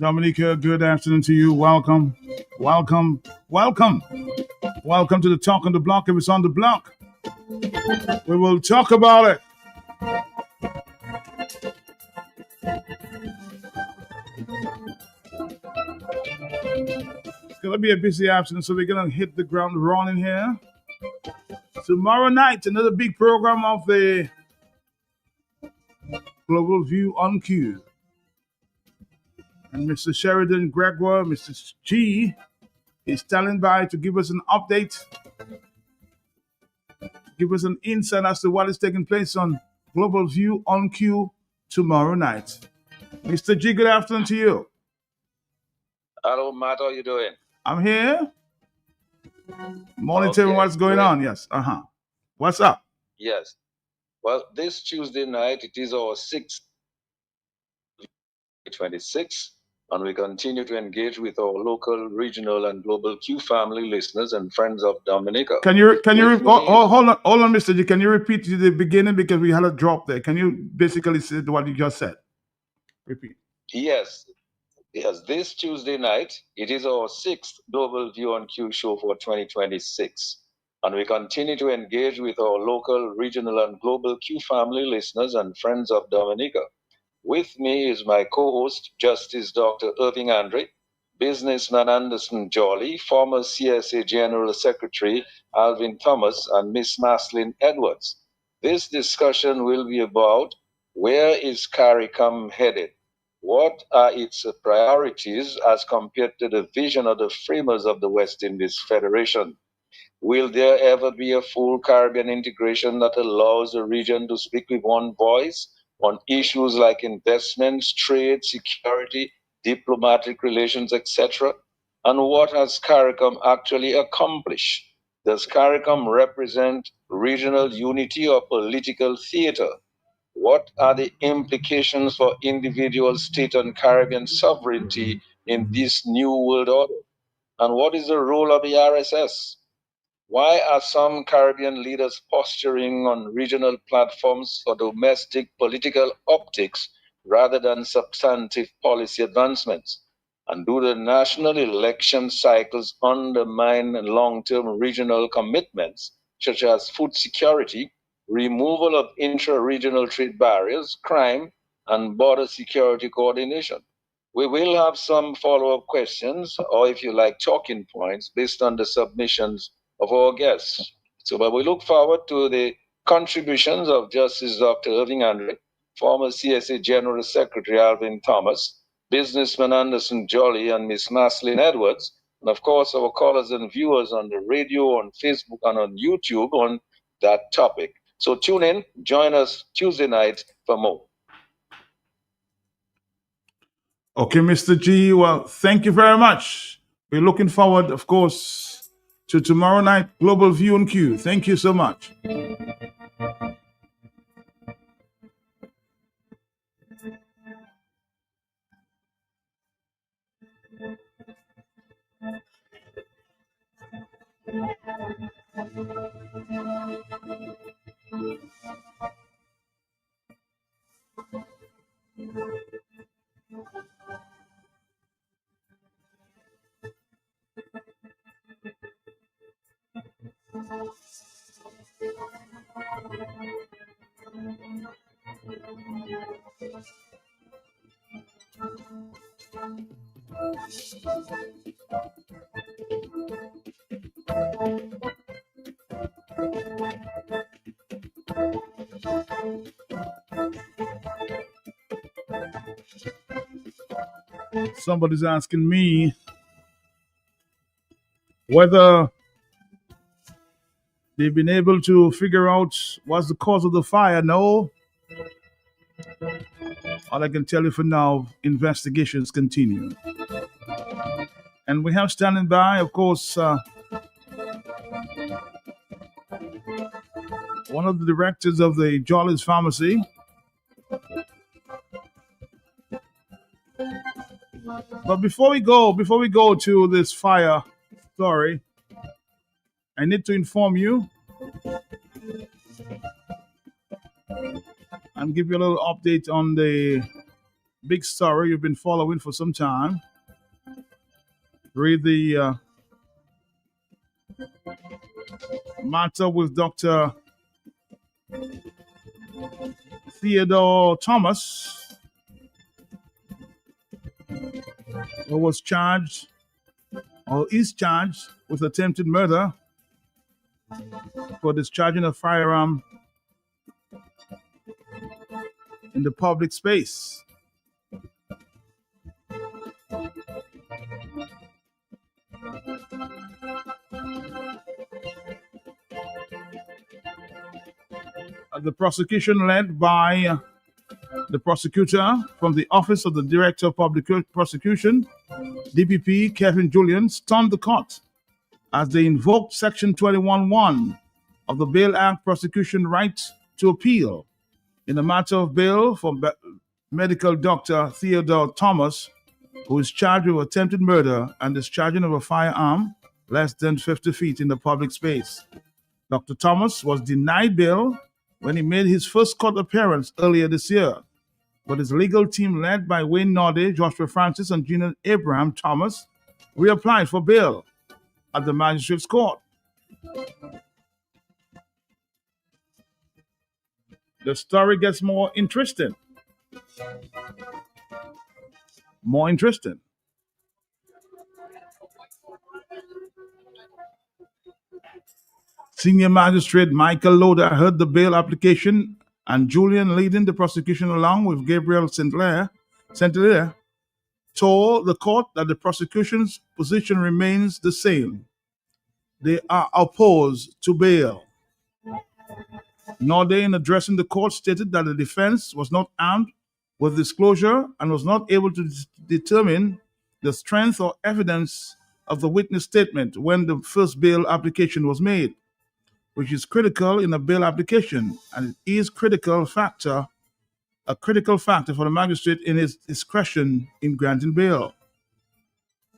Dominica, good afternoon to you. Welcome, welcome, welcome. Welcome to the Talk on the Block. If it's on the block, we will talk about it. It's going to be a busy afternoon, so we're going to hit the ground running here. Tomorrow night, another big program of the Global View on Q. And Mr. Sheridan Gregoire, Mr. G, is standing by to give us an update, give us an insight as to what is taking place on Global View on Q tomorrow night. Mr. G, good afternoon to you. Hello, Matt. How are you doing? I'm here monitoring what's going on. Yes. What's up? Yes. Well, this Tuesday night, it is our 6th 26, and we continue to engage with our local, regional, and global Q family listeners and friends of Dominica. Hold on, Mr. G. Can you repeat to the beginning because we had a drop there? Can you basically say what you just said? Repeat. Yes. This Tuesday night, it is our 6th Global View on Q show for 2026. And we continue to engage with our local, regional, and global Q family listeners and friends of Dominica. With me is my co-host, Justice Dr. Irving Andre, businessman Anderson Jolly, former CSA General Secretary Alvin Thomas, and Miss Maslin Edwards. This discussion will be about where is CARICOM headed? What are its priorities as compared to the vision of the framers of the West Indies Federation? Will there ever be a full Caribbean integration that allows the region to speak with one voice on issues like investments, trade, security, diplomatic relations, etc.? And what has CARICOM actually accomplished? Does CARICOM represent regional unity or political theater? What are the implications for individual state and Caribbean sovereignty in this new world order? And what is the role of the RSS? Why are some Caribbean leaders posturing on regional platforms for domestic political optics rather than substantive policy advancements? And do the national election cycles undermine long-term regional commitments, such as food security, removal of intra-regional trade barriers, crime, and border security coordination? We will have some follow-up questions, or if you like, talking points based on the submissions of our guests. But we look forward to the contributions of Justice Dr. Irving Andre, former CSA General Secretary Alvin Thomas, businessman Anderson Jolly, and Miss Maslin Edwards, and of course our callers and viewers on the radio, on Facebook, and on YouTube on that topic. So tune in, join us Tuesday night for more. Okay, Mr. G. Well, thank you very much. We're looking forward, of course, to tomorrow night Global View on Q. Thank you so much. Somebody's asking me whether they've been able to figure out what's the cause of the fire. No. All I can tell you for now, investigations continue. And we have standing by, of course, one of the directors of the Jolly's Pharmacy. But before we go to this fire story, I need to inform you and give you a little update on the big story you've been following for some time. Read the matter with Dr. Theodore Thomas, who was charged or is charged with attempted murder for discharging a firearm in the public space. The prosecution, led by the prosecutor from the Office of the Director of Public Prosecution, DPP Kevin Julian, stunned the court as they invoked Section 21(1) of the Bail Act prosecution right to appeal in the matter of bail for medical doctor Theodore Thomas, who is charged with attempted murder and discharging of a firearm less than 50 feet in the public space. Dr. Thomas was denied bail when he made his first court appearance earlier this year, but his legal team, led by Wayne Norde, Joshua Francis, and Gina Abraham Thomas, reapplied for bail at the magistrate's court. The story gets more interesting. More interesting. Senior Magistrate Michael Loader heard the bail application, and Julian, leading the prosecution along with Gabriel St. Hilaire, told the court that the prosecution's position remains the same. They are opposed to bail. Norde, in addressing the court, stated that the defense was not armed with disclosure and was not able to determine the strength or evidence of the witness statement when the first bail application was made, which is critical in a bail application, and it is a critical factor for the magistrate in his discretion in granting bail.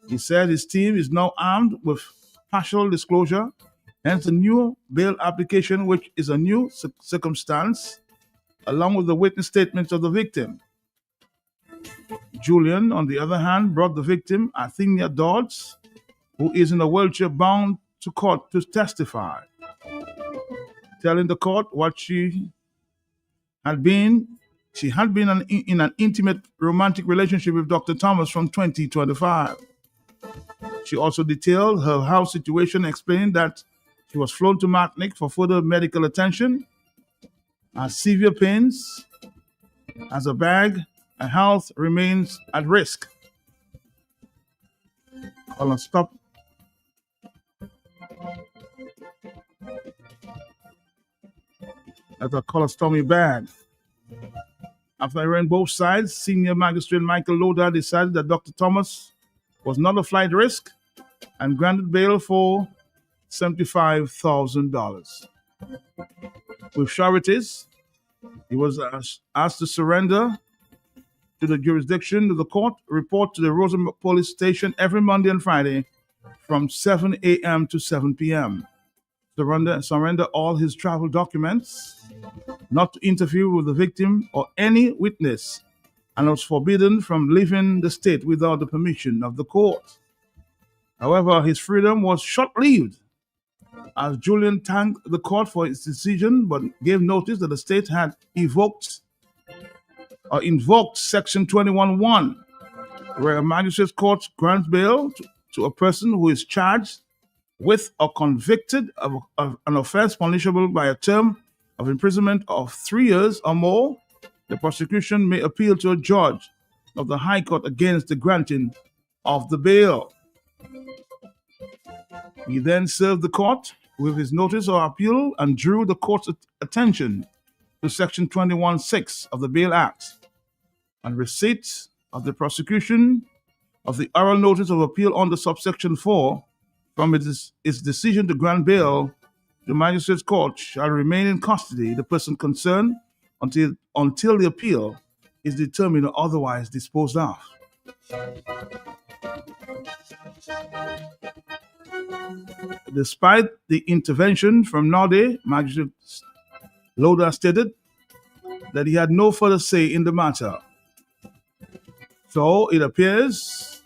He said his team is now armed with partial disclosure, hence a new bail application, which is a new circumstance, along with the witness statements of the victim. Julian, on the other hand, brought the victim, Athenia Dodds, who is in a wheelchair, bound to court to testify, telling the court what she had been in an intimate romantic relationship with Dr. Thomas from 2025. She also detailed her house situation, explaining that she was flown to Martinique for further medical attention, has severe pains, has a bag, and health remains at risk. Hold on, stop. That's a colostomy bag. After hearing both sides, Senior Magistrate Michael Loader decided that Dr. Thomas was not a flight risk and granted bail for $75,000. With sureties, he was asked to surrender to the jurisdiction of the court, report to the Rosenberg Police Station every Monday and Friday from 7 a.m. to 7 p.m. Surrender all his travel documents, not to interfere with the victim or any witness, and was forbidden from leaving the state without the permission of the court. However, his freedom was short-lived, as Julian thanked the court for its decision, but gave notice that the state had invoked Section 21(1), where a magistrate's court grants bail to a person who is charged with or convicted of an offense punishable by a term of imprisonment of 3 years or more, the prosecution may appeal to a judge of the High Court against the granting of the bail. He then served the court with his notice of appeal and drew the court's attention to Section 21(6) of the Bail Act. On receipt of the prosecution of the oral notice of appeal under subsection 4 from its decision to grant bail, the magistrate's court shall remain in custody the person concerned until the appeal is determined or otherwise disposed of. Despite the intervention from Norde, Magistrate Loda stated that he had no further say in the matter. So it appears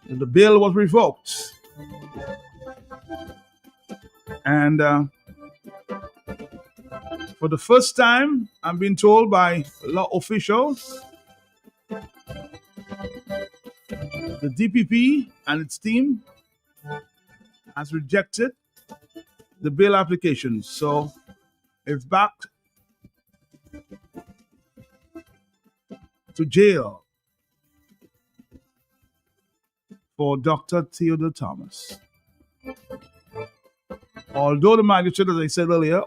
that the bail was revoked. And for the first time, I'm being told by law officials, the DPP and its team has rejected the bail application. So it's back to jail for Dr. Theodore Thomas. Although the magistrate, as I said earlier,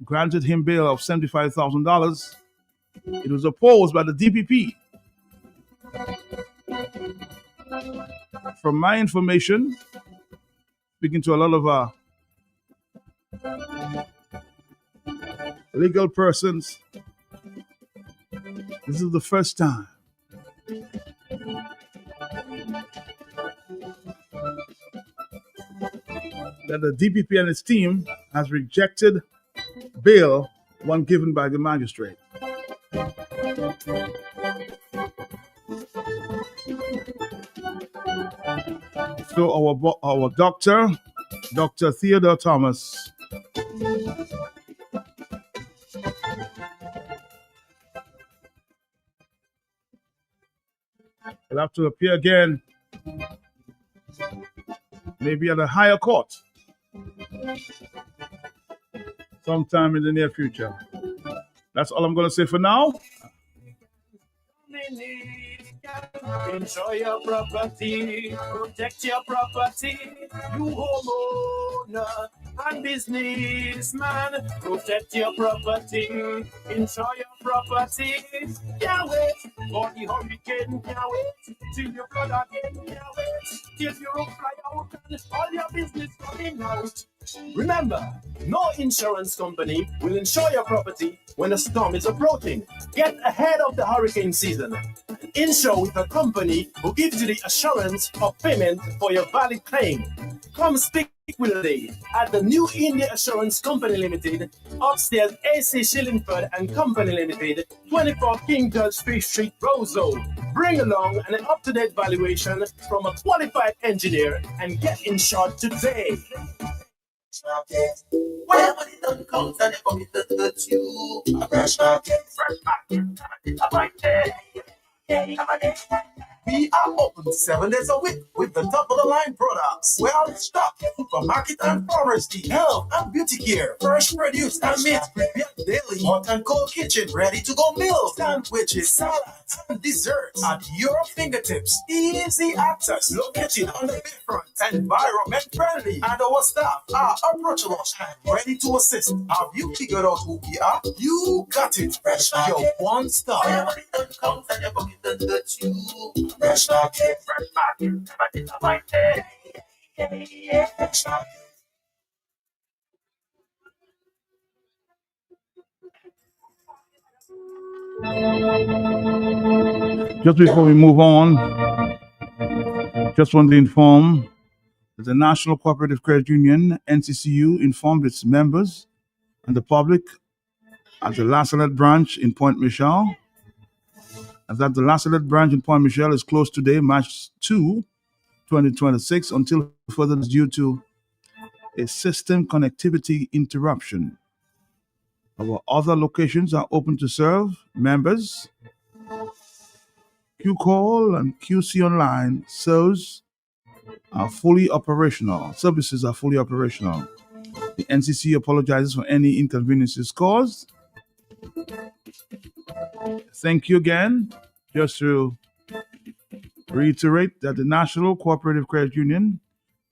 granted him bail of $75,000, it was opposed by the DPP. From my information, speaking to a lot of legal persons, this is the first time that the DPP and its team has rejected bail when given by the magistrate. So our doctor, Dr. Theodore Thomas, will have to appear again, maybe at a higher court, sometime in the near future. That's all I'm going to say for now. Enjoy your property, protect your property. You homeowner and businessman, protect your property, enjoy your property. Can't wait for the hurricane, can't wait till you flood again, can't wait till you fly out and all your business coming out. Remember, no insurance company will insure your property when a storm is approaching. Get ahead of the hurricane season. Insure with a company who gives you the assurance of payment for your valid claim. Come speak with Dave at the New India Assurance Company Limited, upstairs AC Shillingford and Company Limited, 24 King George Street, Roseau. Bring along an up-to-date valuation from a qualified engineer and get insured today. Where money don't come, and if it doesn't hurt you. A fresh market, a market. We are open 7 days a week with the top of the line products. Well stocked supermarket and pharmacy, health and beauty care, fresh produce and meat prepared daily, hot and cold kitchen, ready to go meals, sandwiches, salads, and desserts at your fingertips. Easy access, located on the bayfront, environment friendly, and our staff are approachable and ready to assist. Have you figured out who we are? You got it. Fresh market, your one stop. Where money don't come, and your pocket don't hurt you. Fresh market, fresh market, fresh market. Just before we move on, just want to inform that the National Cooperative Credit Union, NCCU, informed its members and the public at the La Salette branch in Point Michel that the La Salette branch in Point Michel is closed today, March 2, 2026, until further due to a system connectivity interruption. Our other locations are open to serve members QCall and QC Online services are fully operational. Services are fully operational. The NCC apologizes for any inconveniences caused. Thank you again. Just to reiterate that the National Cooperative Credit Union,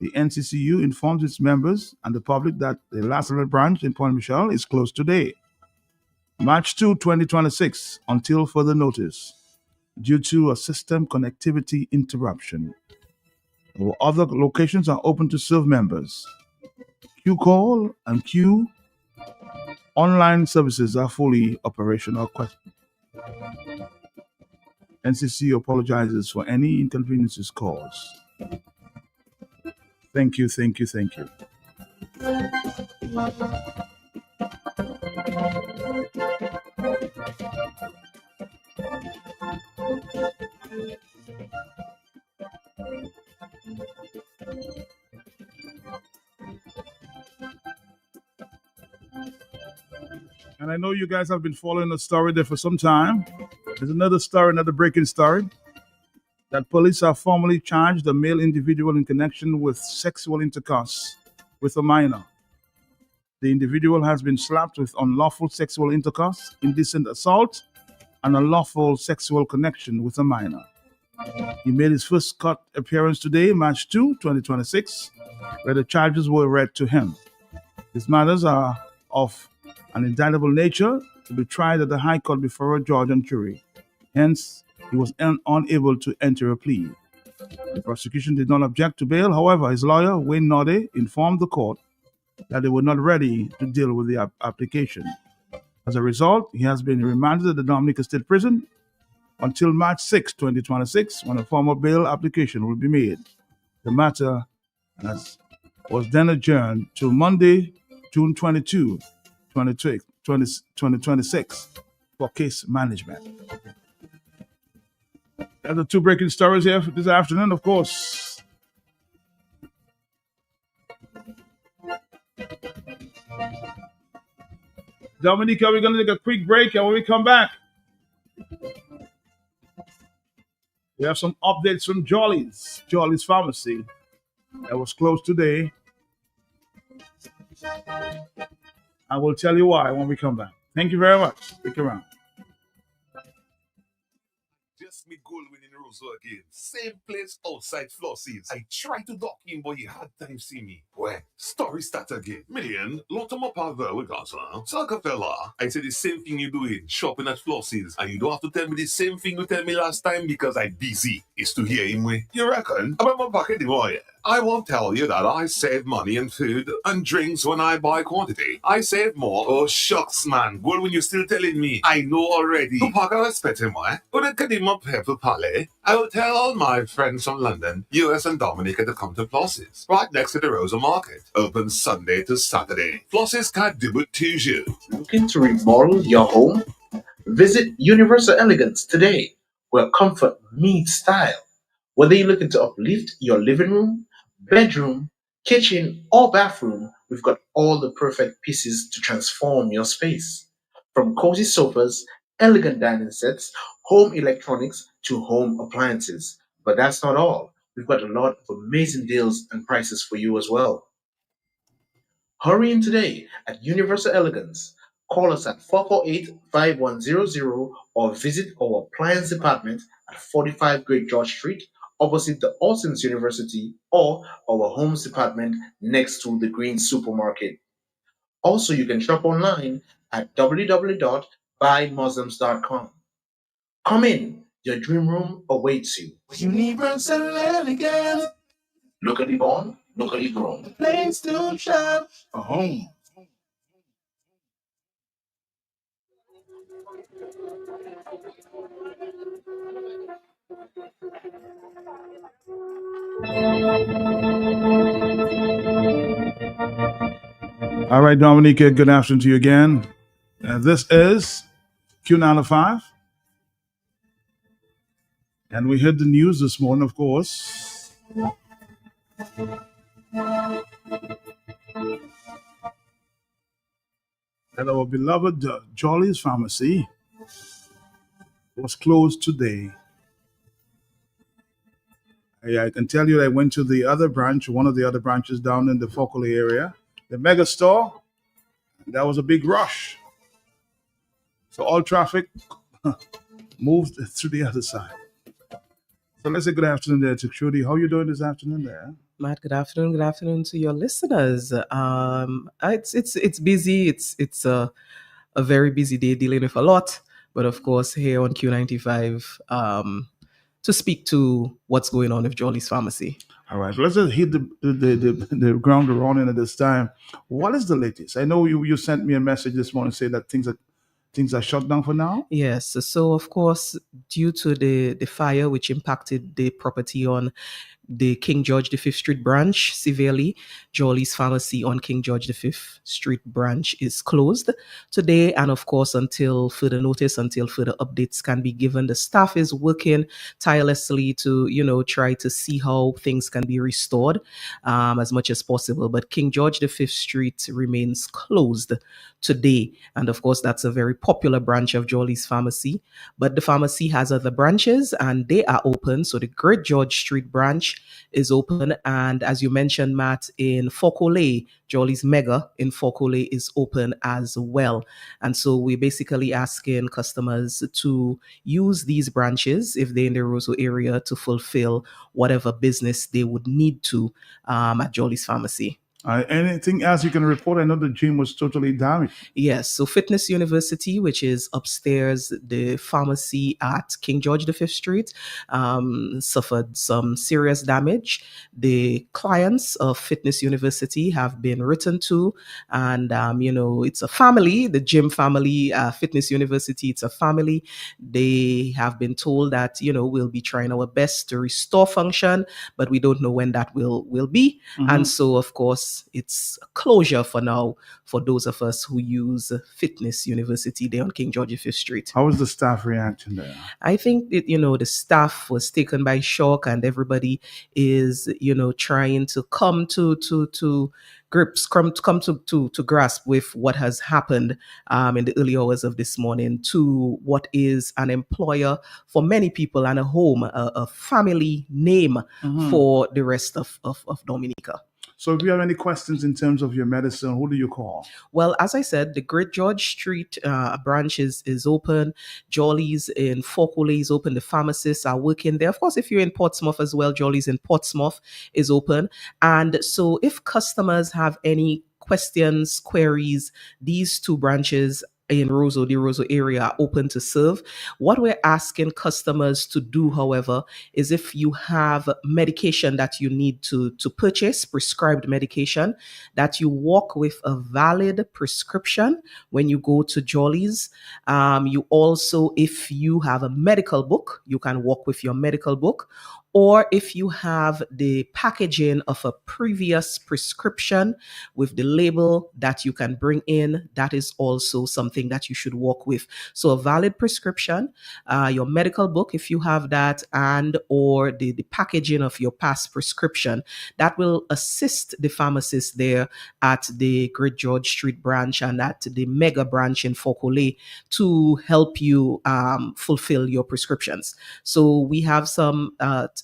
the NCCU, informs its members and the public that the La Salette branch in Point Michel is closed today, March 2, 2026, until further notice, due to a system connectivity interruption. Our other locations are open to serve members. QCall and Q Online services are fully operational. NCC apologizes for any inconveniences caused. Thank you, thank you, thank you. And I know you guys have been following the story there for some time. There's another story, another breaking story, that police have formally charged a male individual in connection with sexual intercourse with a minor. The individual has been slapped with unlawful sexual intercourse, indecent assault, and unlawful sexual connection with a minor. He made his first court appearance today, March 2, 2026, where the charges were read to him. These matters are of an indictable nature to be tried at the High Court before a judge and jury. Hence, he was unable to enter a plea. The prosecution did not object to bail. However, his lawyer, Wayne Nodde, informed the court that they were not ready to deal with the application. As a result, he has been remanded at the Dominica State Prison until March 6, 2026, when a formal bail application will be made. The matter was then adjourned to Monday, June 22, 2026, for case management. There are the two breaking stories here this afternoon, of course. Dominica, we're going to take a quick break, and when we come back, we have some updates from Jolly's Pharmacy that was closed today. I will tell you why when we come back. Thank you very much. Stick around. Just me Goldwyn in Roseau again. Same place outside Flossies. I tried to dock in, but you had time see me. Where? Story start again. Million, lot of my power with us, huh? Saka fella, I said the same thing you doing, shopping at Flossies. And you don't have to tell me the same thing you tell me last time because I'm busy. It's to hear him way. You reckon? About my pocket, boy. I won't tell you that I save money in food and drinks when I buy quantity. I save more. Oh, shucks, man. Well, when you're still telling me, I know already. To pack a respect him, why? When I get him up here for Palais, I will tell all my friends from London, US and Dominica to come to Floss's, right next to the Rosa Market. Open Sunday to Saturday. Floss's can't do it to you. Looking to remodel your home? Visit Universal Elegance today, where comfort meets style. Whether you're looking to uplift your living room, bedroom, kitchen, or bathroom, we've got all the perfect pieces to transform your space. From cozy sofas, elegant dining sets, home electronics, to home appliances. But that's not all. We've got a lot of amazing deals and prices for you as well. Hurry in today at Universal Elegance. Call us at 448-5100 or visit our appliance department at 45 Great George Street, opposite the Austin's University, or our homes department next to the Green Supermarket. Also, you can shop online at www.buymuslims.com. Come in, your dream room awaits you. Universal Elegance, Locally born, locally grown. place to shop. A home. All right, Dominica, good afternoon to you again. This is Q95. And we heard the news this morning, of course. That our beloved Jolly's Pharmacy was closed today. Yeah, I can tell you I went to the other branch, one of the other branches down in the Fockley area, the mega store. That was a big rush. So all traffic moved to the other side. So let's say good afternoon there to Trudy. How you doing this afternoon there? Matt, good afternoon. Good afternoon to your listeners. It's busy. It's a very busy day dealing with a lot, but of course here on Q95 to speak to what's going on with Jolly's Pharmacy. All right, let's just hit the ground running at this time. What is the latest? I know you sent me a message this morning saying that things are shut down for now. Yes, so of course, due to the fire which impacted the property on the King George V Street branch severely, Jolly's Pharmacy on King George V Street branch is closed today. And of course, until further notice, until further updates can be given, the staff is working tirelessly to, try to see how things can be restored as much as possible. But King George V Street remains closed today. And of course, that's a very popular branch of Jolly's Pharmacy. But the pharmacy has other branches and they are open. So the Great George Street branch is open. And as you mentioned, Matt, in Fockley, Jolly's Mega in Fockley is open as well. And so we're basically asking customers to use these branches if they're in the Roseau area to fulfill whatever business they would need to at Jolly's Pharmacy. Anything else you can report? I know the gym was totally damaged. Yes, so Fitness University, which is upstairs, the pharmacy at King George V Street, suffered some serious damage. The clients of Fitness University have been written to, and it's a family, the gym family, Fitness University, it's a family. They have been told that we'll be trying our best to restore function, but we don't know when that will be. And so, of course, it's closure for now for those of us who use Fitness University there on King George V Street. How was the staff reaction there? I think the staff was taken by shock, and everybody is trying to come to grips, come to grasp with what has happened in the early hours of this morning to what is an employer for many people and a home, a family name for the rest of Dominica. So if you have any questions in terms of your medicine, who do you call? Well, as I said, the Great George Street branch is open. Jolly's in Fockley is open. The pharmacists are working there. Of course, if you're in Portsmouth as well, Jolly's in Portsmouth is open. And so if customers have any questions, queries, these two branches in the Roseau area are open to serve. What we're asking customers to do, however, is if you have medication that you need to purchase, prescribed medication, that you walk with a valid prescription when you go to Jolly's. You also, if you have a medical book, you can walk with your medical book. Or if you have the packaging of a previous prescription with the label that you can bring in, that is also something that you should walk with. So a valid prescription, your medical book, if you have that, and or the packaging of your past prescription, that will assist the pharmacist there at the Great George Street branch and at the Mega branch in Fockley to help you fulfill your prescriptions. So we have some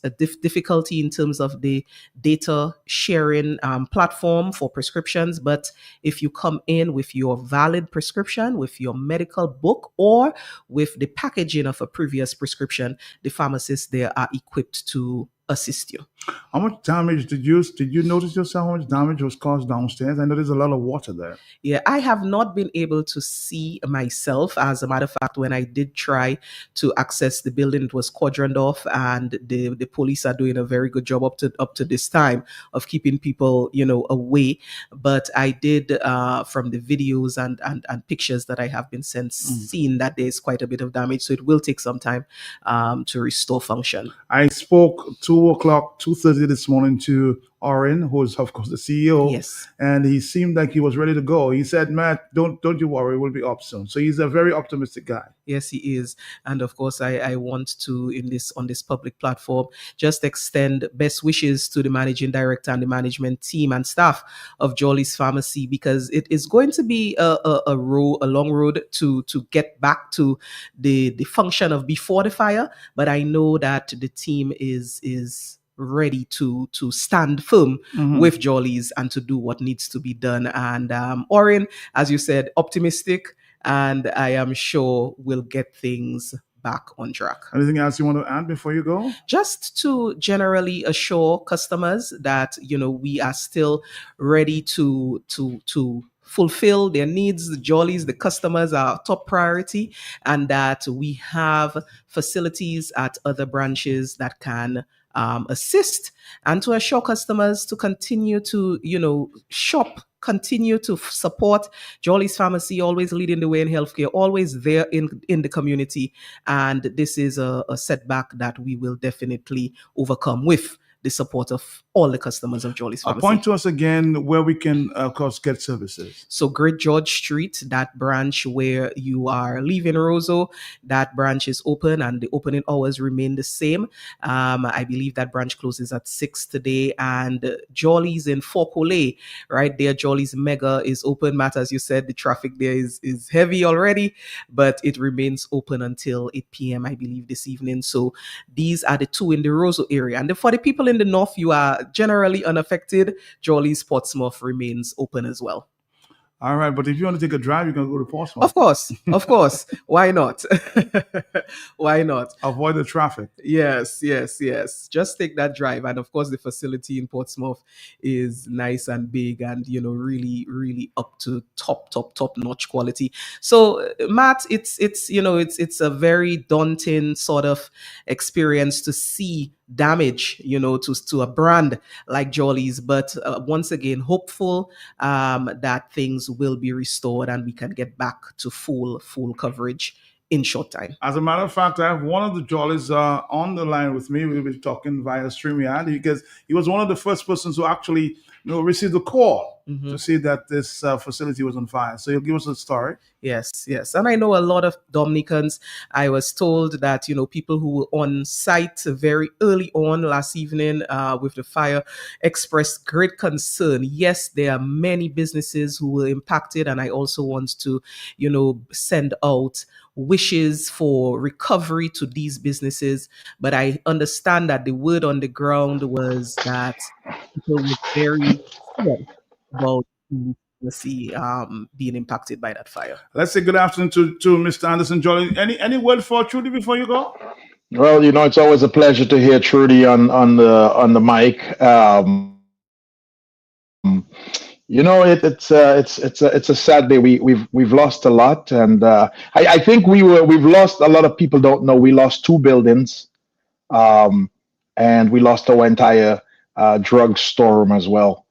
a difficulty in terms of the data sharing platform for prescriptions. But if you come in with your valid prescription, with your medical book, or with the packaging of a previous prescription, the pharmacists there are equipped to assist you. How much damage did you notice yourself? How much damage was caused downstairs? I know there's a lot of water there. Yeah, I have not been able to see myself. As a matter of fact, when I did try to access the building, it was cordoned off, and the police are doing a very good job up to this time of keeping people, away. But I did, from the videos and pictures that I have been seen that there's quite a bit of damage. So it will take some time to restore function. I spoke 2:30 this morning to Oren, who is of course the CEO. Yes. And he seemed like he was ready to go. He said, Matt, don't you worry, we'll be up soon. So he's a very optimistic guy. Yes, he is. And of course, I want to, on this public platform, just extend best wishes to the managing director and the management team and staff of Jolly's Pharmacy, because it is going to be a long road to get back to the function of before the fire. But I know that the team is ready to stand firm Mhm. with Jollies and to do what needs to be done. And Orin, as you said, optimistic, and I am sure we'll get things back on track. Anything else you want to add before you go? Just to generally assure customers that we are still ready to fulfill their needs. The Jollies, the customers are our top priority, and that we have facilities at other branches that can assist, and to assure customers to continue to shop, continue to support Jolly's Pharmacy, always leading the way in healthcare, always there in the community. And this is a setback that we will definitely overcome with the support of all the customers of Jolly's Pharmacy. Point to us again where we can, of course, get services. So Great George Street, that branch where you are leaving Roseau, that branch is open and the opening hours remain the same. I believe that branch closes at 6 today. And Jolly's in Faucolet, right there, Jolly's Mega is open. Matt, as you said, the traffic there is heavy already, but it remains open until 8 p.m., I believe, this evening. So these are the two in the Roseau area. And for the people in the north, you are generally unaffected. Jolly's Portsmouth remains open as well. All right, but if you want to take a drive, you can go to Portsmouth. Of course. Why not? Why not? Avoid the traffic. Yes. Just take that drive. And of course, the facility in Portsmouth is nice and big and, really, really up to top notch quality. So, Matt, it's a very daunting sort of experience to see damage, to a brand like Jolly's. But once again, hopeful that things will be restored and we can get back to full coverage in short time. As a matter of fact, I have one of the Jollies on the line with me. We'll be talking via StreamYard because he was one of the first persons who actually received a call to see that this facility was on fire. So he'll give us a story. Yes. And I know a lot of Dominicans. I was told that, people who were on site very early on last evening with the fire expressed great concern. Yes, there are many businesses who were impacted. And I also want to, send out wishes for recovery to these businesses. But I understand that the word on the ground was that people were very scared about being impacted by that fire. Let's say good afternoon to Mr. Anderson Jolly. Any word for Trudy before you go? Well, it's always a pleasure to hear Trudy on the mic. It's a sad day. We've lost a lot, and I think we've lost a lot of people don't know we lost 2 buildings, and we lost our entire drug storeroom as well.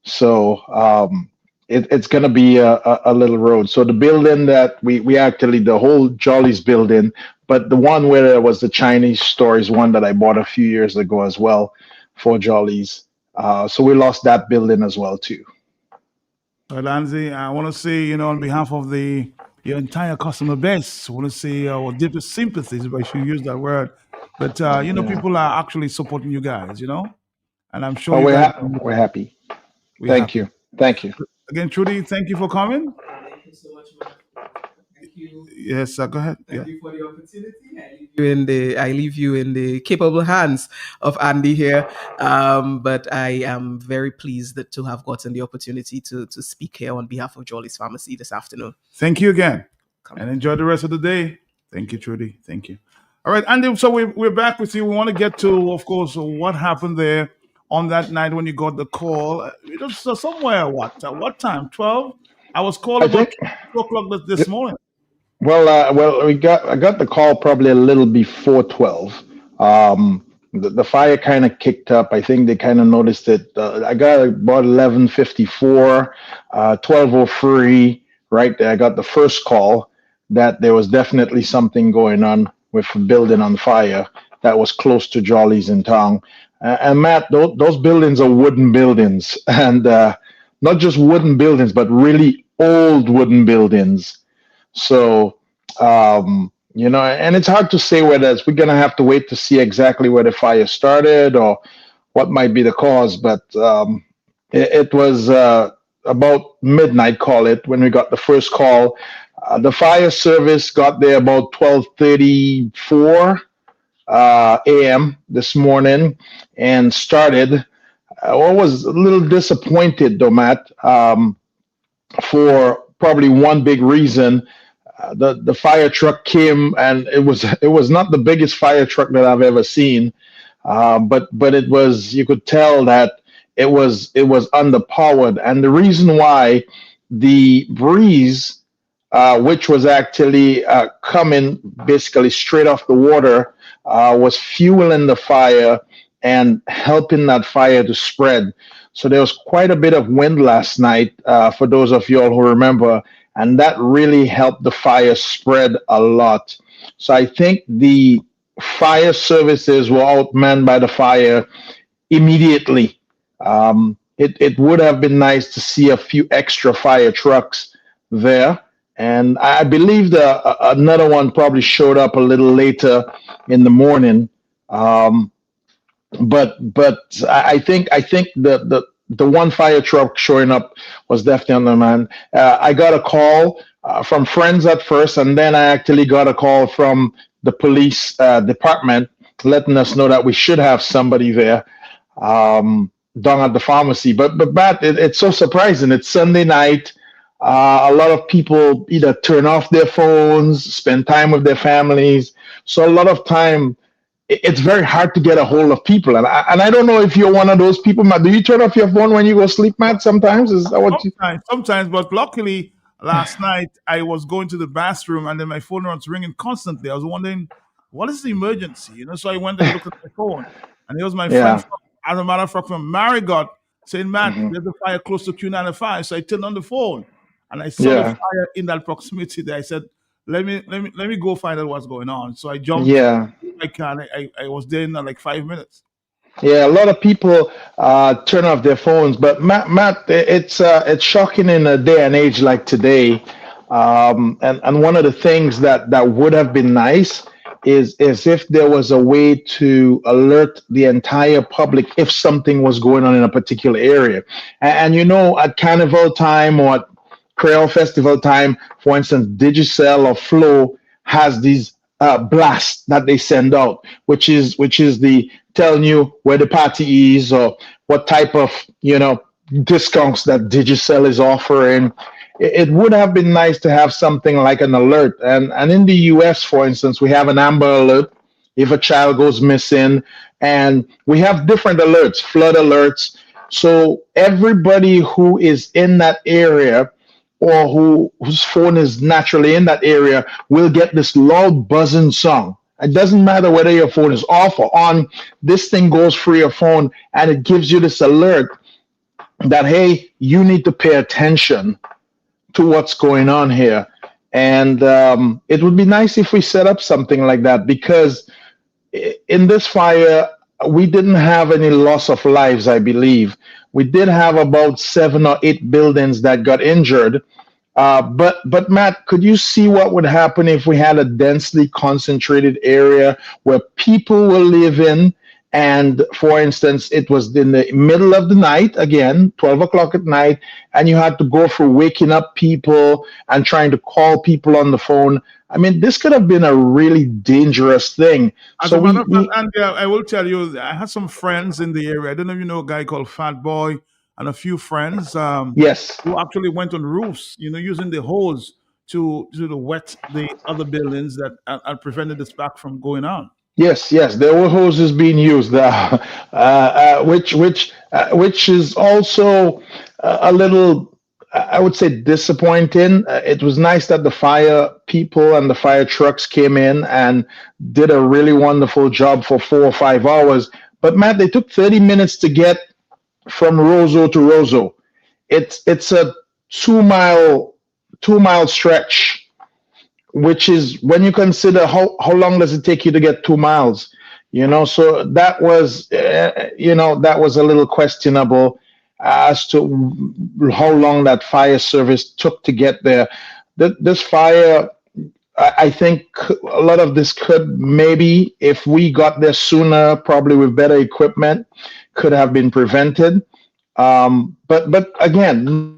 So it's going to be a little road. So the building that we actually, the whole Jolly's building, but the one where there was the Chinese store is one that I bought a few years ago as well for Jolly's. So we lost that building as well too. Well, Anzi, I want to say, on behalf of your entire customer base, I want to say our deepest sympathies, if I should use that word. But, people are actually supporting you guys, and I'm sure we're happy. Thank you. Again, Trudy, thank you for coming. Thank you so much, man. Thank you. Yes, go ahead. Thank you for the opportunity. I leave you in the capable hands of Andy here. But I am very pleased to have gotten the opportunity to speak here on behalf of Jolly's Pharmacy this afternoon. Thank you again. And enjoy the rest of the day. Thank you, Trudy. Thank you. All right, Andy, so we're back with you. We want to get to, of course, what happened there on that night when you got the call. It was somewhere, what time? 12? I was called about 2 o'clock this morning. Well, I got the call probably a little before 12. The fire kind of kicked up. I think they kind of noticed it. I got about 11:54, 12:03. Right there, I got the first call that there was definitely something going on with a building on fire that was close to Jolly's in town. And Matt, those buildings are wooden buildings, and not just wooden buildings, but really old wooden buildings. So, and it's hard to say whether we're going to have to wait to see exactly where the fire started or what might be the cause. But it was about midnight, call it, when we got the first call. The fire service got there about 12:34. a.m. this morning and started. I was a little disappointed, though, Matt, for probably one big reason. The fire truck came, and it was not the biggest fire truck that I've ever seen, but it was, you could tell that it was underpowered, and the reason why, the breeze, which was actually coming basically straight off the water, was fueling the fire and helping that fire to spread. So there was quite a bit of wind last night, for those of you all who remember, and that really helped the fire spread a lot. So I think the fire services were outmanned by the fire immediately. It would have been nice to see a few extra fire trucks there. And I believe another one probably showed up a little later in the morning. But I think the one fire truck showing up was definitely on the man. I got a call from friends at first, and then I actually got a call from the police department letting us know that we should have somebody there down at the pharmacy. But Matt, it's so surprising. It's Sunday night. A lot of people either turn off their phones, spend time with their families. So a lot of time, it's very hard to get a hold of people. And I don't know if you're one of those people, Matt. Do you turn off your phone when you go sleep, Matt, sometimes? Is that what Sometimes, but luckily, last night, I was going to the bathroom, and then my phone was ringing constantly. I was wondering, what is the emergency? So I went and looked at my phone, and it was my friend, as a matter of fact, from Marigot, saying, Matt, there's a fire close to Q95. So I turned on the phone, and I saw the fire in that proximity there. I said, let me go find out what's going on. So I jumped. I was there in like 5 minutes. Yeah, a lot of people turn off their phones, but Matt, it's shocking in a day and age like today. And one of the things that would have been nice is if there was a way to alert the entire public if something was going on in a particular area. And at Carnival time or at Creole Festival time, for instance, Digicel or Flow has these blasts that they send out, which is the telling you where the party is or what type of discounts that Digicel is offering. It would have been nice to have something like an alert. And in the US, for instance, we have an Amber Alert if a child goes missing, and we have different alerts, flood alerts. So everybody who is in that area or whose phone is naturally in that area will get this loud buzzing song. It doesn't matter whether your phone is off or on. This thing goes through your phone, and it gives you this alert that, hey, you need to pay attention to what's going on here. And it would be nice if we set up something like that, because in this fire, we didn't have any loss of lives, I believe. We did have about 7 or 8 buildings that got injured. But Matt, could you see what would happen if we had a densely concentrated area where people will live in? And for instance, it was in the middle of the night, again, 12 o'clock at night, and you had to go through waking up people and trying to call people on the phone. I mean, this could have been a really dangerous thing. As a matter of fact, and I will tell you, I had some friends in the area. I don't know if you know a guy called Fat Boy and a few friends. Yes. Who actually went on roofs, using the hose to wet the other buildings that prevented the spark from going on. Yes, there were hoses being used, which is also a little, I would say, disappointing. It was nice that the fire people and the fire trucks came in and did a really wonderful job for 4 or 5 hours. But Matt, they took 30 minutes to get from Roseau to Roseau. It's a 2 mile stretch, which is, when you consider how long does it take you to get 2 miles, so that was, that was a little questionable as to how long that fire service took to get there. This fire, I think a lot of this could maybe, if we got there sooner, probably with better equipment, could have been prevented. But again,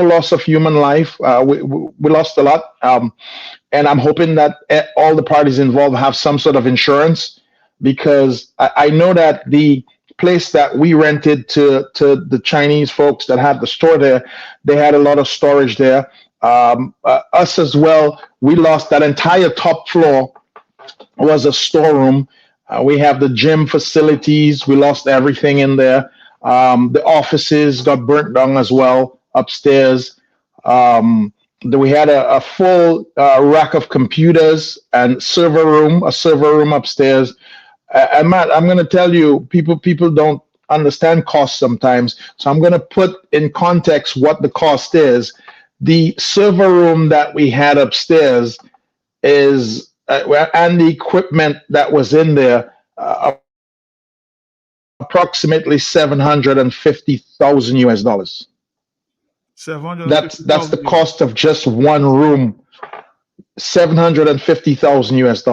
loss of human life. We lost a lot, and I'm hoping that all the parties involved have some sort of insurance, because I know that the place that we rented to the Chinese folks that had the store there, they had a lot of storage there. Us as well, we lost that entire top floor was a storeroom. We have the gym facilities. We lost everything in there. The offices got burnt down as well upstairs. We had a full rack of computers and a server room upstairs. And Matt, I'm going to tell you, people don't understand cost sometimes. So I'm going to put in context what the cost is. The server room that we had upstairs is, and the equipment that was in there, approximately $750,000 US. That's the cost of just one room. $750,000 US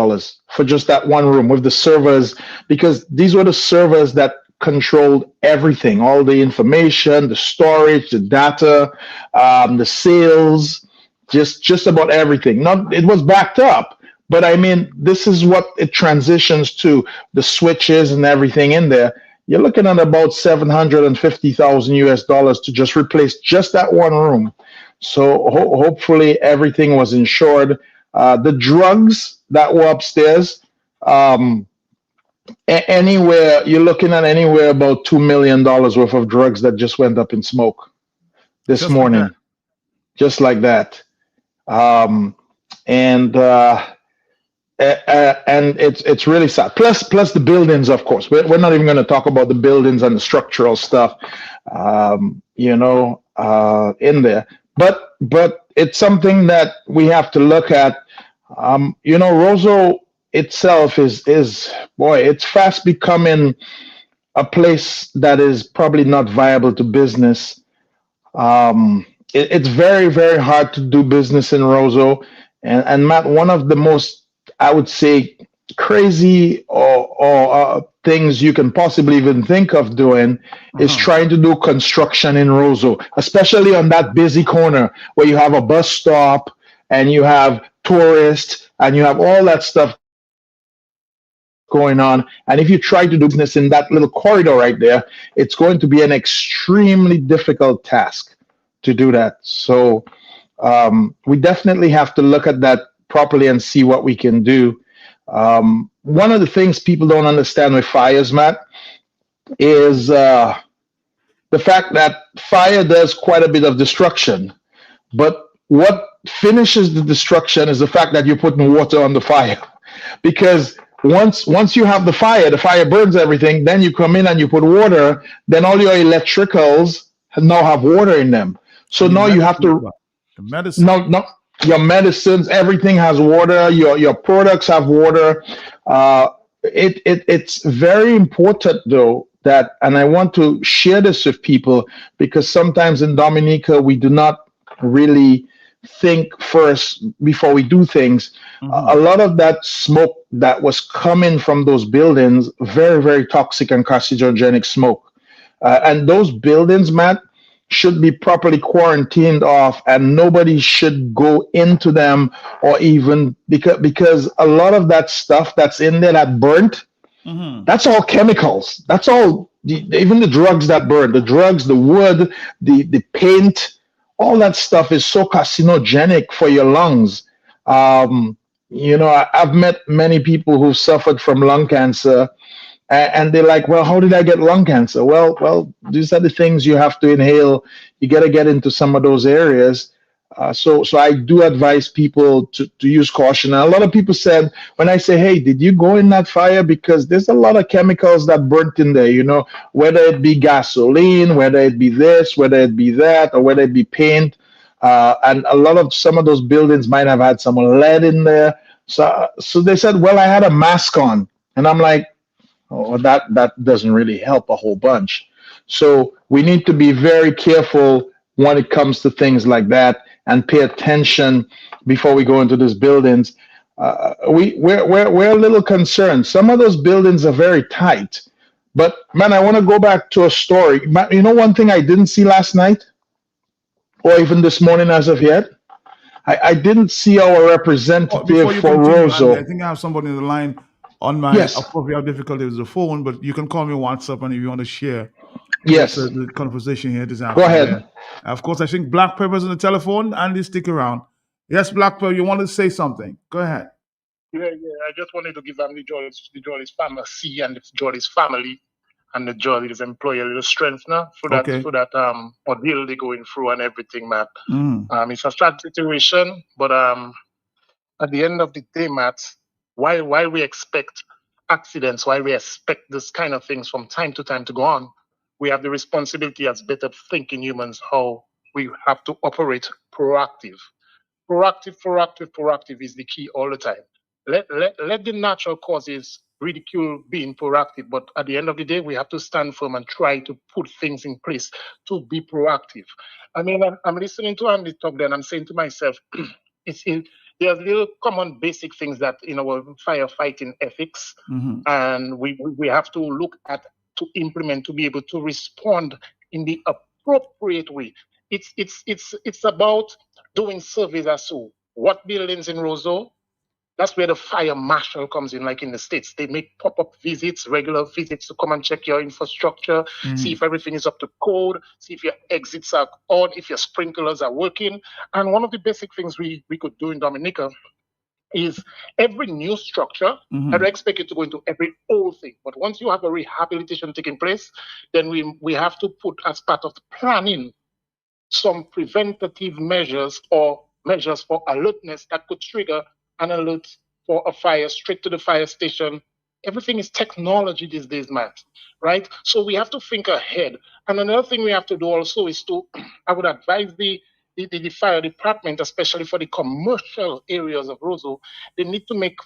for just that one room with the servers, because these were the servers that controlled everything, all the information, the storage, the data, the sales, just about everything. It was backed up, but I mean, this is what it transitions to, the switches and everything in there. You're looking at about $750,000 US to just replace just that one room. So hopefully everything was insured. The drugs that were upstairs, anywhere you're looking at anywhere about $2 million worth of drugs that just went up in smoke this morning, just like that. And it's really sad. Plus the buildings, of course. We're not even going to talk about the buildings and the structural stuff, in there. But it's something that we have to look at. Roseau itself is it's fast becoming a place that is probably not viable to business. It's very, very hard to do business in Roseau. And Matt, one of the most, I would say, crazy or things you can possibly even think of doing is trying to do construction in Roseau, especially on that busy corner where you have a bus stop and you have tourists and you have all that stuff going on. And if you try to do business in that little corridor right there, it's going to be an extremely difficult task to do that. So we definitely have to look at that properly and see what we can do. One of the things people don't understand with fires, Matt, is the fact that fire does quite a bit of destruction. But what finishes the destruction is the fact that you're putting water on the fire. Because once you have the fire burns everything, then you come in and you put water, then all your electricals now have water in them. So now you have to... The medicine. No. Your medicines, everything has water. Your products have water. It's very important, though, that, and I want to share this with people, because sometimes in Dominica we do not really think first before we do things. A lot of that smoke that was coming from those buildings, very, very toxic and carcinogenic smoke, and those buildings, Matt, should be properly quarantined off, and nobody should go into them, or even because a lot of that stuff that's in there that burnt, that's all chemicals. That's all, even the drugs that burn, the drugs, the wood, the paint, all that stuff is so carcinogenic for your lungs. I've met many people who suffered from lung cancer, and they're like, well, how did I get lung cancer? Well, these are the things you have to inhale. You got to get into some of those areas. So I do advise people to use caution. And a lot of people said, when I say, hey, did you go in that fire? Because there's a lot of chemicals that burnt in there, whether it be gasoline, whether it be this, whether it be that, or whether it be paint. And some of those buildings might have had some lead in there. So they said, well, I had a mask on. And I'm like, oh, that doesn't really help a whole bunch. So we need to be very careful when it comes to things like that and pay attention before we go into these buildings. We're a little concerned. Some of those buildings are very tight. But, man, I want to go back to a story. You know one thing I didn't see last night? or even this morning as of yet? I didn't see our Oh, representative before you for continue, Andy, I Roseau. think I have somebody in the line on my. Yes. Of course, we have difficulty with the phone, but you can call me on WhatsApp, and if you want to share Yes. the conversation here this Go afternoon. ahead. Of course, I think Black Pepper's on the telephone. Andy, stick around. Yes, Black Pepper, you want to say something? Go ahead. Yeah. I just wanted to give the Jolly's family and the Jolly's family and the Jolly's employee a little strength now for that Okay. ordeal they're going through and everything, Matt. Mm. It's a sad situation, but at the end of the day, Matt, while we expect accidents, while we expect this kind of things from time to time to go on, we have the responsibility as better thinking humans how we have to operate proactive. Proactive is the key all the time. Let the natural causes ridicule being proactive, but at the end of the day, we have to stand firm and try to put things in place to be proactive. I mean, I'm listening to Andy talk there, and I'm saying to myself, there's little common basic things that in our firefighting ethics, Mhm. and we have to look at to implement to be able to respond in the appropriate way. It's about doing surveys as to what buildings in Roseau. That's where the fire marshal comes in, like in the States. They make pop-up visits, regular visits to come and check your infrastructure, see if everything is up to code, see if your exits are on, if your sprinklers are working. And one of the basic things we could do in Dominica is every new structure, I don't expect you to go into every old thing, but once you have a rehabilitation taking place, then we have to put as part of the planning some preventative measures or measures for alertness that could trigger an alert for a fire straight to the fire station. Everything is technology these days, Matt, right? So we have to think ahead. And another thing we have to do also is to, I would advise the fire department, especially for the commercial areas of Roseau, they need to make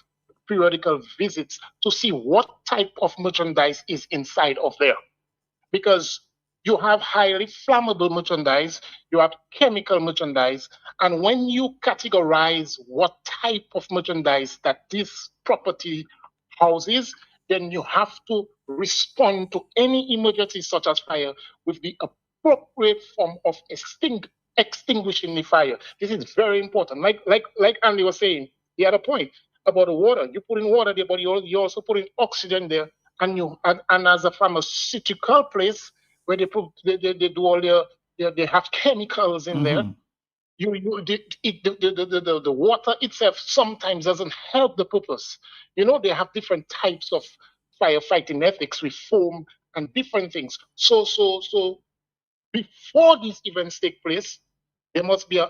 periodical visits to see what type of merchandise is inside of there. Because you have highly flammable merchandise, you have chemical merchandise, and when you categorize what type of merchandise that this property houses, then you have to respond to any emergency such as fire with the appropriate form of extinguishing the fire. This is very important. Like Andy was saying, he had a point about the water. You put in water there, but you also put in oxygen there. And as a pharmaceutical place where they do all they have chemicals in there. The water itself sometimes doesn't help the purpose. You know, they have different types of firefighting ethics with foam and different things. So before these events take place, there must be a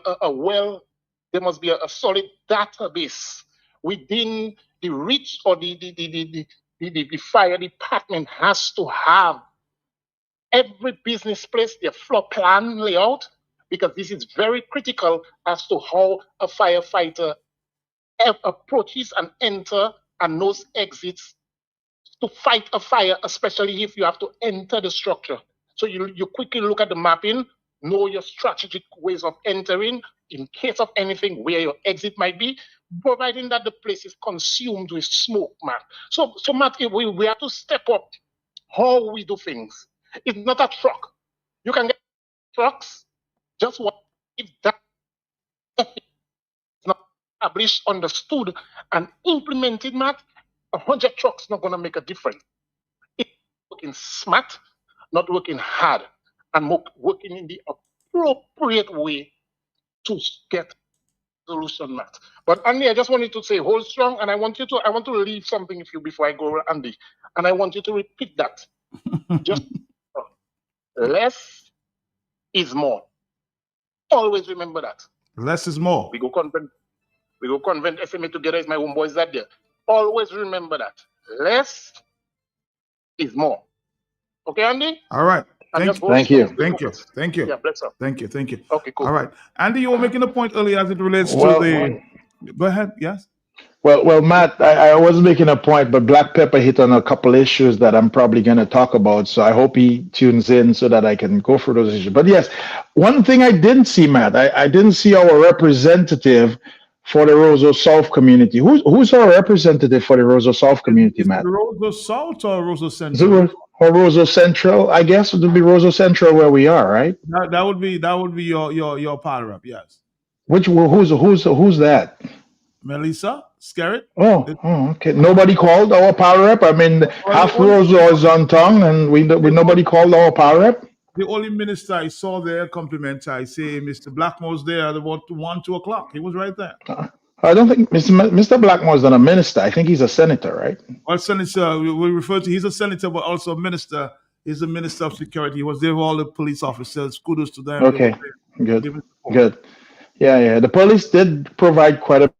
solid database within the reach or the fire department has to have every business place, their floor plan layout, because this is very critical as to how a firefighter approaches and enter and knows exits to fight a fire, especially if you have to enter the structure. So you quickly look at the mapping, know your strategic ways of entering in case of anything, where your exit might be, providing that the place is consumed with smoke, Matt. So Matt, we have to step up how we do things. It's not a truck. You can get trucks, just what if that is not established, understood, and implemented, Matt, 100 trucks not going to make a difference. It's working smart, not working hard, and working in the appropriate way to get solution, Matt. But Andy, I just wanted to say hold strong, and I want to leave something with you before I go, Andy, and I want you to repeat that. Just less is more. Always remember that. Less is more. We go convent SMA together as my homeboys that there. Always remember that. Less is more. Okay, Andy? All right. Thank you. Yeah, bless up. Thank you. Okay, cool. All right. Andy, you were making a point earlier as it relates to the... Go ahead, yes? Well, Matt, I was making a point, but Black Pepper hit on a couple issues that I'm probably going to talk about. So I hope he tunes in so that I can go through those issues. But yes, one thing I didn't see, Matt, I didn't see our representative for the Roseau South community. Who's our representative for the Roseau South community, Matt? Roseau South or Roseau Central? or Roseau Central. I guess it would be Roseau Central where we are, right? That would be your power up. Yes, Who's that? Melissa Scarrett. Okay. Nobody called our power rep. I mean, half Roseau is on tongue, and we nobody called our power rep. The only minister I saw there compliment, I say, Mr. Blackmore's there at about 2 o'clock. He was right there. I don't think Mr. Blackmore is not a minister. I think he's a senator, right? Well, senator, we refer to, he's a senator, but also a minister. He's a minister of security. He was there with all the police officers. Kudos to them. Okay, good. Yeah. The police did provide quite a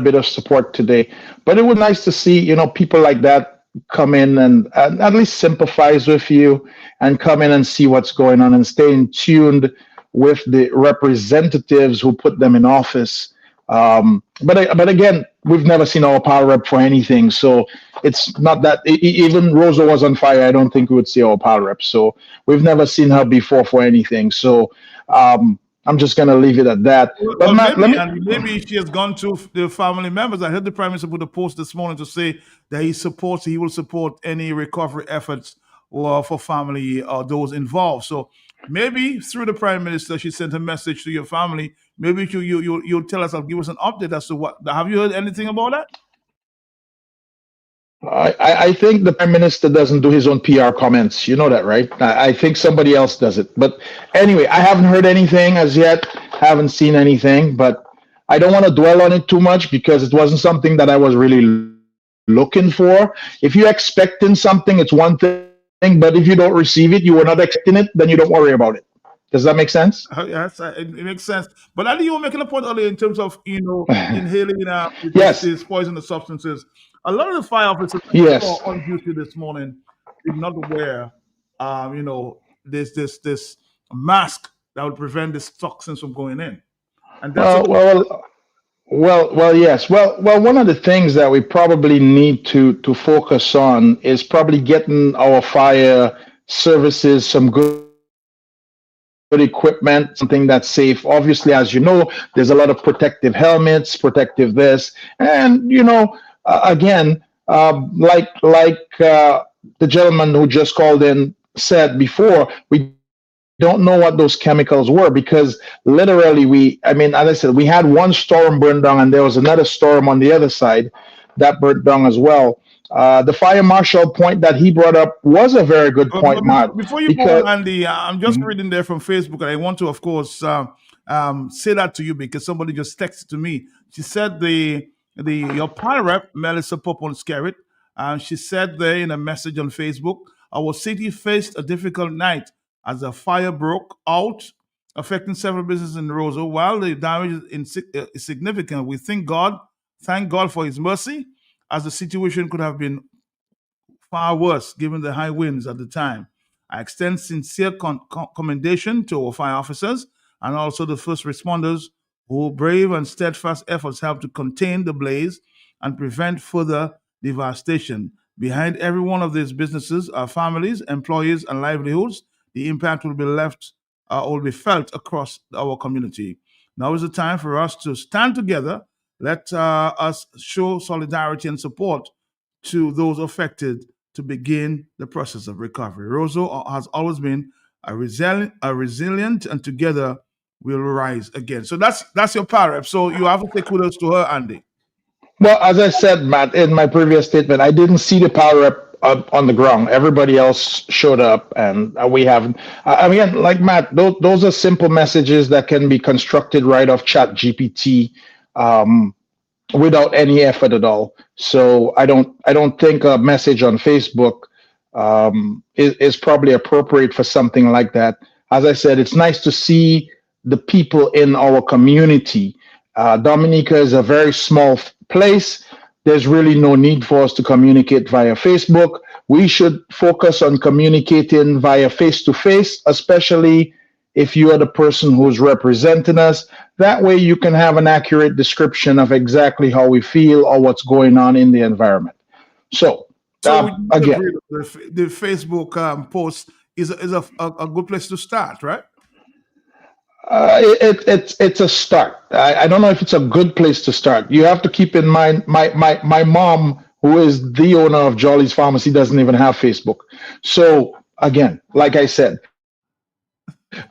bit of support today, but it was nice to see, people like that come in and at least sympathize with you and come in and see what's going on and stay in tuned with the representatives who put them in office. But again, we've never seen our power rep for anything. So it's not that even Rosa was on fire. I don't think we would see our power rep. So we've never seen her before for anything. So I'm just going to leave it at that. But Matt, maybe she has gone to the family members. I heard the Prime Minister put a post this morning to say that he will support any recovery efforts for family or those involved. So maybe through the Prime Minister, she sent a message to your family. Maybe you'll tell us, give us an update as to what. Have you heard anything about that? I think the Prime Minister doesn't do his own PR comments. You know that, right? I think somebody else does it. But anyway, I haven't heard anything as yet. Haven't seen anything. But I don't want to dwell on it too much because it wasn't something that I was really looking for. If you're expecting something, it's one thing. But if you don't receive it, you were not expecting it, then you don't worry about it. Does that make sense? Yes, it makes sense. But I think you were making a point earlier in terms of, inhaling these poisonous substances. A lot of the fire officers on duty this morning did not wear, this mask that would prevent these toxins from going in. And that's yes. Well, one of the things that we probably need to focus on is probably getting our fire services some good equipment, something that's safe. Obviously, as you know, there's a lot of protective helmets, protective this, and again, like the gentleman who just called in said before, we don't know what those chemicals were because literally as I said, we had one storm burn down and there was another storm on the other side that burned down as well. The fire marshal point that he brought up was a very good point, Matt. Before you go, Andy, I'm just reading there from Facebook, and I want to, of course, say that to you because somebody just texted to me. She said your power rep, Melissa Popon-Skerritt, she said there in a message on Facebook, our city faced a difficult night as a fire broke out, affecting several businesses in Roseau. While the damage is significant, we thank God for his mercy, as the situation could have been far worse given the high winds at the time. I extend sincere commendation to our fire officers and also the first responders whose brave and steadfast efforts helped to contain the blaze and prevent further devastation. Behind every one of these businesses are families, employees, and livelihoods. The impact will be felt across our community. Now is the time for us to stand together. Let us show solidarity and support to those affected to begin the process of recovery. Roseau has always been a resilient, and together we'll rise again. So that's your power rep. So you have to take kudos to her, Andy. Well, as I said, Matt, in my previous statement, I didn't see the power rep on the ground. Everybody else showed up, and we haven't. Again, like Matt, those are simple messages that can be constructed right off ChatGPT without any effort at all. So I don't think a message on Facebook is probably appropriate for something like that. As I said, it's nice to see the people in our community. Dominica is a very small place. There's really no need for us to communicate via Facebook. We should focus on communicating via face-to-face, especially if you are the person who's representing us. That way you can have an accurate description of exactly how we feel or what's going on in the environment. So again, the Facebook post is a good place to start, right? It's a start. I don't know if it's a good place to start. You have to keep in mind, my mom who is the owner of Jolly's Pharmacy, doesn't even have Facebook. So again, like I said,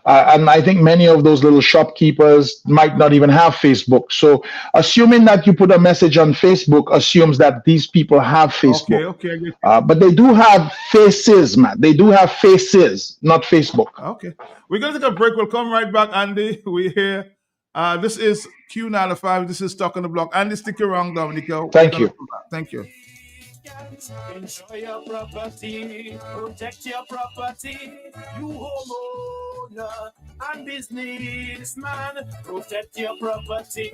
and I think many of those little shopkeepers might not even have Facebook. So assuming that you put a message on Facebook assumes that these people have Facebook. Okay, okay. But they do have faces, man. They do have faces, not Facebook. Okay. We're going to take a break. We'll come right back, Andy. We're here. This is Q95. This is Talk on the Block. Andy, stick around, Dominica. Thank you. Thank you. Enjoy your property, protect your property. You homeowner and businessman, protect your property,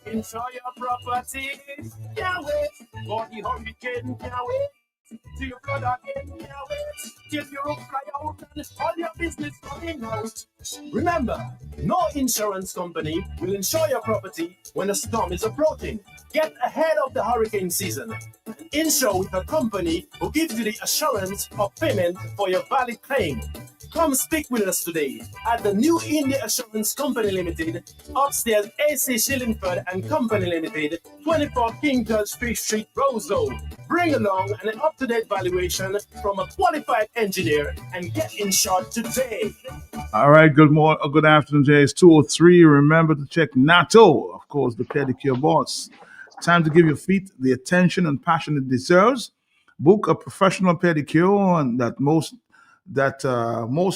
enjoy your property. Can't wait for the hurricane, can't wait till your flood again, can't wait till your roof fly out and all your business coming out. Remember, no insurance company will insure your property when a storm is approaching. Get ahead of the hurricane season. Insure with a company who gives you the assurance of payment for your valid claim. Come speak with us today at the New India Assurance Company Limited, upstairs AC Shillingford and Company Limited, 24 King George Street, Roseau. Bring along an up-to-date valuation from a qualified engineer and get insured today. All right, good afternoon, Jay. It's 2:03. Remember to check NATO, of course, the pedicure boss. Time to give your feet the attention and passion it deserves. Book a professional pedicure and that most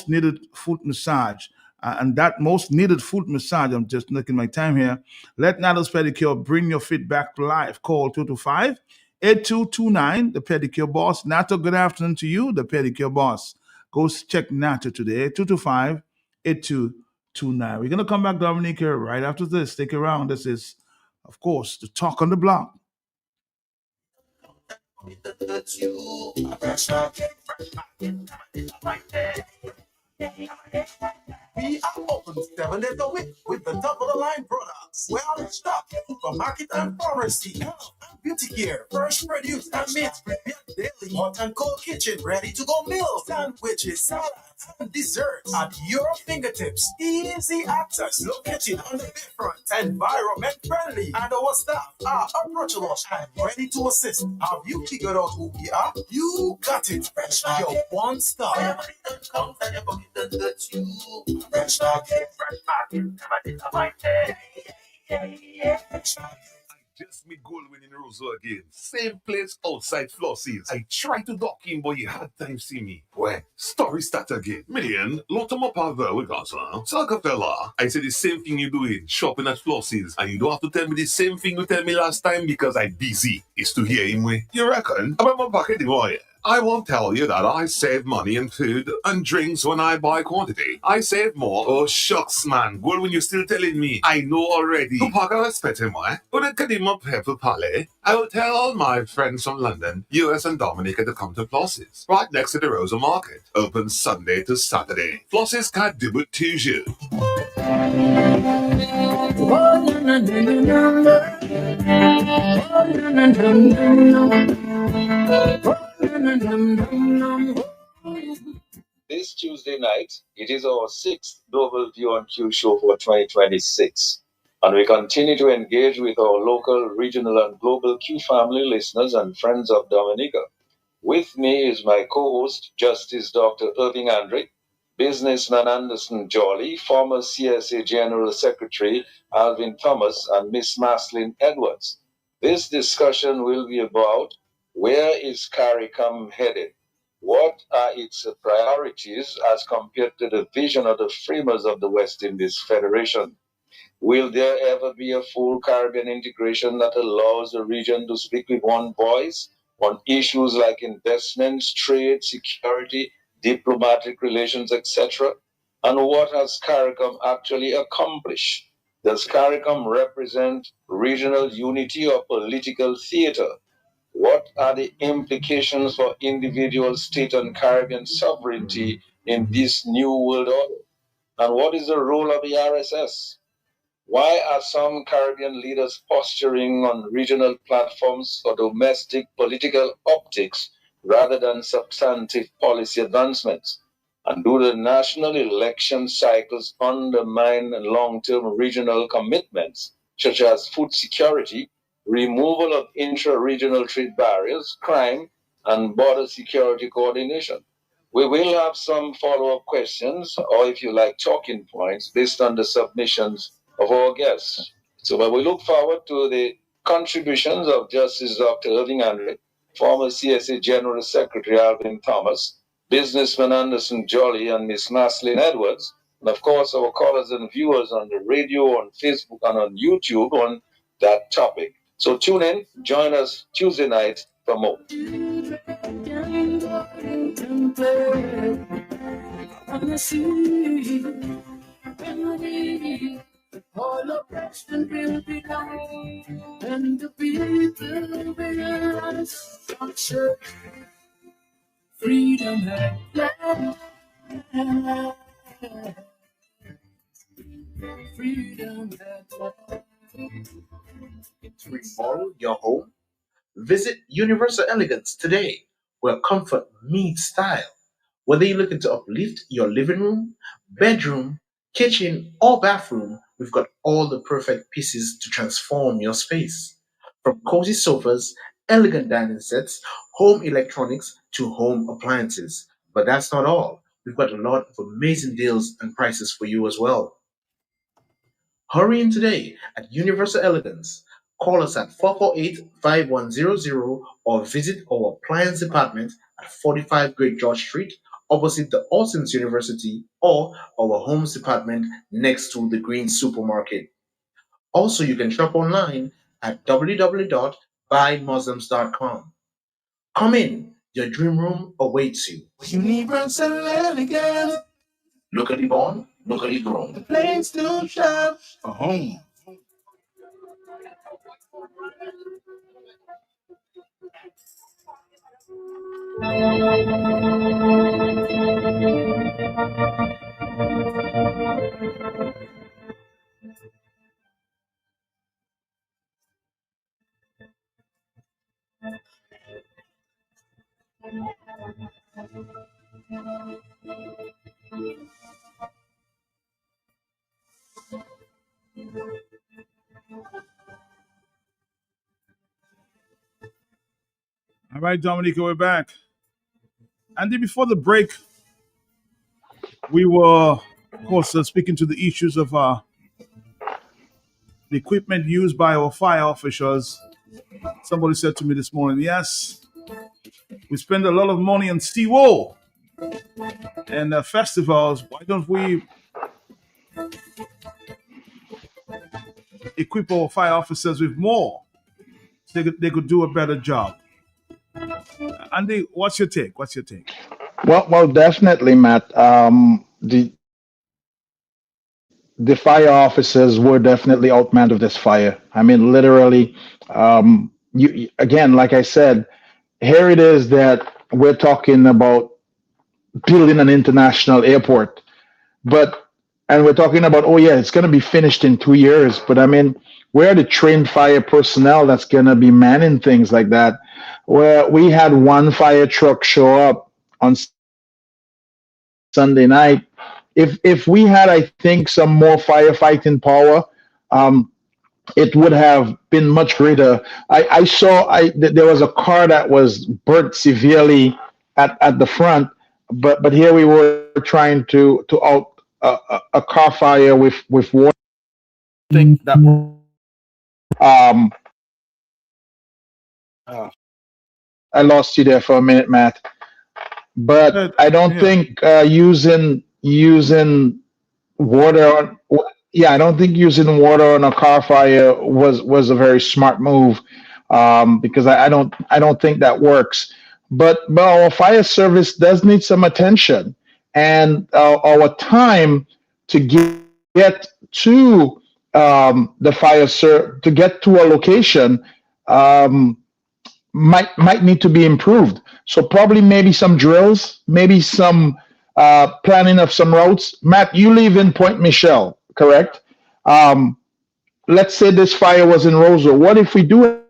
needed foot massage. I'm just looking my time here. Let Nados Pedicure bring your feet back to life. Call 225-8229, the pedicure boss. Nato, good afternoon to you, the pedicure boss. Go check Nato today, 225-8229. We're going to come back, Dominica, right after this. Stick around. This is, of course, the Talk on the Block. We are open 7 days a week with the top of the line products. Well stocked supermarket and pharmacy, health and beauty care, fresh produce and meats prepared daily, hot and cold kitchen, ready to go meals, sandwiches, salads, and desserts at your fingertips. Easy access, located on the bayfront, environment friendly, and our staff are approachable and ready to assist. Have you figured out who we are? You got it. Fresh your one stop. Fresh market. Just me goal winning Roseau again. Same place outside Flossie's. I tried to dock in, but you had time see me. Well, story start again. Million, lot of my power with us, huh? Saga fella, I said the same thing you doing, shopping at Flossie's, and you don't have to tell me the same thing you tell me last time because I'm busy. It's to hear him way. You reckon? About my pocket, boy. I won't tell you that I save money in food and drinks when I buy quantity. I save more. Oh, shucks, man. Well, when you're still telling me, I know already. Tu paga respecte moi. Una kadima pepper pale. I will tell all my friends from London, US and Dominica to come to Flossie's, right next to the Rosa Market. Open Sunday to Saturday. Flossie's can't do it to you. This Tuesday night, it is our 6th Global View on Q show for 2026. And we continue to engage with our local, regional, and global Q family listeners and friends of Dominica. With me is my co-host, Justice Dr. Irving Andre, businessman Anderson Jolly, former CSA General Secretary Alvin Thomas, and Miss Maslin Edwards. This discussion will be about where is CARICOM headed? What are its priorities as compared to the vision of the framers of the West Indies Federation? Will there ever be a full Caribbean integration that allows the region to speak with one voice on issues like investments, trade, security, diplomatic relations, etc.? And what has CARICOM actually accomplished? Does CARICOM represent regional unity or political theater? What are the implications for individual state and Caribbean sovereignty in this new world order? And what is the role of the RSS? Why are some Caribbean leaders posturing on regional platforms for domestic political optics rather than substantive policy advancements? And do the national election cycles undermine long-term regional commitments, such as food security, removal of intra-regional trade barriers, crime, and border security coordination. We will have some follow-up questions, or if you like, talking points based on the submissions of our guests. So we look forward to the contributions of Justice Dr. Irving Andre, former CSA General Secretary Alvin Thomas, businessman Anderson Jolly, and Miss Maslin Edwards, and of course our callers and viewers on the radio, on Facebook, and on YouTube on that topic. So tune in, join us Tuesday night for more. All oppression will be gone, and the people will structure freedom at last. Freedom at last. Remodel your home? Visit Universal Elegance today, where comfort meets style. Whether you're looking to uplift your living room, bedroom, kitchen, or bathroom, we've got all the perfect pieces to transform your space. From cozy sofas, elegant dining sets, home electronics, to home appliances. But that's not all. We've got a lot of amazing deals and prices for you as well. Hurry in today at Universal Elegance. Call us at 448-5100 or visit our appliance department at 45 Great George Street, opposite the Austin's University, or our homes department next to the Green Supermarket. Also, you can shop online at www.buymuslims.com. Come in, your dream room awaits you. Universal Elegance, Locally born, locally grown. the place to shop For home. All right, Dominica, we're back. Andy, before the break, we were, of course, speaking to the issues of the equipment used by our fire officers. Somebody said to me this morning, yes, we spend a lot of money on SeaWorld and festivals. Why don't we equip our fire officers with more so they could do a better job? Andy, what's your take? Well, definitely, Matt. The fire officers were definitely outmanned of this fire. I mean, literally, you again, like I said, here it is that we're talking about building an international airport, and we're talking about, oh yeah, it's going to be finished in 2 years. But I mean, where are the trained fire personnel that's going to be manning things like that? Where we had one fire truck show up on Sunday night. If we had, I think, some more firefighting power, it would have been much greater. I saw there was a car that was burnt severely at the front, but here we were trying to out a car fire with water. I think that I lost you there for a minute, Matt. But I don't think using water I don't think using water on a car fire was a very smart move, because I don't think that works. But our fire service does need some attention, and our time to get to the fire to get to a location might need to be improved. So probably maybe some drills, maybe some planning of some routes. Matt, you live in Point Michelle, correct? Let's say this fire was in Roseau. What if we do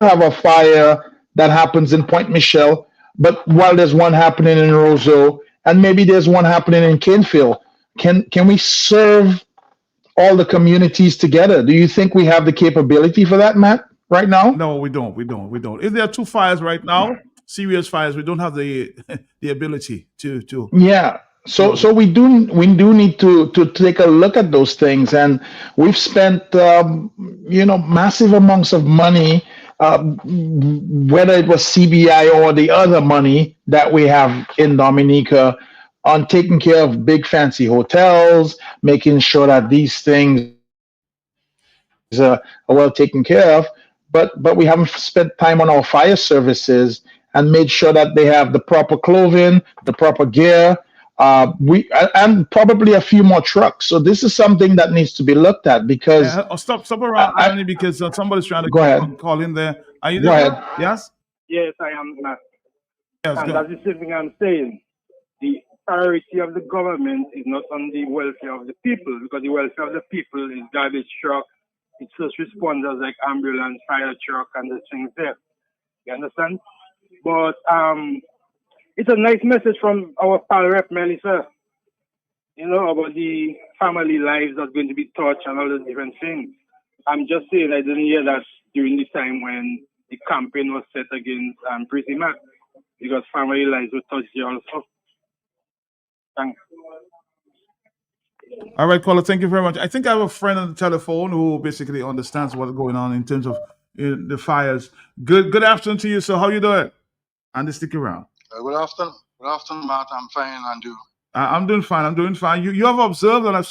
have a fire that happens in Point Michelle, but while there's one happening in Roseau, and maybe there's one happening in Canfield? Can we serve all the communities together. Do you think we have the capability for that, Matt, right now? No, we don't. We don't. If there are two fires right now, serious fires, we don't have the the ability to. Yeah. So we do need to take a look at those things, and we've spent massive amounts of money, whether it was CBI or the other money that we have in Dominica, on taking care of big fancy hotels, making sure that these things are well taken care of. But we haven't spent time on our fire services and made sure that they have the proper clothing, the proper gear. And probably a few more trucks. So this is something that needs to be looked at, because Stop around, Anthony, because somebody's trying to Go ahead. call in there. Are you Go there? ahead. Yes. Yes, I am, Matt. Yes. And Go. that's the same thing I'm saying. The priority of the government is not on the welfare of the people, because the welfare of the people is garbage truck, it's first responders like ambulance, fire truck, and the things there. You understand? But it's a nice message from our pal Rep Melissa, about the family lives that's going to be touched and all those different things. I'm just saying I didn't hear that during the time when the campaign was set against Prissy Mac, because family lives were touched here also. Thanks. All right, caller. Thank you very much. I think I have a friend on the telephone who basically understands what's going on in terms of the fires. Good afternoon to you. So how you doing? And stick around. Good afternoon. Good afternoon, Matt. I'm fine, and you? I'm doing fine. You have observed, and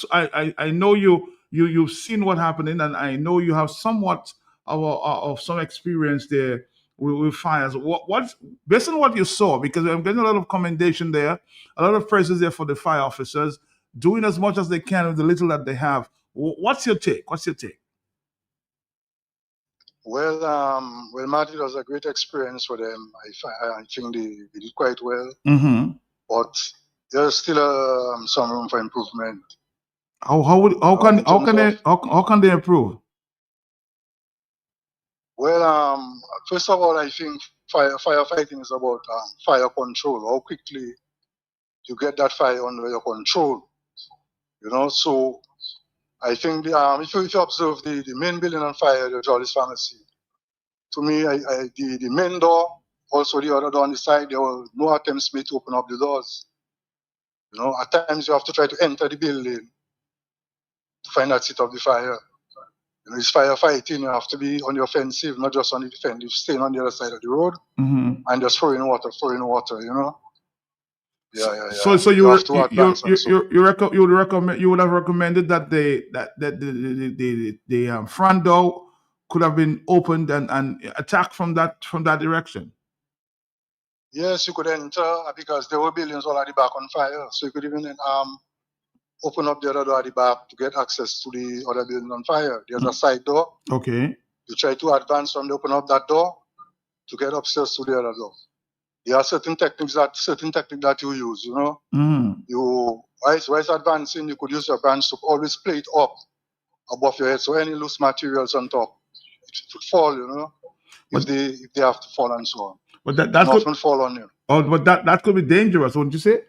I know you've seen what happening, and I know you have somewhat of some experience there with fires. What based on what you saw, because I'm getting a lot of commendation there, a lot of praises there for the fire officers doing as much as they can with the little that they have. What's your take? Well, Matt, it was a great experience for them. I think they did quite well, Mm-hmm. but there's still some room for improvement. How can they improve? Well, first of all, I think firefighting is about fire control. How quickly you get that fire under your control, So I think if you observe the main building on fire, the Jolly's Pharmacy, to me, the main door, also the other door on the side, there were no attempts made to open up the doors. At times you have to try to enter the building to find that seat of the fire. It's firefighting. You have to be on the offensive, not just on the defensive, staying on the other side of the road and just throwing water. Yeah. So you have to advance. you would have recommended that the front door could have been opened and attacked from that direction. Yes, you could enter, because there were buildings all at the back on fire, so you could even open up the other door at the back to get access to the other building on fire. There's a side door. Okay. You try to advance from open up that door to get upstairs to the other door. There are certain techniques that you use, Whilst advancing, you could use your branch to always play it up above your head, so any loose materials on top, it would fall, if they have to fall and so on. But that could fall on you. Oh, but that could be dangerous, wouldn't you say?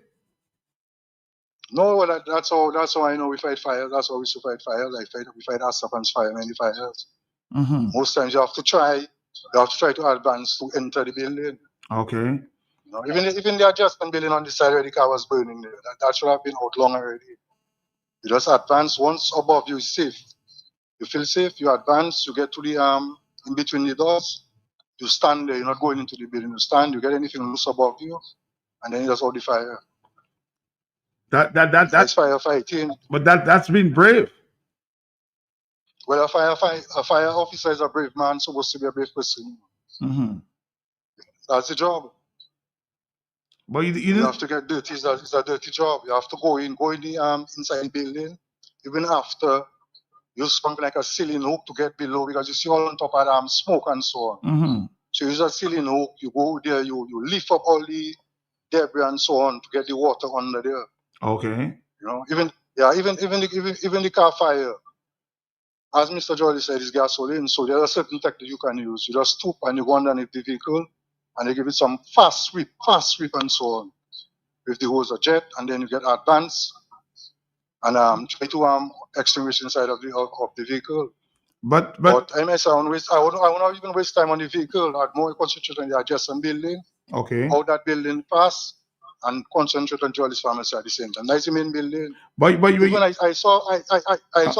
No, that's how I know we fight fires. That's how we used to fight fires. We fight Astapans fire, many fires. Mm-hmm. Most times you have to try to advance to enter the building. Okay. Even the adjustment building on the side where the car was burning there, that should have been out long already. You just advance. Once above you is safe. You feel safe, you advance, you get to the in between the doors, you stand there, you're not going into the building, you stand, you get anything loose above you, and then you just hold the fire. That's firefighting. But that's been brave. Well, a fire officer is a brave man, supposed to be a brave person. Mm-hmm. That's the job. But you have to get dirty. It's a dirty job. You have to go in the inside the building, even after use something like a ceiling hook to get below, because you see all on top of smoke and so on. Mm-hmm. So you use a ceiling hook, you go there, you lift up all the debris and so on to get the water under there. Okay. Even the car fire, as Mr. Jolly said, is gasoline, so there are certain techniques you can use. You just stoop and you go underneath the vehicle and you give it some fast sweep and so on with the hose or jet, and then you get advanced and try to extinguish inside of the vehicle. But I myself, I would not even waste time on the vehicle. I'd more concentrate on the adjacent building, okay. how that building pass, and concentrate on Jolly's pharmacy at the same time. That's the main building. But you Even I saw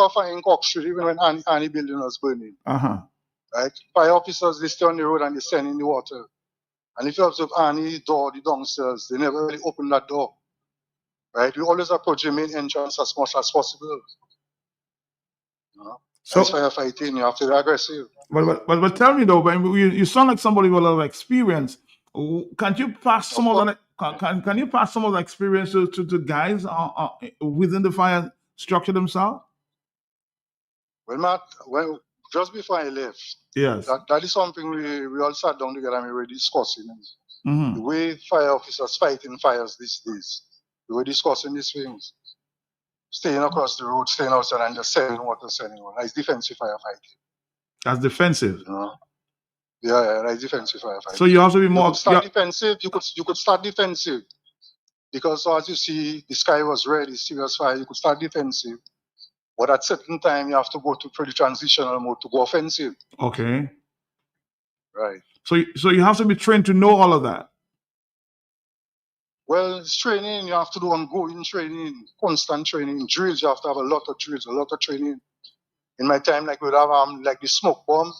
fire in Cork Street even when Annie building was burning. Right? Fire officers, they stay on the road and they send in the water. And if you observe Annie door, the downstairs, they never really open that door. Right? We always approach the main entrance as much as possible. You know? So that's firefighting. You have to be aggressive. But tell me though, when you sound like somebody with a lot of experience. Can't you pass some of that? Can you pass some of the experience to guys within the fire structure themselves? Well, Matt, just before I left, yes, that is something we all sat down together and we were discussing. Mm-hmm. The way fire officers fighting fires these days, we were discussing these things. Staying across the road, staying outside, and just sending water, sending water. That's defensive firefighting. That's defensive. You know? Yeah, that's defensive firefighting. So you have to be more. You could start defensive. You could start defensive because as you see, the sky was red. It's serious fire. You could start defensive, but at certain time you have to go to pretty transitional mode to go offensive. Okay. Right. So you have to be trained to know all of that. Well, it's training. You have to do ongoing training, constant training, drills. You have to have a lot of drills, a lot of training. In my time, like we'd have like the smoke bomb.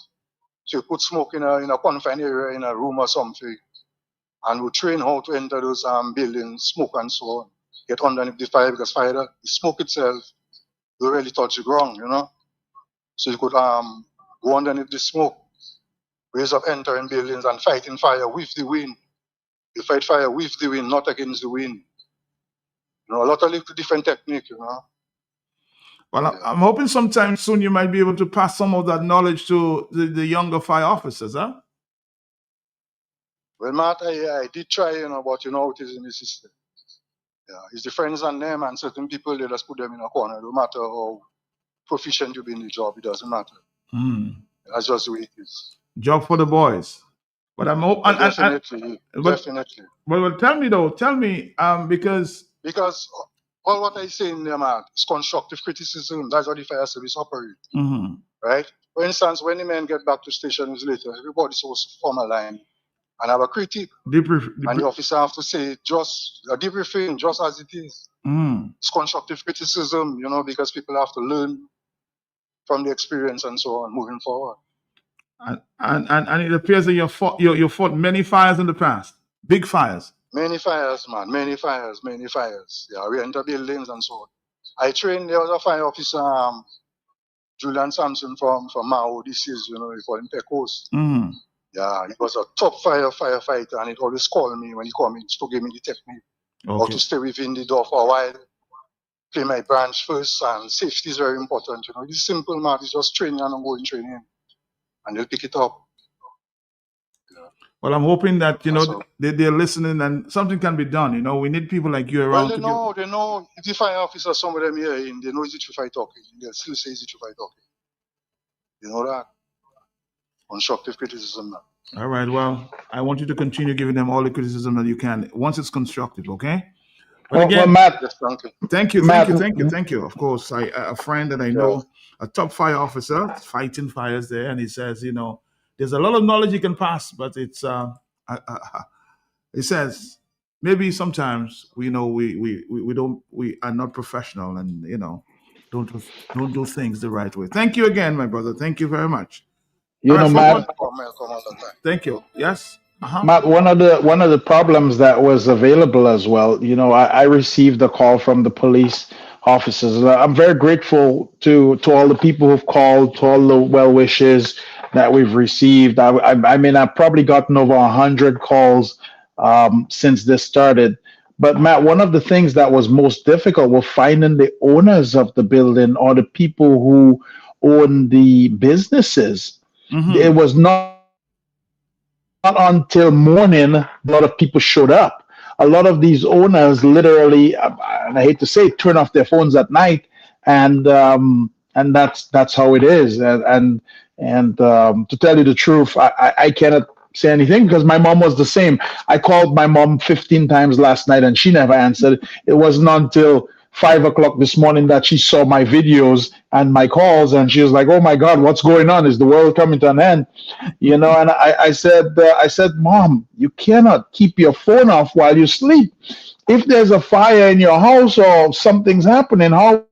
So you put smoke in a confined area in a room or something, and we train how to enter those buildings, smoke and so on. Get underneath the fire because fire, the smoke itself, will really touch the ground, you know. So you could go underneath the smoke, ways of entering buildings and fighting fire with the wind. You fight fire with the wind, not against the wind. You know, a lot of different technique, you know. Well, I'm hoping sometime soon you might be able to pass some of that knowledge to the younger fire officers, huh? Well, Matt, I did try, you know, but you know it is in the system. Yeah, it's the friends and them and certain people, they just put them in a corner. No matter how proficient you be in the job, it doesn't matter. That's just the way it is. Job for the boys. But I'm hoping. Definitely. But tell me, because all what I say in there, man, is constructive criticism. That's how the fire service operate. Mm-hmm. Right? For instance, when the men get back to stations later, everybody's supposed to form a line and have a critique. And the officer have to say just a debriefing, just as it is. It's constructive criticism, you know, because people have to learn from the experience and so on moving forward. And it appears that you fought many fires in the past. Big fires. Many fires, man. Many fires. Yeah, we enter buildings and so on. I trained, there was a fire officer, Julian Sampson from Mao. This is, you know, we call him Pecos. Mm-hmm. Yeah, he was a top firefighter, and he always called me when he come in to give me the technique. How to stay within the door for a while, play my branch first, and safety is very important. You know, it's simple, man. It's just training and ongoing training, and they'll pick it up. Well, I'm hoping that, you know, they're listening and something can be done. You know, we need people like you around. Well, they know. If the fire officer, some of them here, they know it's easy to fight talking. They'll still say it's easy to fight talking. You know that? Constructive criticism now. All right. Well, I want you to continue giving them all the criticism that you can once it's constructive, okay? But again, Matt, thank you. Of course, a friend that I know, a top fire officer, fighting fires there, and he says, you know, there's a lot of knowledge you can pass, but it's it says maybe sometimes we are not professional and, you know, don't do things the right way. Thank you again, my brother. Thank you very much. You know, Matt. Thank you. Yes. Matt, one of the problems that was available as well, you know, I received a call from the police officers. I'm very grateful to all the people who've called, to all the well wishes that we've received. I mean, I've probably gotten over 100 calls since this started. But Matt, one of the things that was most difficult was finding the owners of the building or the people who own the businesses. Mm-hmm. It was not until morning a lot of people showed up. A lot of these owners literally, and I hate to say, turn off their phones at night, and that's how it is. And to tell you the truth, I cannot say anything because my mom was the same. I called my mom 15 times last night and she never answered. It wasn't until 5 o'clock this morning that she saw my videos and my calls, and she was like, "Oh my God, what's going on? Is the world coming to an end?" You know, and I said, "Mom, you cannot keep your phone off while you sleep. If there's a fire in your house or something's happening, how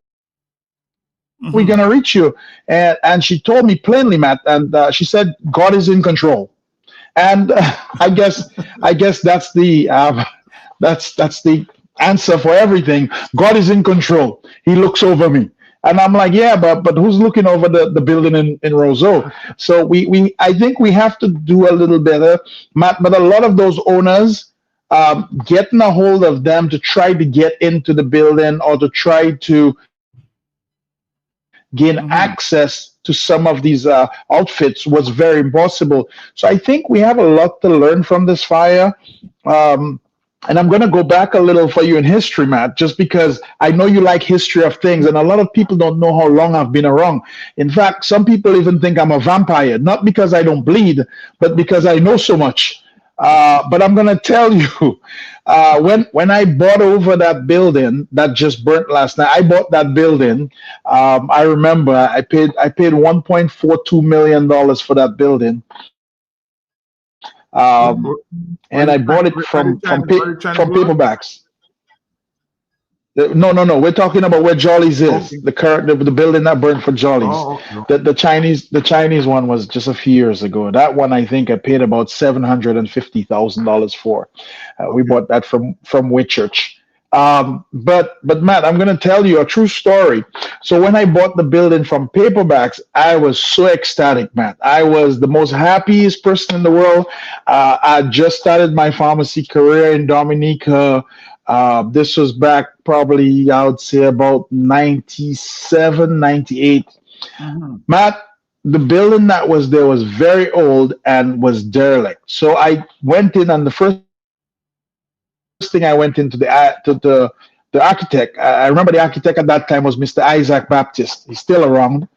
we gonna reach you?" And she told me plainly, Matt, and she said, "God is in control." And I guess that's the that's the answer for everything. God is in control. He looks over me. And I'm like, yeah, but who's looking over the building in Roseau? So we I think we have to do a little better, Matt. But a lot of those owners, getting a hold of them to try to get into the building or to try to gain access to some of these outfits was very impossible. So I think we have a lot to learn from this fire. And I'm going to go back a little for you in history, Matt, just because I know you like history of things, and a lot of people don't know how long I've been around. In fact, some people even think I'm a vampire, not because I don't bleed, but because I know so much. But I'm going to tell you, when I bought over that building that just burnt last night, I bought that building. I remember I paid $1.42 million for that building. And I bought it from paperbacks. No. We're talking about where Jolly's is. Okay. The building that burned for Jolly's. Oh, okay. The Chinese one was just a few years ago. That one I think I paid about $750,000 for. We bought that from Whitchurch. But Matt, I'm going to tell you a true story. So when I bought the building from paperbacks, I was so ecstatic, Matt. I was the most happiest person in the world. I just started my pharmacy career in Dominica. This was back probably, I would say, about 97, 98. Matt, the building that was there was very old and was derelict. So I went in, and the first thing I went into the architect. I remember the architect at that time was Mr. Isaac Baptist. He's still around.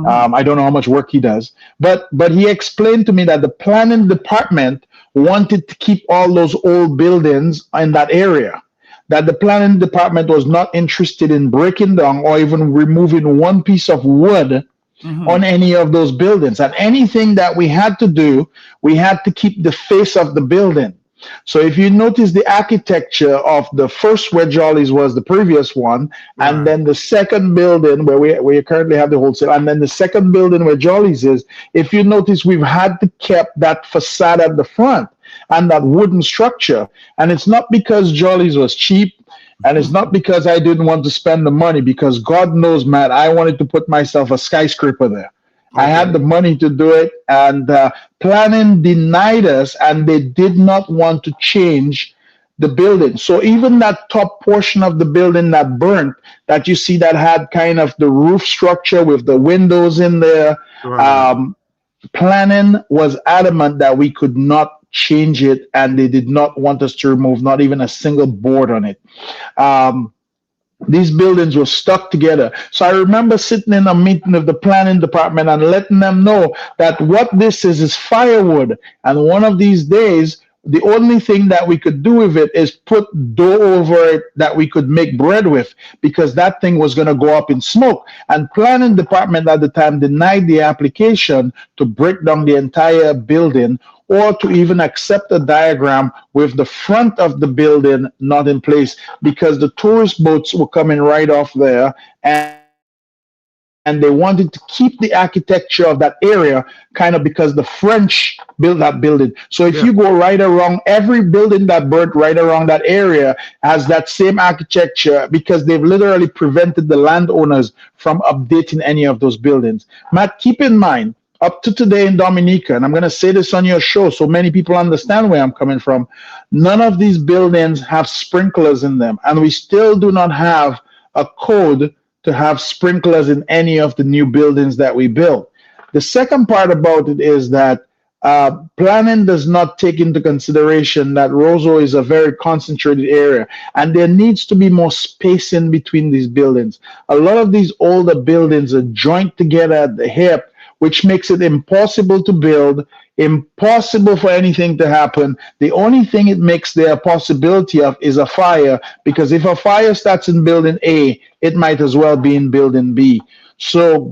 I don't know how much work he does, but he explained to me that the planning department wanted to keep all those old buildings in that area. That the planning department was not interested in breaking down or even removing one piece of wood on any of those buildings. And anything that we had to do, we had to keep the face of the building. So if you notice the architecture of the first where Jolly's was, the previous one, and then the second building where we currently have the wholesale, and then the second building where Jolly's is, if you notice, we've had to keep that facade at the front and that wooden structure. And it's not because Jolly's was cheap, and it's not because I didn't want to spend the money, because God knows, Matt, I wanted to put myself a skyscraper there. I had the money to do it, and planning denied us, and they did not want to change the building. So even that top portion of the building that burnt, that you see that had kind of the roof structure with the windows in there, planning was adamant that we could not change it, and they did not want us to remove not even a single board on it. These buildings were stuck together. So I remember sitting in a meeting of the planning department and letting them know that what this is firewood. And one of these days, the only thing that we could do with it is put dough over it that we could make bread with, because that thing was going to go up in smoke. And planning department at the time denied the application to break down the entire building, or to even accept a diagram with the front of the building not in place, because the tourist boats were coming right off there, and they wanted to keep the architecture of that area, kind of because the French built that building. So if you go right around, every building that burnt right around that area has that same architecture, because they've literally prevented the landowners from updating any of those buildings. Matt, keep in mind, up to today in Dominica, and I'm going to say this on your show so many people understand where I'm coming from, none of these buildings have sprinklers in them, and we still do not have a code to have sprinklers in any of the new buildings that we build. The second part about it is that planning does not take into consideration that Roseau is a very concentrated area, and there needs to be more spacing between these buildings. A lot of these older buildings are joined together at the hip which makes it impossible to build, impossible for anything to happen. The only thing it makes there a possibility of is a fire, because if a fire starts in building A, it might as well be in building B. So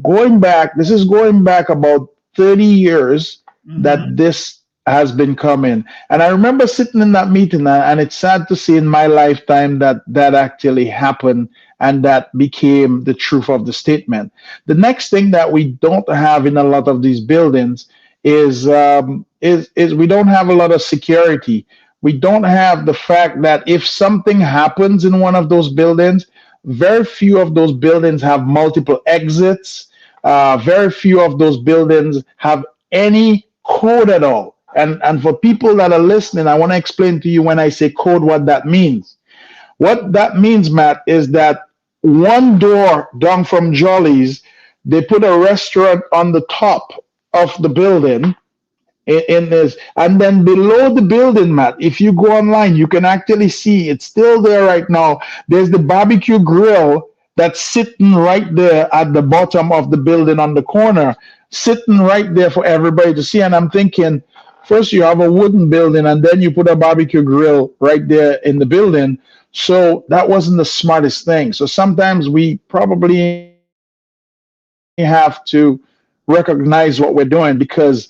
this is going back about 30 years that this has been coming. And I remember sitting in that meeting, and it's sad to see in my lifetime that that actually happened and that became the truth of the statement. The next thing that we don't have in a lot of these buildings is we don't have a lot of security. We don't have the fact that if something happens in one of those buildings, very few of those buildings have multiple exits. Very few of those buildings have any code at all. And for people that are listening, I want to explain to you when I say code what that means. What that means, Matt, is that one door down from Jolly's, they put a restaurant on the top of the building in this, and then below the building, Matt, if you go online, you can actually see it's still there right now. There's the barbecue grill that's sitting right there at the bottom of the building on the corner, sitting right there for everybody to see. And I'm thinking, first you have a wooden building, and then you put a barbecue grill right there in the building. So that wasn't the smartest thing. So sometimes we probably have to recognize what we're doing, because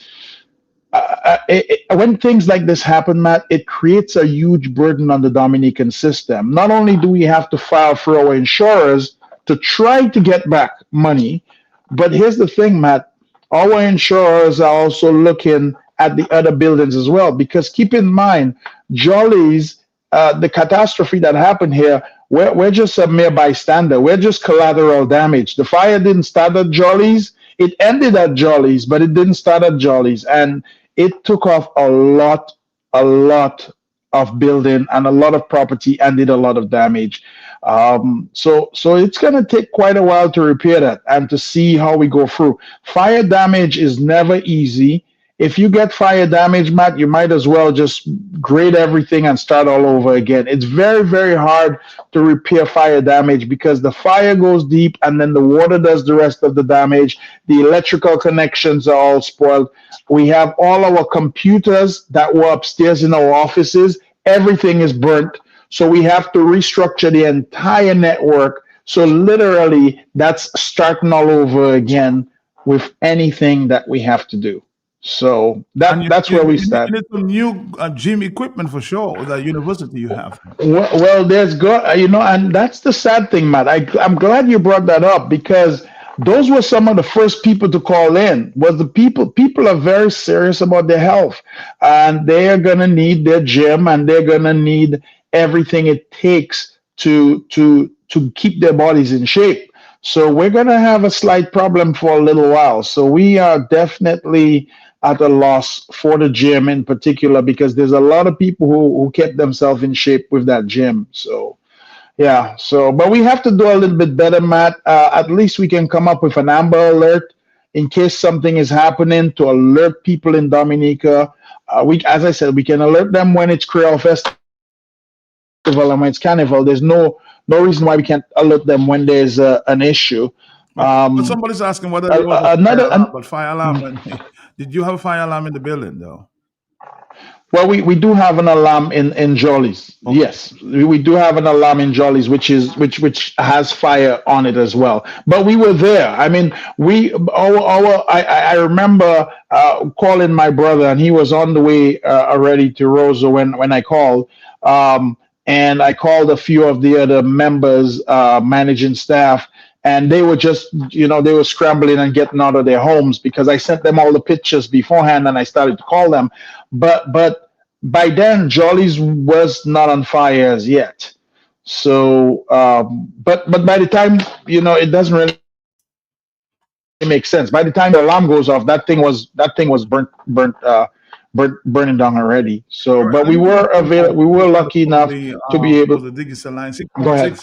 when things like this happen, Matt, it creates a huge burden on the Dominican system. Not only do we have to file for our insurers to try to get back money, but here's the thing, Matt, our insurers are also looking at the other buildings as well, because keep in mind, Jolly's, the catastrophe that happened here, we're just a mere bystander. We're just collateral damage. The fire didn't start at Jolly's. It ended at Jolly's, but it didn't start at Jolly's. And it took off a lot of building and a lot of property and did a lot of damage. So it's going to take quite a while to repair that and to see how we go through. Fire damage is never easy. If you get fire damage, Matt, you might as well just grade everything and start all over again. It's very, very hard to repair fire damage because the fire goes deep and then the water does the rest of the damage. The electrical connections are all spoiled. We have all our computers that were upstairs in our offices. Everything is burnt. So we have to restructure the entire network. So literally, that's starting all over again with anything that we have to do. So that's where we stand. You need some new gym equipment for sure. The university you have. Well, there's and that's the sad thing, Matt. I'm glad you brought that up, because those were some of the first people to call in. Was the people are very serious about their health, and they are gonna need their gym, and they're gonna need everything it takes to keep their bodies in shape. So we're gonna have a slight problem for a little while. So we are definitely at a loss for the gym in particular, because there's a lot of people who kept themselves in shape with that gym. So yeah, but we have to do a little bit better, Matt. At least we can come up with an Amber Alert in case something is happening, to alert people in Dominica. As I said, we can alert them when it's Creole Festival and when it's Carnival. There's no reason why we can't alert them when there's an issue. But somebody's asking whether there was fire alarm. Did you have a fire alarm in the building, though? Well, we do have an alarm in Jolly's. Okay. Yes, we do have an alarm in Jolly's, which has fire on it as well. But we were there. I mean, I remember calling my brother, and he was on the way already to Rosa when I called. And I called a few of the other members, managing staff, and they were just, they were scrambling and getting out of their homes, because I sent them all the pictures beforehand and I started to call them. But by then, Jolly's was not on fire as yet. So, but by the time, it doesn't really make sense. By the time the alarm goes off, that thing was burning down already. So, but we were lucky enough to be able to dig this line. Go ahead.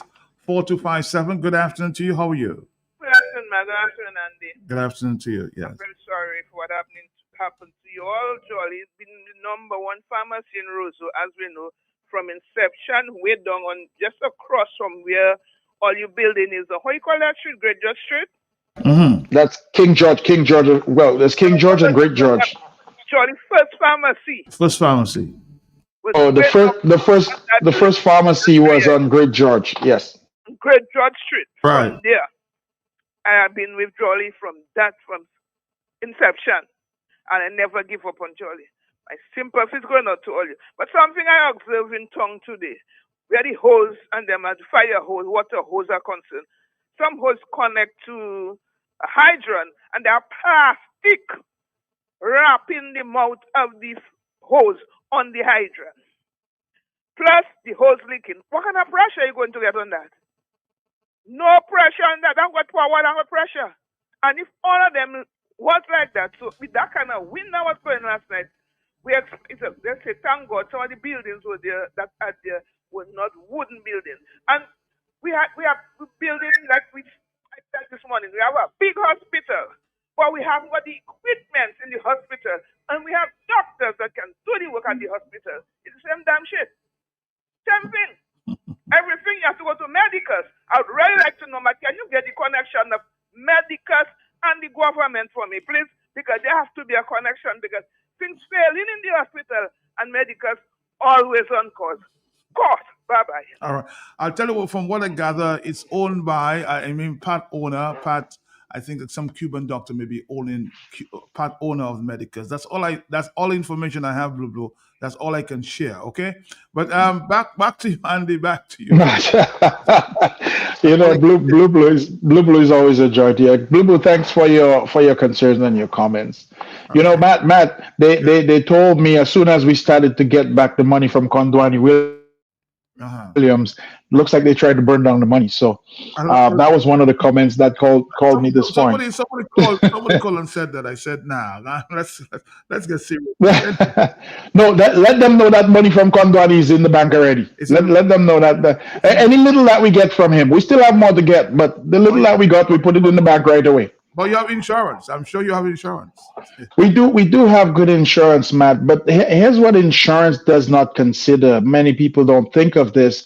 4257. Good afternoon to you. How are you? Good afternoon, man. Good afternoon, Andy. Good afternoon to you. Yes. I'm very sorry for what happened to you all. Jolly has been the number one pharmacy in Roseau, as we know, from inception, way down on just across from where all your building is. How you call that street? Great Judge Street? That's King George. King George. Well, there's King George and Great George. Jolly first pharmacy First pharmacy. was Oh, the way first, up the first, on that the first pharmacy was on Great George. Yes. Great George Street. Right. From there, I have been with Jolly from inception, and I never give up on Jolly. My sympathy is going out to all you. But something I observe in town today, where the hose and them are the fire hose, water hose are concerned. Some hose connect to a hydrant, and they are plastic wrapping the mouth of the hose on the hydrant. Plus the hose leaking. What kind of pressure are you going to get on that? No pressure on that. I've got power, I've got pressure. And if all of them was like that, so with that kind of wind that was going last night, let's say, thank God, some of the buildings were there that are there were not wooden buildings. And we have building like I said this morning, we have a big hospital, but we haven't got the equipment in the hospital, and we have doctors that can do the work at the hospital. It's the same damn shit. Same thing. Everything you have to go to Medicus. I would really like to know, can you get the connection of Medicus and the government for me, please? Because there has to be a connection, because things failing in the hospital and Medicus always on cause. God, bye-bye. All right. I'll tell you what, from what I gather, it's owned by, part owner, I think that some Cuban doctor may be part owner of Medicus. That's all information I have, Blue. That's all I can share, okay? But back to you, Andy, back to you. Blue is always a joy. Yeah. Blue, thanks for your concerns and your comments. You know, Matt, they told me as soon as we started to get back the money from Kondwani Williams, looks like they tried to burn down the money. So that was one of the comments that called me this morning. Somebody called and said that. I said, nah, let's get serious. No, let them know that money from Kondwani is in the bank already. Let them know that any little that we get from him, we still have more to get, but the little that we got, we put it in the bank right away. But you have insurance. I'm sure you have insurance. We do have good insurance, Matt. But here's what insurance does not consider. Many people don't think of this.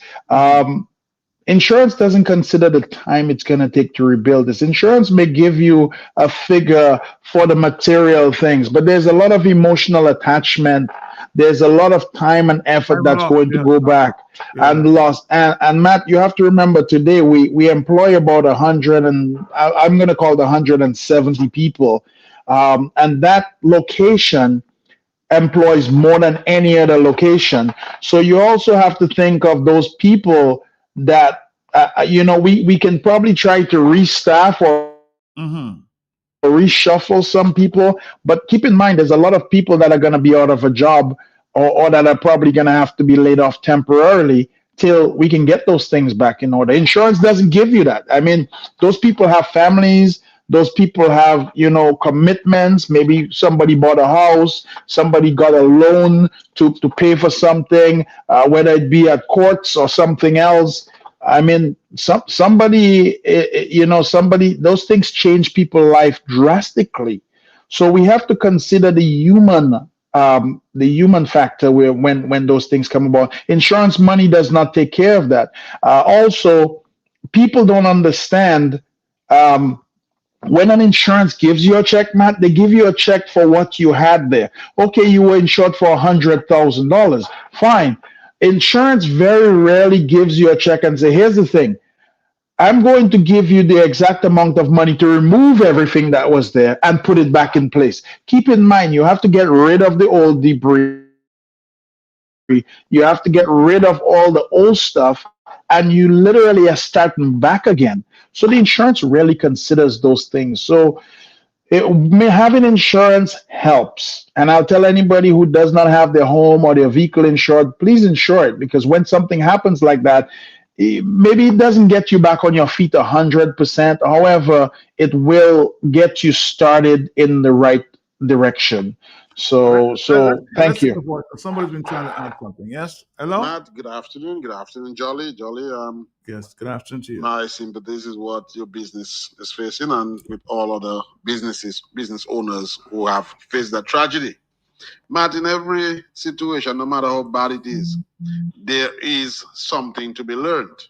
Insurance doesn't consider the time it's going to take to rebuild this. Insurance may give you a figure for the material things, but there's a lot of emotional attachment. There's a lot of time and effort that's going to go back and lost. And Matt, you have to remember today we employ about 100 and I'm going to call it 170 people. And that location employs more than any other location. So you also have to think of those people that, we can probably try to restaff or reshuffle some people, but keep in mind, there's a lot of people that are going to be out of a job or that are probably going to have to be laid off temporarily till we can get those things back in order. Insurance doesn't give you that. I mean, those people have families. Those people have, commitments. Maybe somebody bought a house, somebody got a loan to pay for something, whether it be at courts or something else. I mean, somebody, those things change people's life drastically. So we have to consider the human factor when those things come about. Insurance money does not take care of that. Also, people don't understand. When an insurance gives you a check, Matt, they give you a check for what you had there. Okay, you were insured for $100,000. Fine. Insurance very rarely gives you a check and say, here's the thing. I'm going to give you the exact amount of money to remove everything that was there and put it back in place. Keep in mind, you have to get rid of the old debris. You have to get rid of all the old stuff, and you literally are starting back again. So the insurance rarely considers those things. So having insurance helps. And I'll tell anybody who does not have their home or their vehicle insured, please insure it, because when something happens like that, maybe it doesn't get you back on your feet 100%. However, it will get you started in the right direction. So thank you. Somebody's been trying to add something. Yes. Hello. Matt, good afternoon. Good afternoon, Jolly. Yes. Good afternoon to you. My sympathies is what your business is facing, and with all other business owners who have faced that tragedy. Matt, in every situation, no matter how bad it is, there is something to be learned,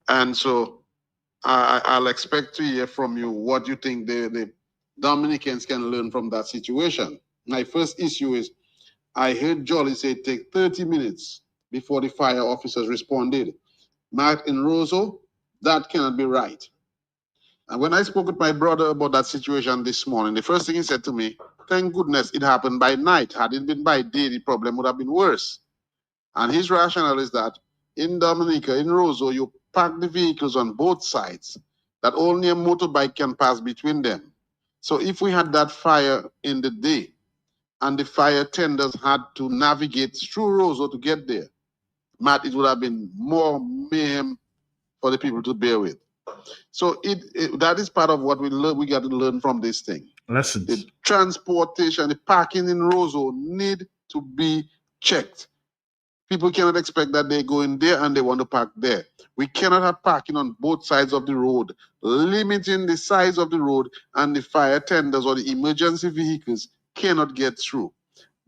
and so I'll expect to hear from you what you think the Dominicans can learn from that situation. My first issue is I heard Jolly say it take 30 minutes before the fire officers responded. Matt in Roseau, that cannot be right. And when I spoke with my brother about that situation this morning, the first thing he said to me, thank goodness it happened by night. Had it been by day, the problem would have been worse. And his rationale is that in Dominica, in Roseau, you park the vehicles on both sides, that only a motorbike can pass between them. So if we had that fire in the day, and the fire tenders had to navigate through Roseau to get there, Matt, it would have been more mayhem for the people to bear with. So that is part of what we got to learn from this thing. Lessons. The transportation, the parking in Roseau need to be checked. People cannot expect that they go in there and they want to park there. We cannot have parking on both sides of the road, limiting the size of the road, and the fire tenders or the emergency vehicles cannot get through.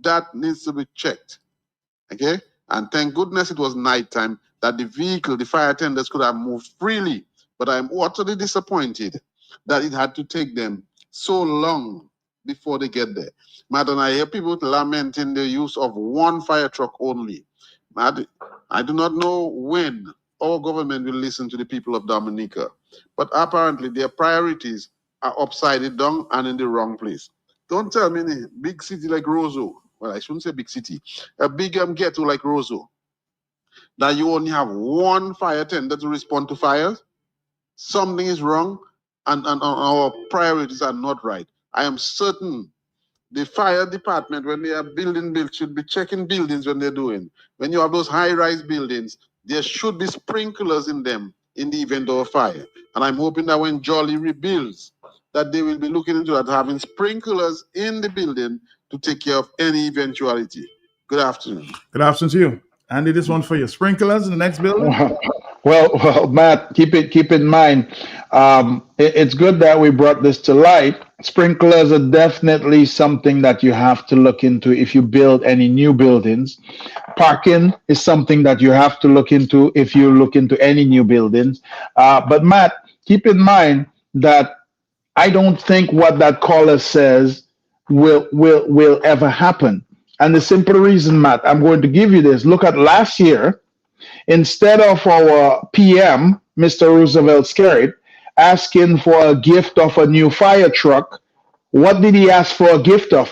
That needs to be checked. Okay? And thank goodness it was nighttime that the fire tenders could have moved freely. But I'm utterly disappointed that it had to take them so long before they get there. Madam, I hear people lamenting the use of one fire truck only. I do not know when our government will listen to the people of Dominica, but apparently their priorities are upside down and in the wrong place. Don't tell me in a big city like Roseau, well, I shouldn't say big city, a big ghetto like Roseau, that you only have one fire tender to respond to fires. Something is wrong, and our priorities are not right. I am certain the fire department, when they are building builds, should be checking buildings when they're doing. When you have those high-rise buildings, there should be sprinklers in them in the event of a fire. And I'm hoping that when Jolly rebuilds, that they will be looking into that, having sprinklers in the building to take care of any eventuality. Good afternoon. Good afternoon to you. Andy, this one for you. Sprinklers in the next building? Well, Matt, keep in mind. It's good that we brought this to light. Sprinklers are definitely something that you have to look into if you build any new buildings. Parking is something that you have to look into if you look into any new buildings. But Matt, keep in mind that I don't think what that caller says will ever happen. And the simple reason, Matt, I'm going to give you this. Look at last year. Instead of our PM, Mr. Roosevelt Skerritt, asking for a gift of a new fire truck, what did he ask for a gift of?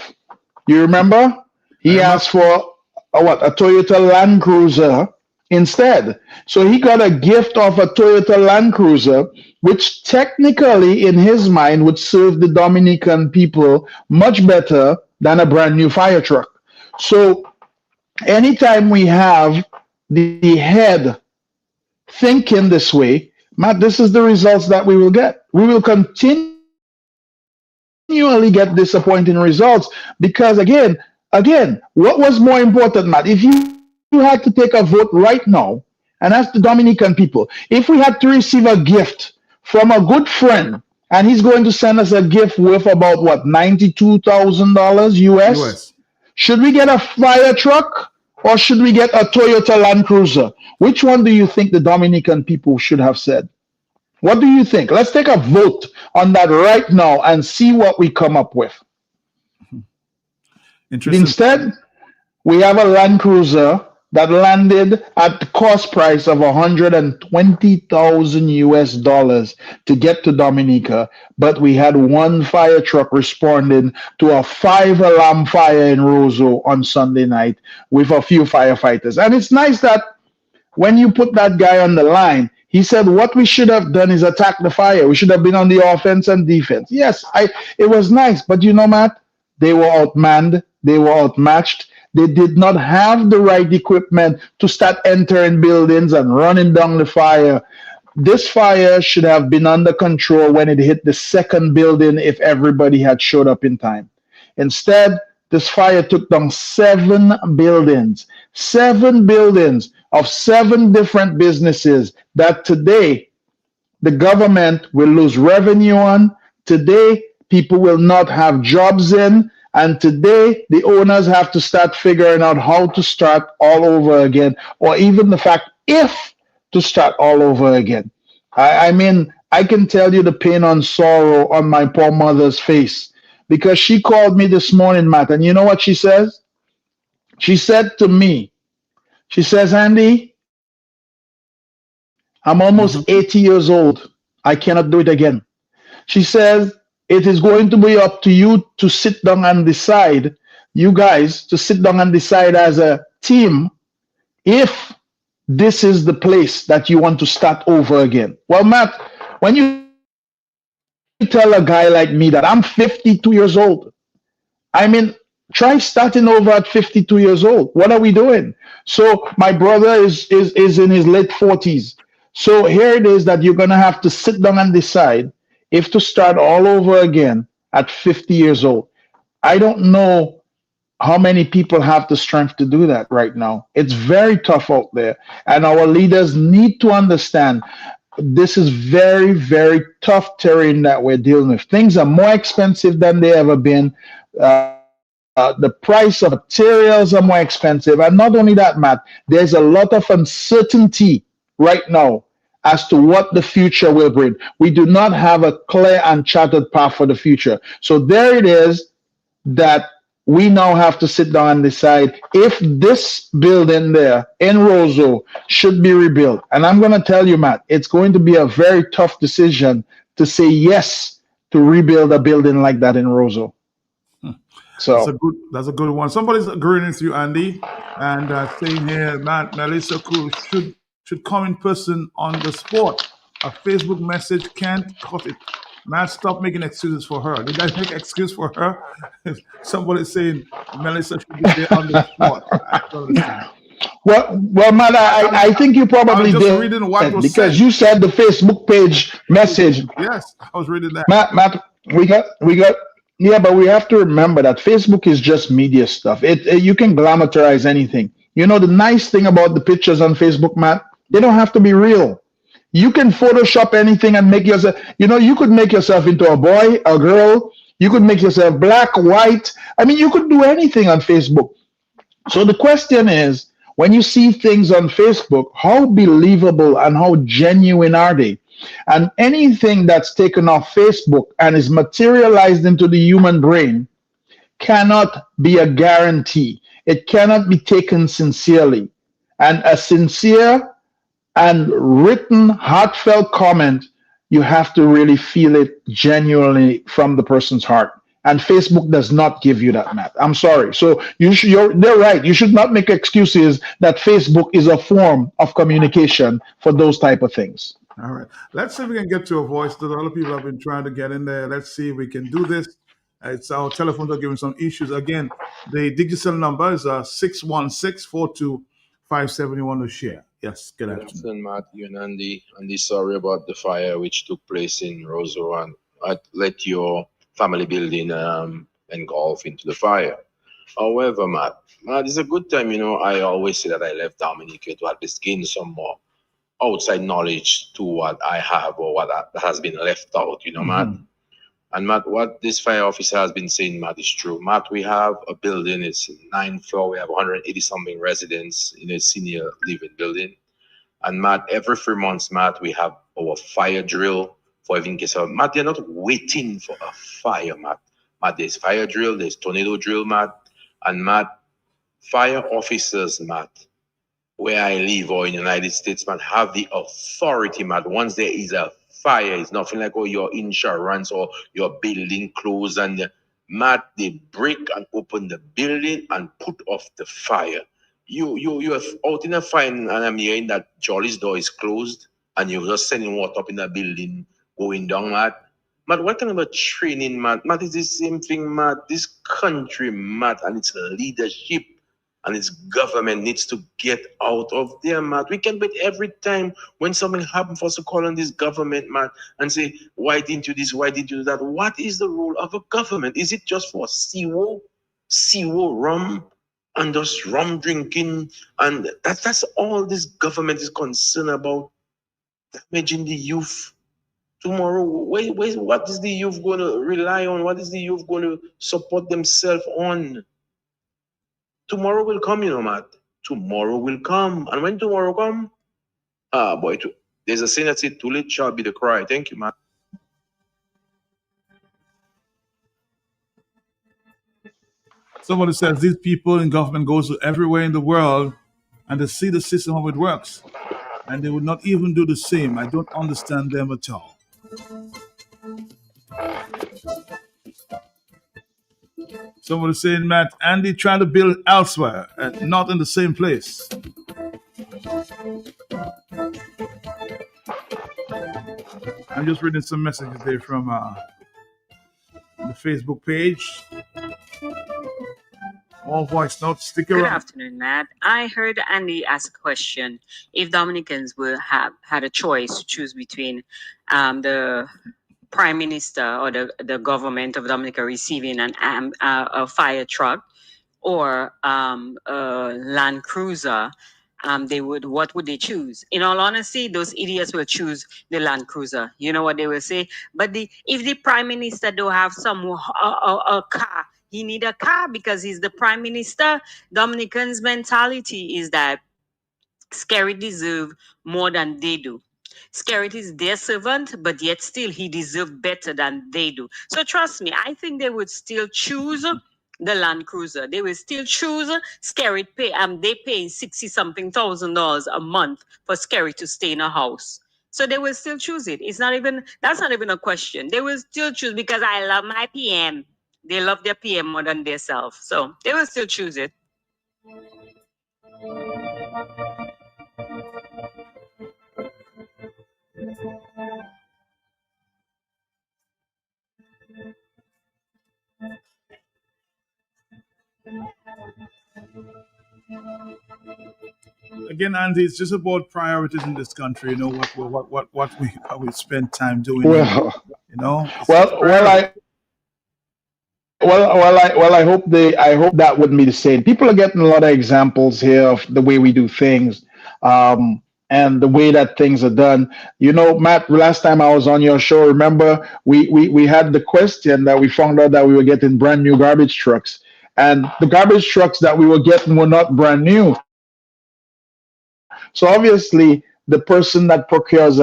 You remember? He asked for a Toyota Land Cruiser instead. So he got a gift of a Toyota Land Cruiser, which technically in his mind would serve the Dominican people much better than a brand new fire truck. So anytime we have the head thinking this way, Matt, this is the results that we will get. We will continually get disappointing results because again, what was more important, Matt? If you had to take a vote right now and ask the Dominican people, if we had to receive a gift from a good friend and he's going to send us a gift worth about what, $92,000 US? Should we get a fire truck or should we get a Toyota Land Cruiser? Which one do you think the Dominican people should have said? What do you think? Let's take a vote on that right now and see what we come up with. Instead, we have a Land Cruiser that landed at the cost price of $120,000 US to get to Dominica, but we had one fire truck responding to a 5-alarm fire in Roseau on Sunday night with a few firefighters. And it's nice that when you put that guy on the line, he said what we should have done is attack the fire. We should have been on the offense and defense. Yes, it was nice, but you know, Matt, they were outmanned, they were outmatched. They did not have the right equipment to start entering buildings and running down the fire. This fire should have been under control when it hit the second building if everybody had showed up in time. Instead, this fire took down 7 buildings of 7 different businesses that today the government will lose revenue on. Today, people will not have jobs in. And today, the owners have to start figuring out how to start all over again, or even the fact if to start all over again. I mean, I can tell you the pain and sorrow on my poor mother's face because she called me this morning, Matt, and you know what she says? She said to me, she says, Andy, I'm almost 80 years old. I cannot do it again. She says, it is going to be up to you to sit down and decide, you guys, to sit down and decide as a team if this is the place that you want to start over again. Well, Matt, when you tell a guy like me that I'm 52 years old, I mean, try starting over at 52 years old. What are we doing? So my brother is in his late 40s. So here it is that you're going to have to sit down and decide if to start all over again at 50 years old. I don't know how many people have the strength to do that right now. It's very tough out there. And our leaders need to understand this is very, very tough terrain that we're dealing with. Things are more expensive than they ever been. The price of materials are more expensive. And not only that, Matt, there's a lot of uncertainty right now as to what the future will bring. We do not have a clear and charted path for the future. So there it is that we now have to sit down and decide if this building there in Roseau should be rebuilt. And I'm going to tell you, Matt, it's going to be a very tough decision to say yes to rebuild a building like that in Roseau. So that's a good one. Somebody's agreeing with you, Andy, and saying here, Matt, Melissa Cruz should come in person on the spot. A Facebook message can't cut it. Matt, stop making excuses for her. Did I make excuse for her? Somebody's saying Melissa should be there on the spot. Well, Matt, I think you probably did because you said the Facebook page message. Yes, I was reading that. Matt, we got. Yeah, but we have to remember that Facebook is just media stuff. You can glamorize anything. You know, the nice thing about the pictures on Facebook, Matt, they don't have to be real. You can Photoshop anything and make yourself, you could make yourself into a boy, a girl. You could make yourself black, white. I mean, you could do anything on Facebook. So the question is, when you see things on Facebook, how believable and how genuine are they? And anything that's taken off Facebook and is materialized into the human brain cannot be a guarantee. It cannot be taken sincerely. And a sincere and written, heartfelt comment, you have to really feel it genuinely from the person's heart. And Facebook does not give you that, Matt. I'm sorry. So they're right. You should not make excuses that Facebook is a form of communication for those type of things. All right. Let's see if we can get to a voice that a lot of people have been trying to get in there. Let's see if we can do this. It's our telephones are giving some issues. Again, the digital number is 616-425-70 you want to share. Yes, good afternoon. Matt, you and Andy. Andy, sorry about the fire which took place in Roseau, and I'd let your family building engulf into the fire. However, Matt, it's a good time. I always say that I left Dominica to at least gain some more outside knowledge to what I have or what that has been left out, Matt. And Matt, what this fire officer has been saying, Matt, is true. Matt, we have a building, it's 9th floor, we have 180 something residents in a senior living building. And Matt, every 3 months, Matt, we have our fire drill for even case of, Matt, they're not waiting for a fire, Matt. Matt, there's fire drill, there's tornado drill, Matt. And Matt, fire officers, Matt, where I live or in the United States, Matt, have the authority, Matt. Once there is a fire, it's nothing like your insurance or your building closed and Matt, they break and open the building and put off the fire. You're out in a fire and I'm hearing that Jolly's door is closed and you're just sending water up in the building going down, Matt. Matt, what kind of a training, Matt? Matt, is the same thing, Matt. This country, Matt, and its leadership and its government needs to get out of there, Matt. We can wait every time when something happens for us to call on this government, Matt, and say, why didn't you this, why didn't you that? What is the role of a government? Is it just for Siwo rum, and just rum drinking? And that's all this government is concerned about, damaging the youth. Tomorrow, what is the youth going to rely on? What is the youth going to support themselves on? Tomorrow will come, Matt. Tomorrow will come. And when tomorrow come, boy, There's a saying that says, too late shall be the cry. Thank you, man. Somebody says these people in government goes to everywhere in the world and they see the system how it works, and they would not even do the same. I don't understand them at all. Somebody saying, Matt, Andy trying to build elsewhere and not in the same place. I'm just reading some messages there from the Facebook page. All voice notes, stick Good around. afternoon, Matt. I heard Andy ask a question. If Dominicans will have had a choice to choose between the Prime Minister or the government of Dominica receiving a fire truck or a Land Cruiser, what would they choose? In all honesty, those idiots will choose the Land Cruiser. You know what they will say? But if the Prime Minister don't have a car, he need a car because he's the Prime Minister. Dominicans' mentality is that Scary deserve more than they do. Skerrit is their servant, but yet still he deserves better than they do. So trust me, I think they would still choose the Land Cruiser. They will still choose Skerrit pay. They paying $60-something thousand a month for Skerrit to stay in a house. So they will still choose it. That's not even a question. They will still choose because I love my PM. They love their PM more than themselves. So they will still choose it. Again, Andy, it's just about priorities in this country. You know what we spend time doing. Well, you know. I hope that wouldn't be the same. People are getting a lot of examples here of the way we do things, and the way that things are done. You know, Matt, last time I was on your show, remember we had the question that we found out that we were getting brand new garbage trucks, and the garbage trucks that we were getting were not brand new. So obviously, the person that procures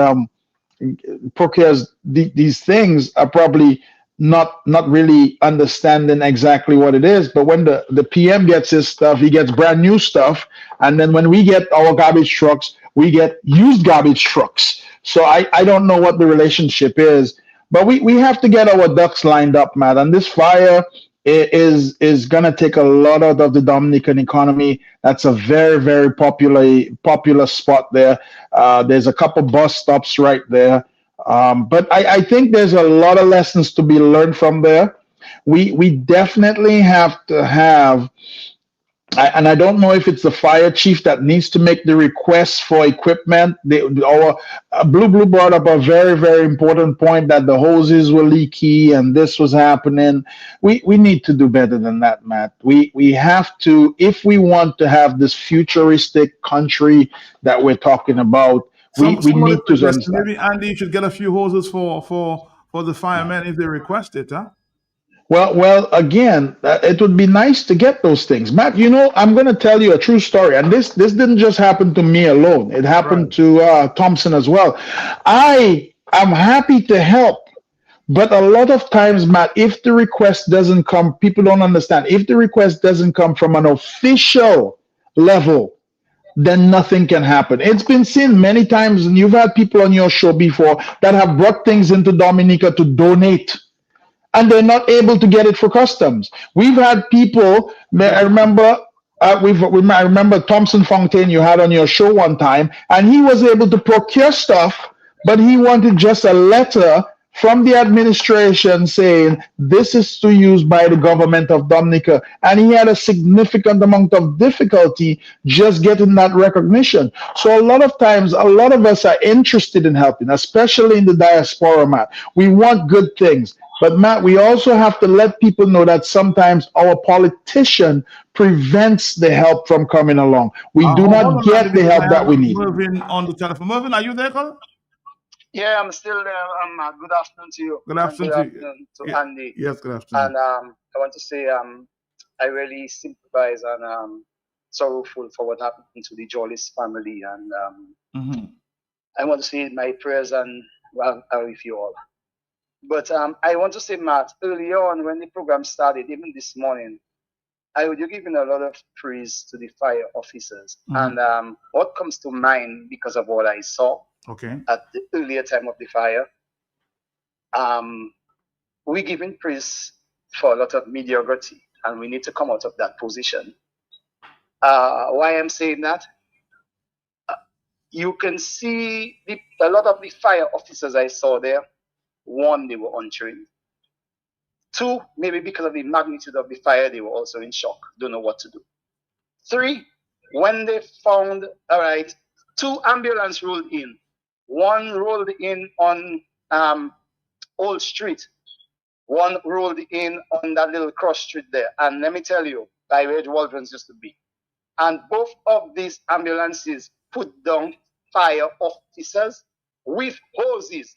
these things are probably not really understanding exactly what it is. But when the PM gets his stuff, he gets brand new stuff, and then when we get our garbage trucks, we get used garbage trucks. So I don't know what the relationship is, but we have to get our ducks lined up, Matt. And this fire is going to take a lot out of the Dominican economy. That's a very, very popular spot there. There's a couple bus stops right there. But I think there's a lot of lessons to be learned from there. We definitely have to have, and I don't know if it's the fire chief that needs to make the request for equipment. Blue brought up a very, very important point that the hoses were leaky and this was happening. We need to do better than that, Matt. We have to, if we want to have this futuristic country that we're talking about, we need to understand. Maybe Andy should get a few hoses for the firemen if they request it, huh? Well, again, it would be nice to get those things. Matt, you know, I'm going to tell you a true story. And this didn't just happen to me alone. It happened to Thompson as well. I am happy to help. But a lot of times, Matt, if the request doesn't come, people don't understand. If the request doesn't come from an official level, then nothing can happen. It's been seen many times, and you've had people on your show before that have brought things into Dominica to donate, and they're not able to get it for customs. We've had people. I remember Thompson Fontaine you had on your show one time, and he was able to procure stuff, but he wanted just a letter from the administration saying this is to use by the government of Dominica, and he had a significant amount of difficulty just getting that recognition. So a lot of times, a lot of us are interested in helping, especially in the diaspora, Matt. We want good things. But Matt, we also have to let people know that sometimes our politician prevents the help from coming along. We do not get the help that we need. Mervin on the telephone. Mervin, are you there, Colin? Yeah, I'm still there. Good afternoon to you. Good afternoon to Andy. Yes, good afternoon. And I want to say I really sympathize and sorrowful for what happened to the Jollis family. And I want to say my prayers and are with you all. But I want to say, Matt, earlier on when the program started, even this morning, I would give a lot of praise to the fire officers. Mhm. And what comes to mind because of what I saw Okay. at the earlier time of the fire, we giving praise for a lot of mediocrity, and we need to come out of that position. Why I'm saying that? You can see a lot of the fire officers I saw there. One, they were untrained. Two, maybe because of the magnitude of the fire, they were also in shock, don't know what to do. Three, when they found, all right, 2 ambulances rolled in. One rolled in on Old Street. One rolled in on that little cross street there. And let me tell you, by where the Waldrons used to be. And both of these ambulances put down fire officers with hoses,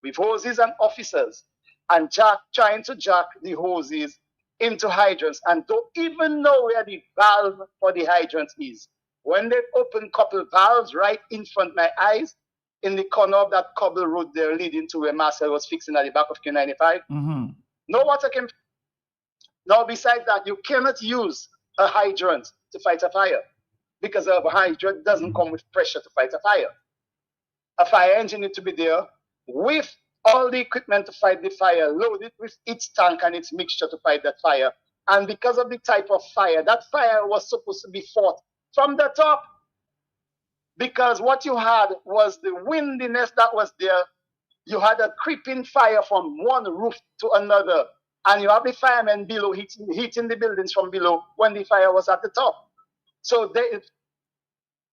with hoses and officers, and trying to jack the hoses into hydrants and don't even know where the valve for the hydrant is. When they opened couple valves right in front of my eyes, in the corner of that cobble road there leading to where Marcel was fixing at the back of Q95, Mhm. no water came. Now, besides that, you cannot use a hydrant to fight a fire because a hydrant doesn't come with pressure to fight a fire. A fire engine needs to be there with all the equipment to fight the fire, loaded with its tank and its mixture to fight that fire. And because of the type of fire, that fire was supposed to be fought from the top. Because what you had was the windiness that was there. You had a creeping fire from one roof to another. And you have the firemen below heating the buildings from below when the fire was at the top. So there,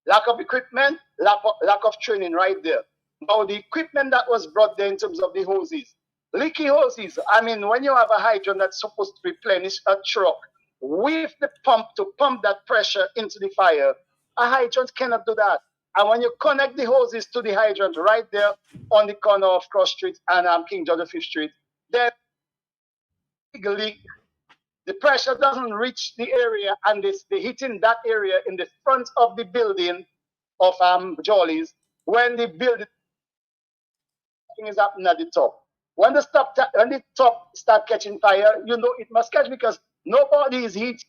lack of equipment, lack of training right there. Now the equipment that was brought there in terms of the hoses, leaky hoses. I mean, when you have a hydrant that's supposed to replenish a truck with the pump to pump that pressure into the fire, a hydrant cannot do that. And when you connect the hoses to the hydrant right there on the corner of Cross Street and King George V Street, then the pressure doesn't reach the area, and the heat in that area in the front of the building of Jollies, when the building is happening at the top. When the top start catching fire, you know it must catch because nobody is heating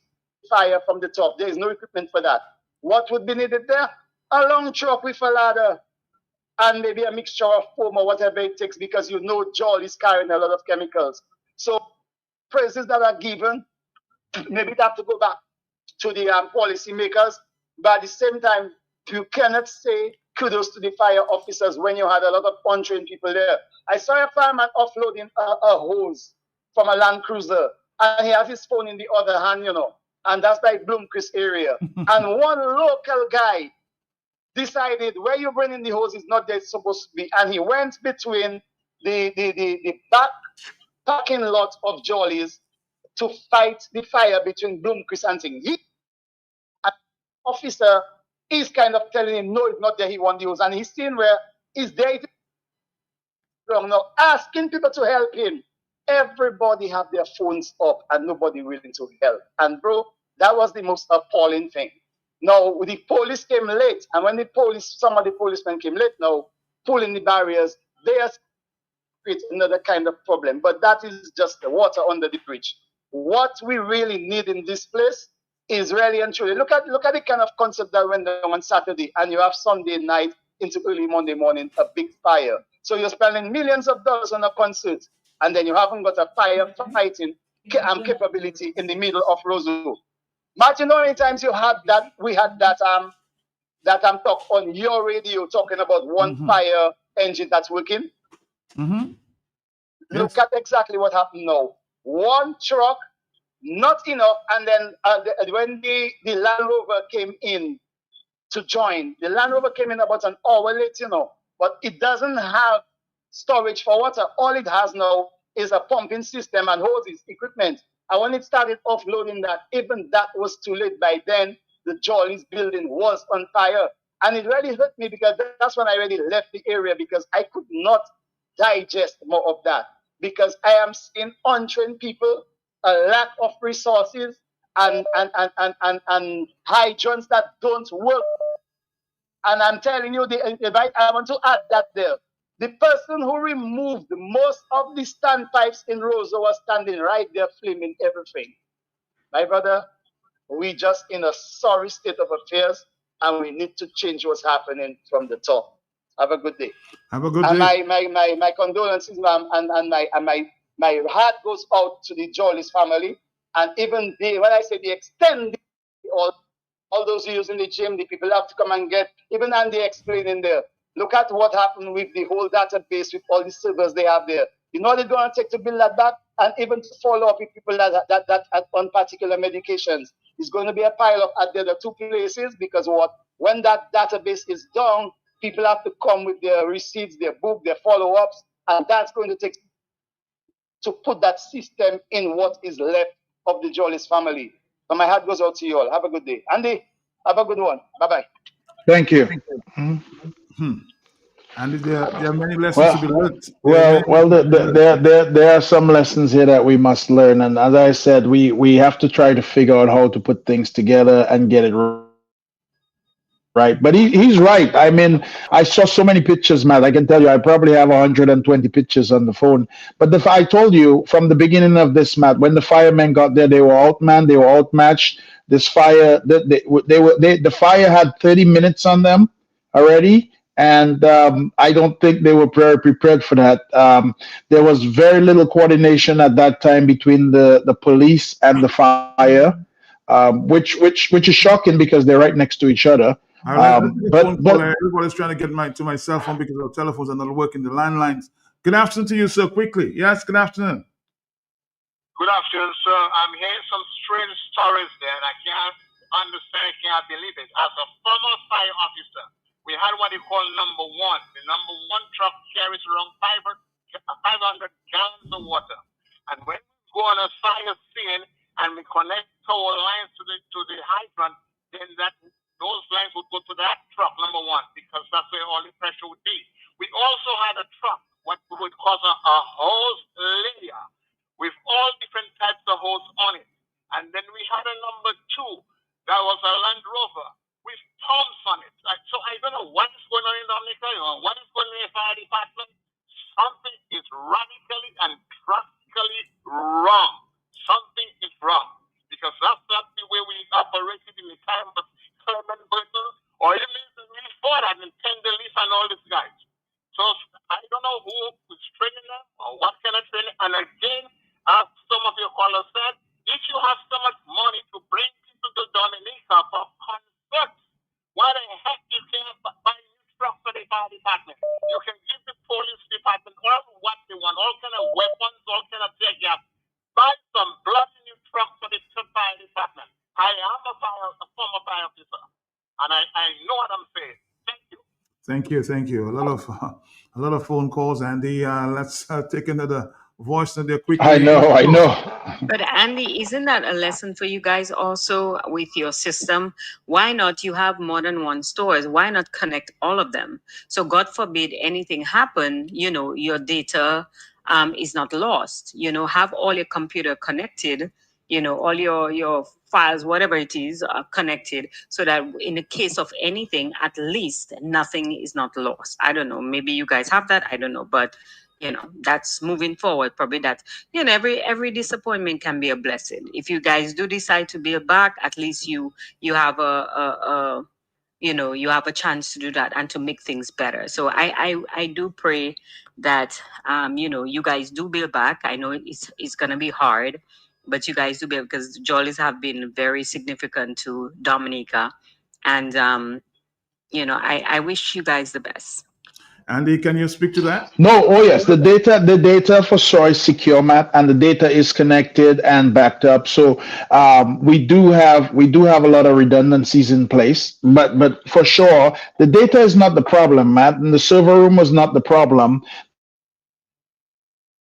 fire from the top. There is no equipment for that. What would be needed there? A long truck with a ladder and maybe a mixture of foam or whatever it takes, because you know Jolly is carrying a lot of chemicals. So praises that are given, maybe they have to go back to the policy makers, but at the same time, you cannot say kudos to the fire officers when you had a lot of untrained people there. I saw a fireman offloading a hose from a Land Cruiser, and he has his phone in the other hand, you know, and that's like Bloomquist area. And one local guy decided where you bring in the hose is not there it's supposed to be, and he went between the back parking lot of Jollies to fight the fire between Bloomquist and Thing. An officer is kind of telling him, no, it's not there, he wants the hose. And he's seeing where he's there now, asking people to help him. Everybody have their phones up and nobody willing to help. And bro, that was the most appalling thing. Now, the police came late, and when some of the policemen came late now, pulling the barriers, they are create another kind of problem. But that is just the water under the bridge. What we really need in this place is really and truly, look at the kind of concept that went down on Saturday, and you have Sunday night into early Monday morning, a big fire. So you're spending millions of dollars on a concert, and then you haven't got a firefighting capability in the middle of Roseau. Imagine how many times we had that talk on your radio talking about one fire engine that's working. Look at exactly what happened now. One truck, not enough, and then when the Land Rover came in to join, the Land Rover came in about an hour late, you know, but it doesn't have storage for water. All it has now is a pumping system and hoses, equipment. And when it started offloading that, even that was too late. By then, the Jollies building was on fire. And it really hurt me because that's when I already left the area, because I could not digest more of that. Because I am seeing untrained people, a lack of resources, and hydrants that don't work. And I'm telling you, I want to add that there. The person who removed most of the standpipes in Roseau was standing right there filming everything. My brother, we just in a sorry state of affairs, and we need to change what's happening from the top. Have a good day. Have a good And day. my condolences, ma'am, and my heart goes out to the Jolly's family, and even when I say the extended, all those who using the gym, the people have to come and get, even Andy explaining there. Look at what happened with the whole database with all the servers they have there. You know what it's going to take to build that back, and even to follow up with people that are on particular medications. It's going to be a pile up at the other two places, because when that database is down, people have to come with their receipts, their book, their follow-ups, and that's going to take to put that system in what is left of the Jolly's family. So my heart goes out to you all. Have a good day. Andy, have a good one. Bye-bye. Thank you. And there are many lessons to be learned. There are some lessons here that we must learn, and as I said, we have to try to figure out how to put things together and get it right. But he's right. I mean, I saw so many pictures, Matt. I can tell you, I probably have 120 pictures on the phone. But I told you from the beginning of this, Matt, when the firemen got there, they were outmanned, they were outmatched. This fire, the fire had 30 minutes on them already. And I don't think they were very prepared for that. There was very little coordination at that time between the police and the fire, which is shocking because they're right next to each other. But everybody's trying to get to my cell phone because our telephones are not working, the landlines. Good afternoon to you, sir. Quickly. Yes, good afternoon. Good afternoon, sir. I'm hearing some strange stories there, and I can't understand, can't believe it. As a former fire officer, we had what they call number one. The number one truck carries around 500 gallons of water. And when we go on a fire scene and we connect our lines to the hydrant, then those lines would go to that truck, number one, because that's where all the pressure would be. We also had a truck, what we would call a hose layer, with all different types of hose on it. And then we had a number two, that was a Land Rover, with pumps on it. So I don't know what is going on in Dominica, what is going on in the fire department. Something is radically and drastically wrong. Something is wrong. Because that's not the way we operated in the time of Herman Burton, or even before that, in Tenderleaf and all these guys. So I don't know who is training them, or what kind of training. And again, as some of your callers said, if you have so much money to bring people to Dominica for concerts, why the heck you can't buy new trucks for the fire department? You can give the police department all what they want, all kind of weapons, all kind of tear gas. Buy some bloody new trucks for the fire department. I am a former fire officer, and I know what I'm saying. Thank you. A lot of phone calls, Andy. Let's take another voice in there quickly. I know. But Andy, isn't that a lesson for you guys also with your system? Why not? You have more than one stores. Why not connect all of them? So God forbid anything happen, your data is not lost. Have all your computer connected, all your files, whatever it is, are connected, so that in the case of anything, at least nothing is not lost. I don't know. Maybe you guys have that. I don't know. But that's moving forward. Probably that, every disappointment can be a blessing. If you guys do decide to build back, at least you have you have a chance to do that and to make things better. So I do pray that you guys do build back. I know it's gonna be hard, but you guys do build, because Jollies have been very significant to Dominica, and I wish you guys the best. Andy, can you speak to that? No, yes, the data for sure is secure, Matt, and the data is connected and backed up. So we do have a lot of redundancies in place, but for sure the data is not the problem, Matt, and the server room was not the problem.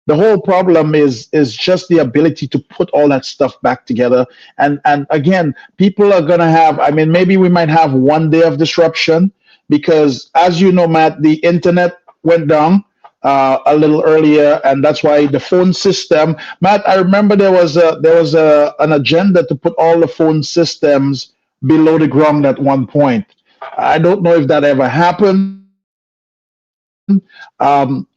The whole problem is just the ability to put all that stuff back together. And again, people are gonna have, maybe we might have one day of disruption, because as you know, Matt, the internet went down a little earlier, and that's why the phone system, Matt, I remember there was an agenda to put all the phone systems below the ground at one point. I don't know if that ever happened.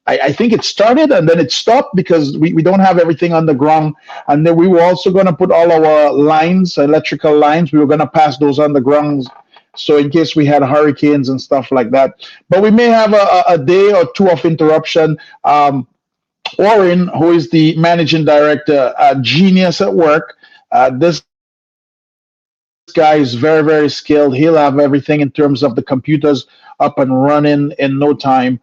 I think it started and then it stopped because we don't have everything on the ground. And then we were also going to put all our lines, electrical lines, we were going to pass those underground. So in case we had hurricanes and stuff like that. But we may have a day or two of interruption. Warren, who is the managing director, genius at work. This guy is very, very skilled. He'll have everything in terms of the computers up and running in no time.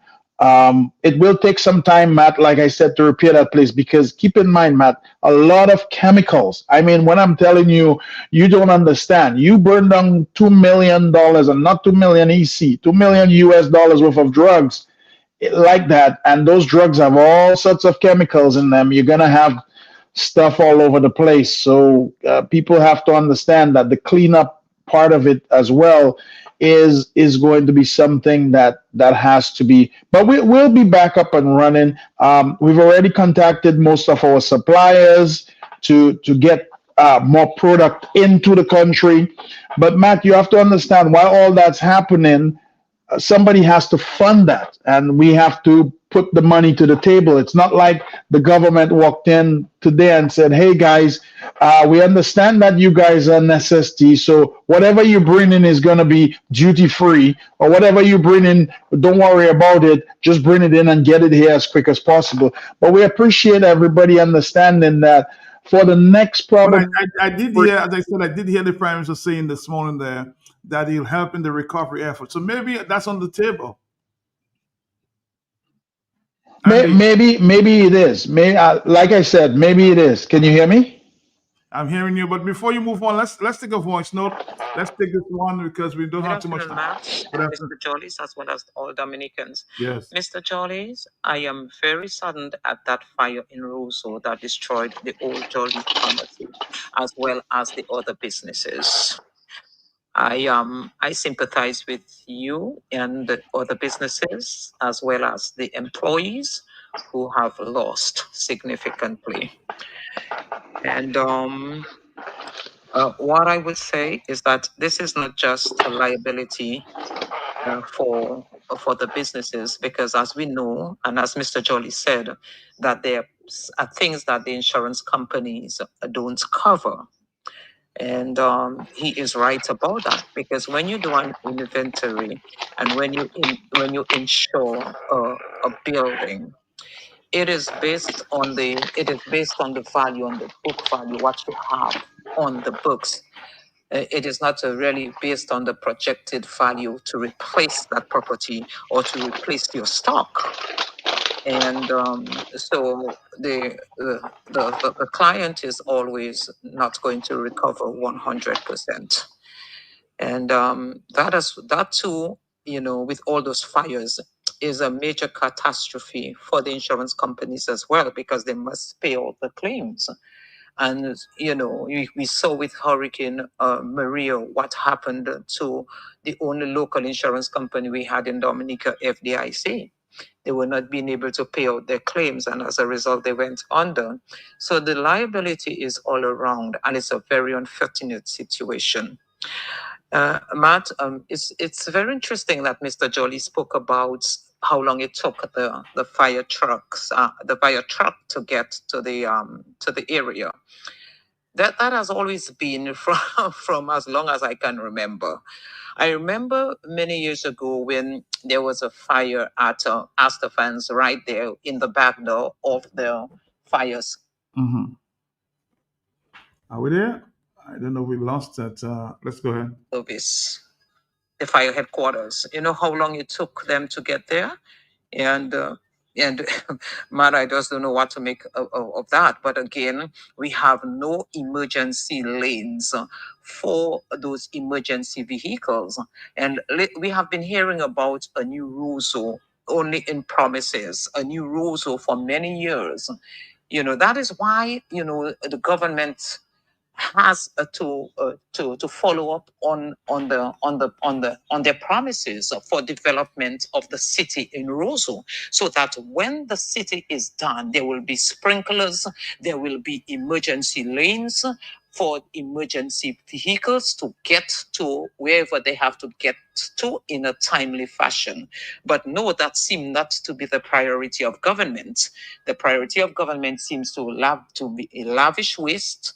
It will take some time, Matt, like I said, to repair that place because keep in mind, Matt, a lot of chemicals. I mean, when I'm telling you, you don't understand. You burn down $2 million and not 2 million EC, 2 million US dollars worth of drugs like that. And those drugs have all sorts of chemicals in them. You're going to have stuff all over the place. So people have to understand that the cleanup part of it as well is going to be something that has to be. But we'll be back up and running. We've already contacted most of our suppliers to get more product into the country. But Matt, you have to understand while all that's happening, somebody has to fund that, and we have to put the money to the table. It's not like the government walked in today and said, hey guys, we understand that you guys are necessity, so whatever you bring in is going to be duty free, or whatever you bring in, don't worry about it, just bring it in and get it here as quick as possible. But we appreciate everybody understanding that for the next problem. I did hear, as I said, I did hear the Prime Minister saying this morning there that he'll help in the recovery effort. So maybe that's on the table. Maybe it is. Maybe, like I said, maybe it is. Can you hear me? I'm hearing you, but before you move on, let's take a voice note. Let's take this one because we don't have too much time. Mr. Jollies, as well as all Dominicans. Yes. Mr. Jollies, I am very saddened at that fire in Roseau that destroyed the old Jollies pharmacy, as well as the other businesses. I sympathize with you and the other businesses, as well as the employees who have lost significantly. And what I would say is that this is not just a liability for the businesses, because as we know, and as Mr. Jolly said, that there are things that the insurance companies don't cover. And he is right about that, because when you do an inventory and when you insure a building, it is based on the value, on the book value, what you have on the books. It is not really based on the projected value to replace that property or to replace your stock. And so the client is always not going to recover 100%. And that too, with all those fires, is a major catastrophe for the insurance companies as well, because they must pay all the claims. And, we saw with Hurricane Maria what happened to the only local insurance company we had in Dominica, FDIC. They were not being able to pay out their claims, and as a result, they went under. So the liability is all around, and it's a very unfortunate situation. Matt, it's very interesting that Mr. Jolly spoke about how long it took the fire truck to get to the area. That has always been from as long as I can remember. I remember many years ago when there was a fire at Astafans right there in the back door of the fires. Mm-hmm. Are we there? I don't know if we lost that. Let's go ahead. Service, the fire headquarters. You know how long it took them to get there? And man, I just don't know what to make of that. But again, we have no emergency lanes for those emergency vehicles. And we have been hearing about a new Roseau only in promises, a new Roseau for many years. That is why, the government has to follow up on their promises for development of the city in Roseau, so that when the city is done, there will be sprinklers, there will be emergency lanes, for emergency vehicles to get to wherever they have to get to in a timely fashion. But no, that seemed not to be the priority of government. The priority of government seems to be a lavish waste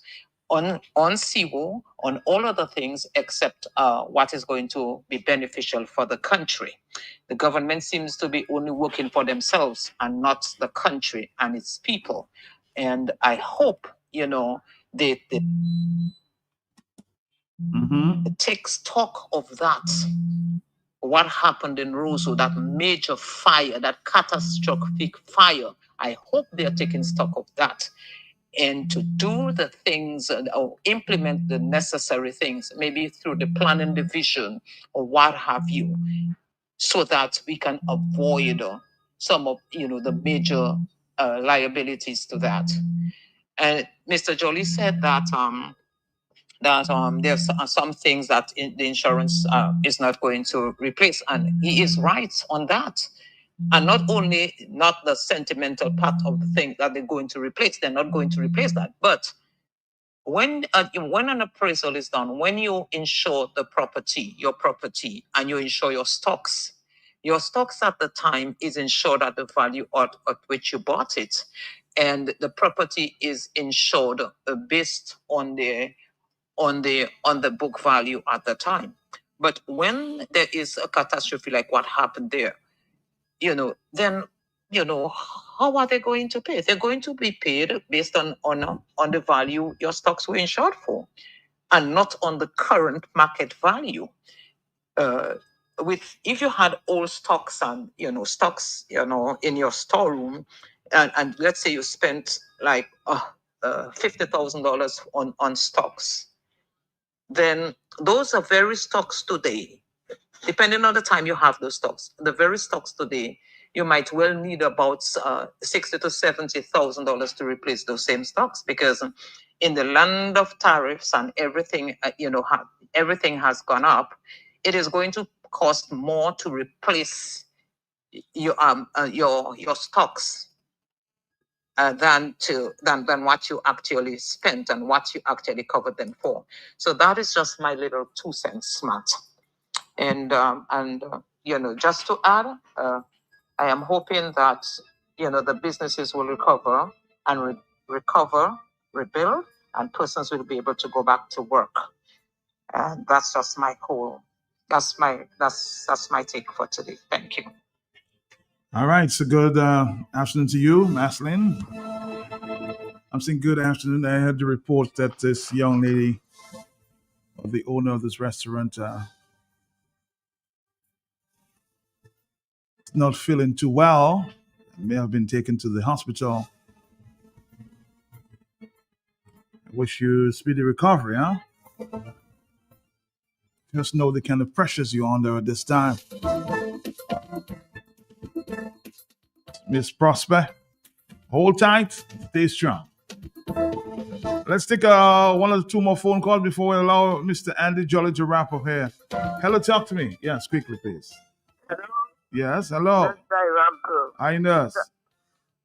on CO, on all other things except what is going to be beneficial for the country. The government seems to be only working for themselves and not the country and its people. And I hope, they take stock of that. What happened in Roseau, that major fire, that catastrophic fire. I hope they're taking stock of that and to do the things or implement the necessary things, maybe through the planning division or what have you, so that we can avoid some of the major liabilities to that. And Mr. Jolie said that there's some things that the insurance is not going to replace, and he is right on that. And not only not the sentimental part of the thing that they're going to replace, they're not going to replace that. But when an appraisal is done, when you insure the property, your property, and you insure your stocks at the time is insured at the value at which you bought it, and the property is insured based on the book value at the time. But when there is a catastrophe like what happened there, then how are they going to pay? They're going to be paid based on the value your stocks were insured for, and not on the current market value. If you had old stocks and stocks in your storeroom, and let's say you spent like $50,000 on stocks, then those are very stocks today. Depending on the time you have those stocks, the very stocks today, you might well need about $60,000 to $70,000 to replace those same stocks, because in the land of tariffs and everything, everything has gone up. It is going to cost more to replace your stocks than what you actually spent and what you actually covered them for. So that is just my little 2 cents, Matt. And just to add, I am hoping that the businesses will recover and rebuild, and persons will be able to go back to work. And that's just my that's my take for today. Thank you. All right, so good afternoon to you, Maslin. I'm saying good afternoon. I had the report that this young lady, the owner of this restaurant, not feeling too well, may have been taken to the hospital. I wish you speedy recovery, huh? Just know the kind of pressures you're under at this time. Miss Prosper, hold tight, stay strong. Let's take one or two more phone calls before we allow Mr. Andy Jolly to wrap up here. Hello, talk to me. Yes, quickly, please. Hello. Yes, hello. Nurse Rampo. Hi, nurse.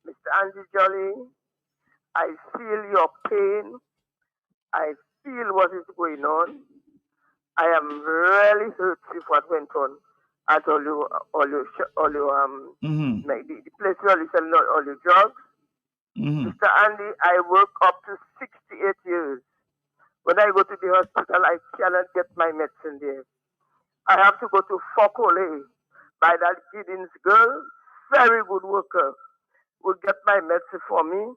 Mr. Andy Jolly, I feel your pain. I feel what is going on. I am really hurt with what went on at all your the place where you sell all your drugs. Mr. Andy, I work up to 68 years. When I go to the hospital, I cannot get my medicine there. I have to go to Fokole by that Giddens girl, very good worker, would get my medicine for me.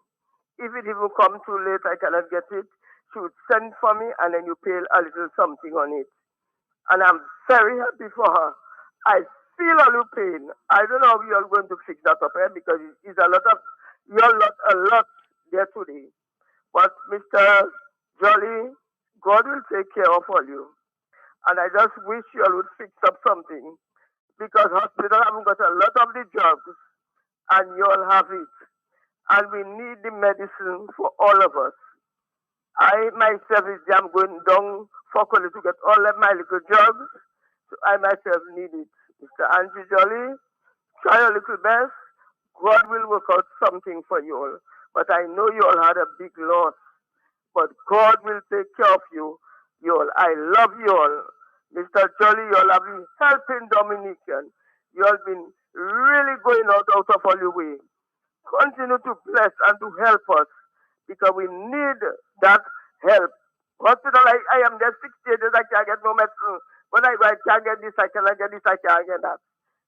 If it even come too late, I cannot get it. She would send for me, and then you pay a little something on it. And I'm very happy for her. I feel a little pain. I don't know how you're going to fix that up here, because it's a lot there today. But Mr. Jolly, God will take care of all you. And I just wish you all would fix up something, because hospitals haven't got a lot of the drugs, and you all have it. And we need the medicine for all of us. I myself am going down for college to get all of my little drugs, so I myself need it. Mr. Andrew Jolly, try your little best. God will work out something for you all. But I know you all had a big loss. but God will take care of you. You all, I love you all. Mr. Jolly, you all have been helping Dominican. You all been really going out of all your way. Continue to bless and to help us because we need that help. Hospital, I am there 60 days, I can't get no medicine. When I go, I can't get this, I cannot get this, I can't get that.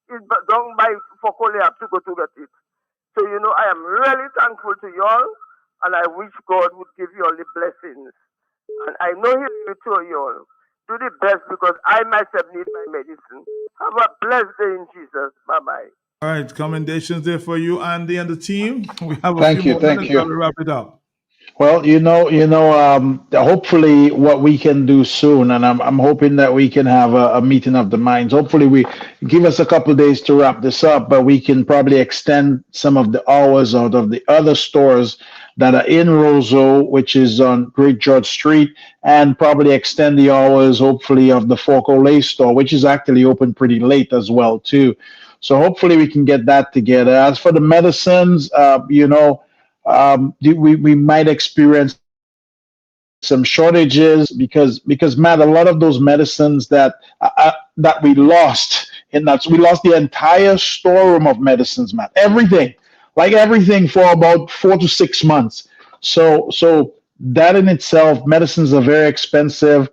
It's done by Fokole, I have to go to get it. So, you know, I am really thankful to you all, and I wish God would give you all the blessings. And I know He will to you all. Do the best because I myself need my medicine. Have a blessed day in Jesus. Bye-bye. All right, commendations there for you, Andy, and the team. We have a Thank few you, more thank minutes you. and we'll wrap it up. Well, hopefully what we can do soon, and I'm hoping that we can have a meeting of the minds. Hopefully we give us a couple of days to wrap this up, but we can probably extend some of the hours out of the other stores that are in Roseau, which is on Great George Street, and probably extend the hours, hopefully, of the Fort Olay store, which is actually open pretty late as well, too. So hopefully we can get that together. As for the medicines, we might experience some shortages because Matt, a lot of those medicines that we lost we lost the entire storeroom of medicines, Matt. Everything for about 4 to 6 months. So that in itself, medicines are very expensive.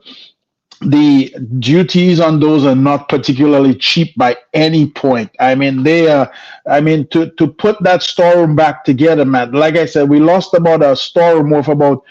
The duties on those are not particularly cheap by any point. I mean, to put that storeroom back together, man, like I said, we lost about a storeroom worth about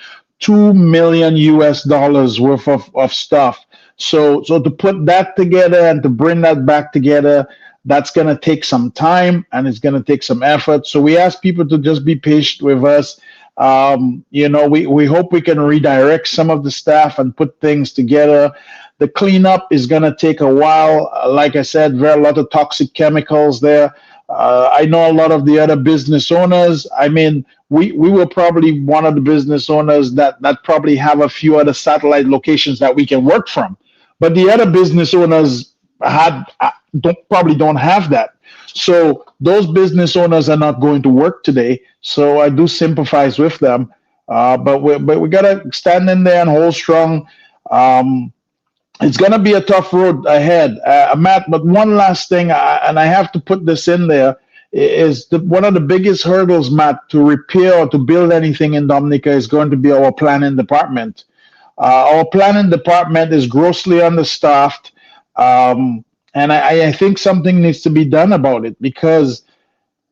$2 million worth of stuff. So to put that together and to bring that back together, that's going to take some time and it's going to take some effort. So we ask people to just be patient with us. We hope we can redirect some of the staff and put things together. The cleanup is going to take a while. Like I said, a lot of toxic chemicals there. I know a lot of the other business owners. I mean, we were probably one of the business owners that probably have a few other satellite locations that we can work from. But the other business owners probably don't have that. So those business owners are not going to work today. So I do sympathize with them. But we got to stand in there and hold strong. It's going to be a tough road ahead, Matt. But one last thing, and I have to put this in there, is one of the biggest hurdles, Matt, to repair or to build anything in Dominica is going to be our planning department. Our planning department is grossly understaffed. And I think something needs to be done about it because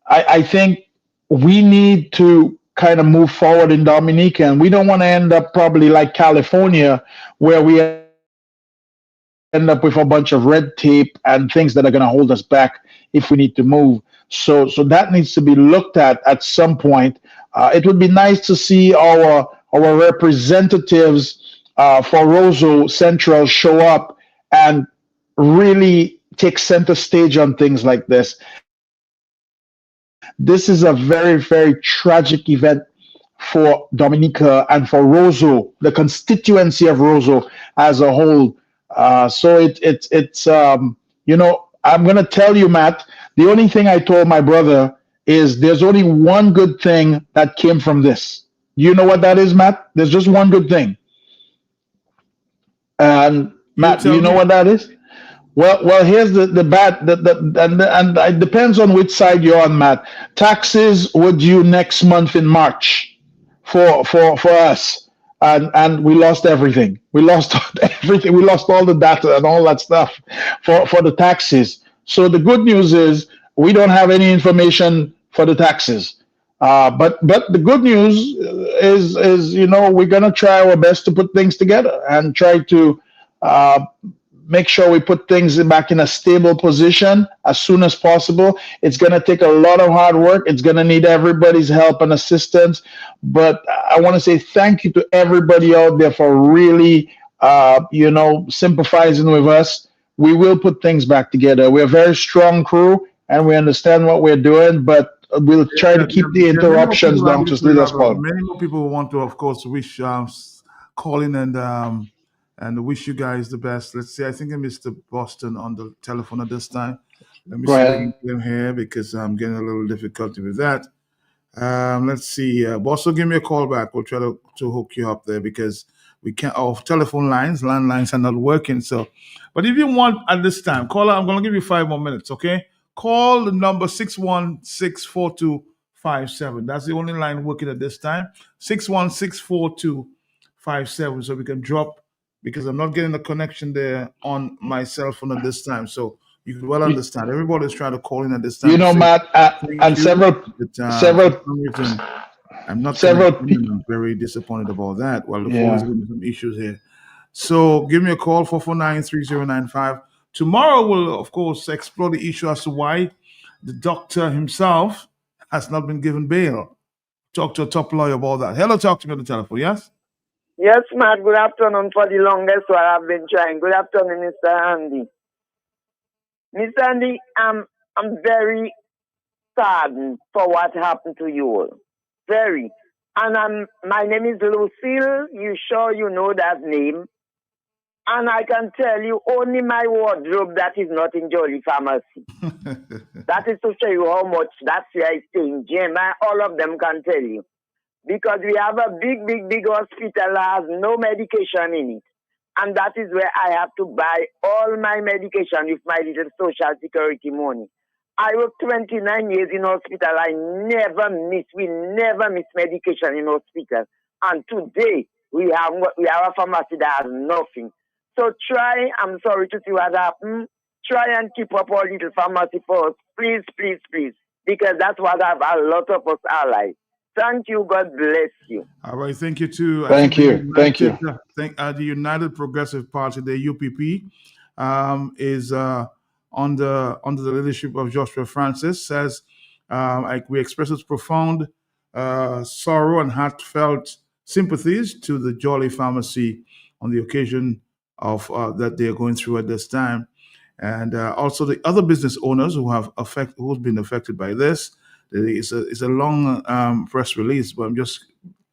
I think we need to kind of move forward in Dominica, and we don't want to end up probably like California, where we end up with a bunch of red tape and things that are going to hold us back if we need to move. So that needs to be looked at some point. It would be nice to see our representatives for Roseau Central show up and really take center stage on things like this. This is a very, very tragic event for Dominica and for Roseau, the constituency of Roseau as a whole. So it's I'm going to tell you, Matt, the only thing I told my brother is there's only one good thing that came from this. You know what that is, Matt? There's just one good thing. And Matt, do you know what that is? Well, here's the bad, and it depends on which side you're on, Matt. Taxes were due next month in March for us, and we lost everything. We lost everything. We lost all the data and all that stuff for the taxes. So the good news is we don't have any information for the taxes. But the good news is we're gonna try our best to put things together and try to make sure we put things back in a stable position as soon as possible. It's going to take a lot of hard work. It's going to need everybody's help and assistance. But I want to say thank you to everybody out there for really, sympathizing with us. We will put things back together. We're a very strong crew and we understand what we're doing, but we'll try to keep the interruptions down to as little as possible. Many more people want to, of course, wish, call in and wish you guys the best. Let's see. I think I missed Boston on the telephone at this time. Let me see if I can get him here because I'm getting a little difficulty with that. Let's see. Also, give me a call back. We'll try to hook you up there because we can't. Our telephone lines, landlines are not working. So, but if you want at this time, call. I'm going to give you 5 more minutes. Okay. Call the number 6164257. That's the only line working at this time. 6164257. So we can drop because I'm not getting the connection there on my cell phone at this time. So you can well understand. Everybody's trying to call in at this time. You know, to say Matt, thank and you. several But for several some reason, I'm not several connecting. And I'm very disappointed about that. Well, the phone is yeah. giving me some issues here. So give me a call, 449-3095. Tomorrow we'll, of course, explore the issue as to why the doctor himself has not been given bail. Talk to a top lawyer about that. Hello, talk to me on the telephone, yes? Yes, Matt. Good afternoon. For the longest while I've been trying. Good afternoon, Mr. Andy. Mr. Andy, I'm very saddened for what happened to you all. Very. And my name is Lucille. You sure you know that name? And I can tell you only my wardrobe that is not in Jolly Pharmacy. That is to show you how much that's where I stay in gym. All of them can tell you. Because we have a big hospital that has no medication in it. And that is where I have to buy all my medication with my little social security money. I worked 29 years in hospital. We never miss medication in hospital. And today, we have a pharmacy that has nothing. So I'm sorry to see what happened. Try and keep up our little pharmacy for us. Please. Because that's what a lot of us are like. Thank you. God bless you. All right, thank you too. Thank you. The United Progressive Party, the UPP, is under the leadership of Joshua Francis. Says we express its profound sorrow and heartfelt sympathies to the Jolly Pharmacy on the occasion of that they are going through at this time, and also the other business owners who've been affected by this. It's a long press release, but I'm just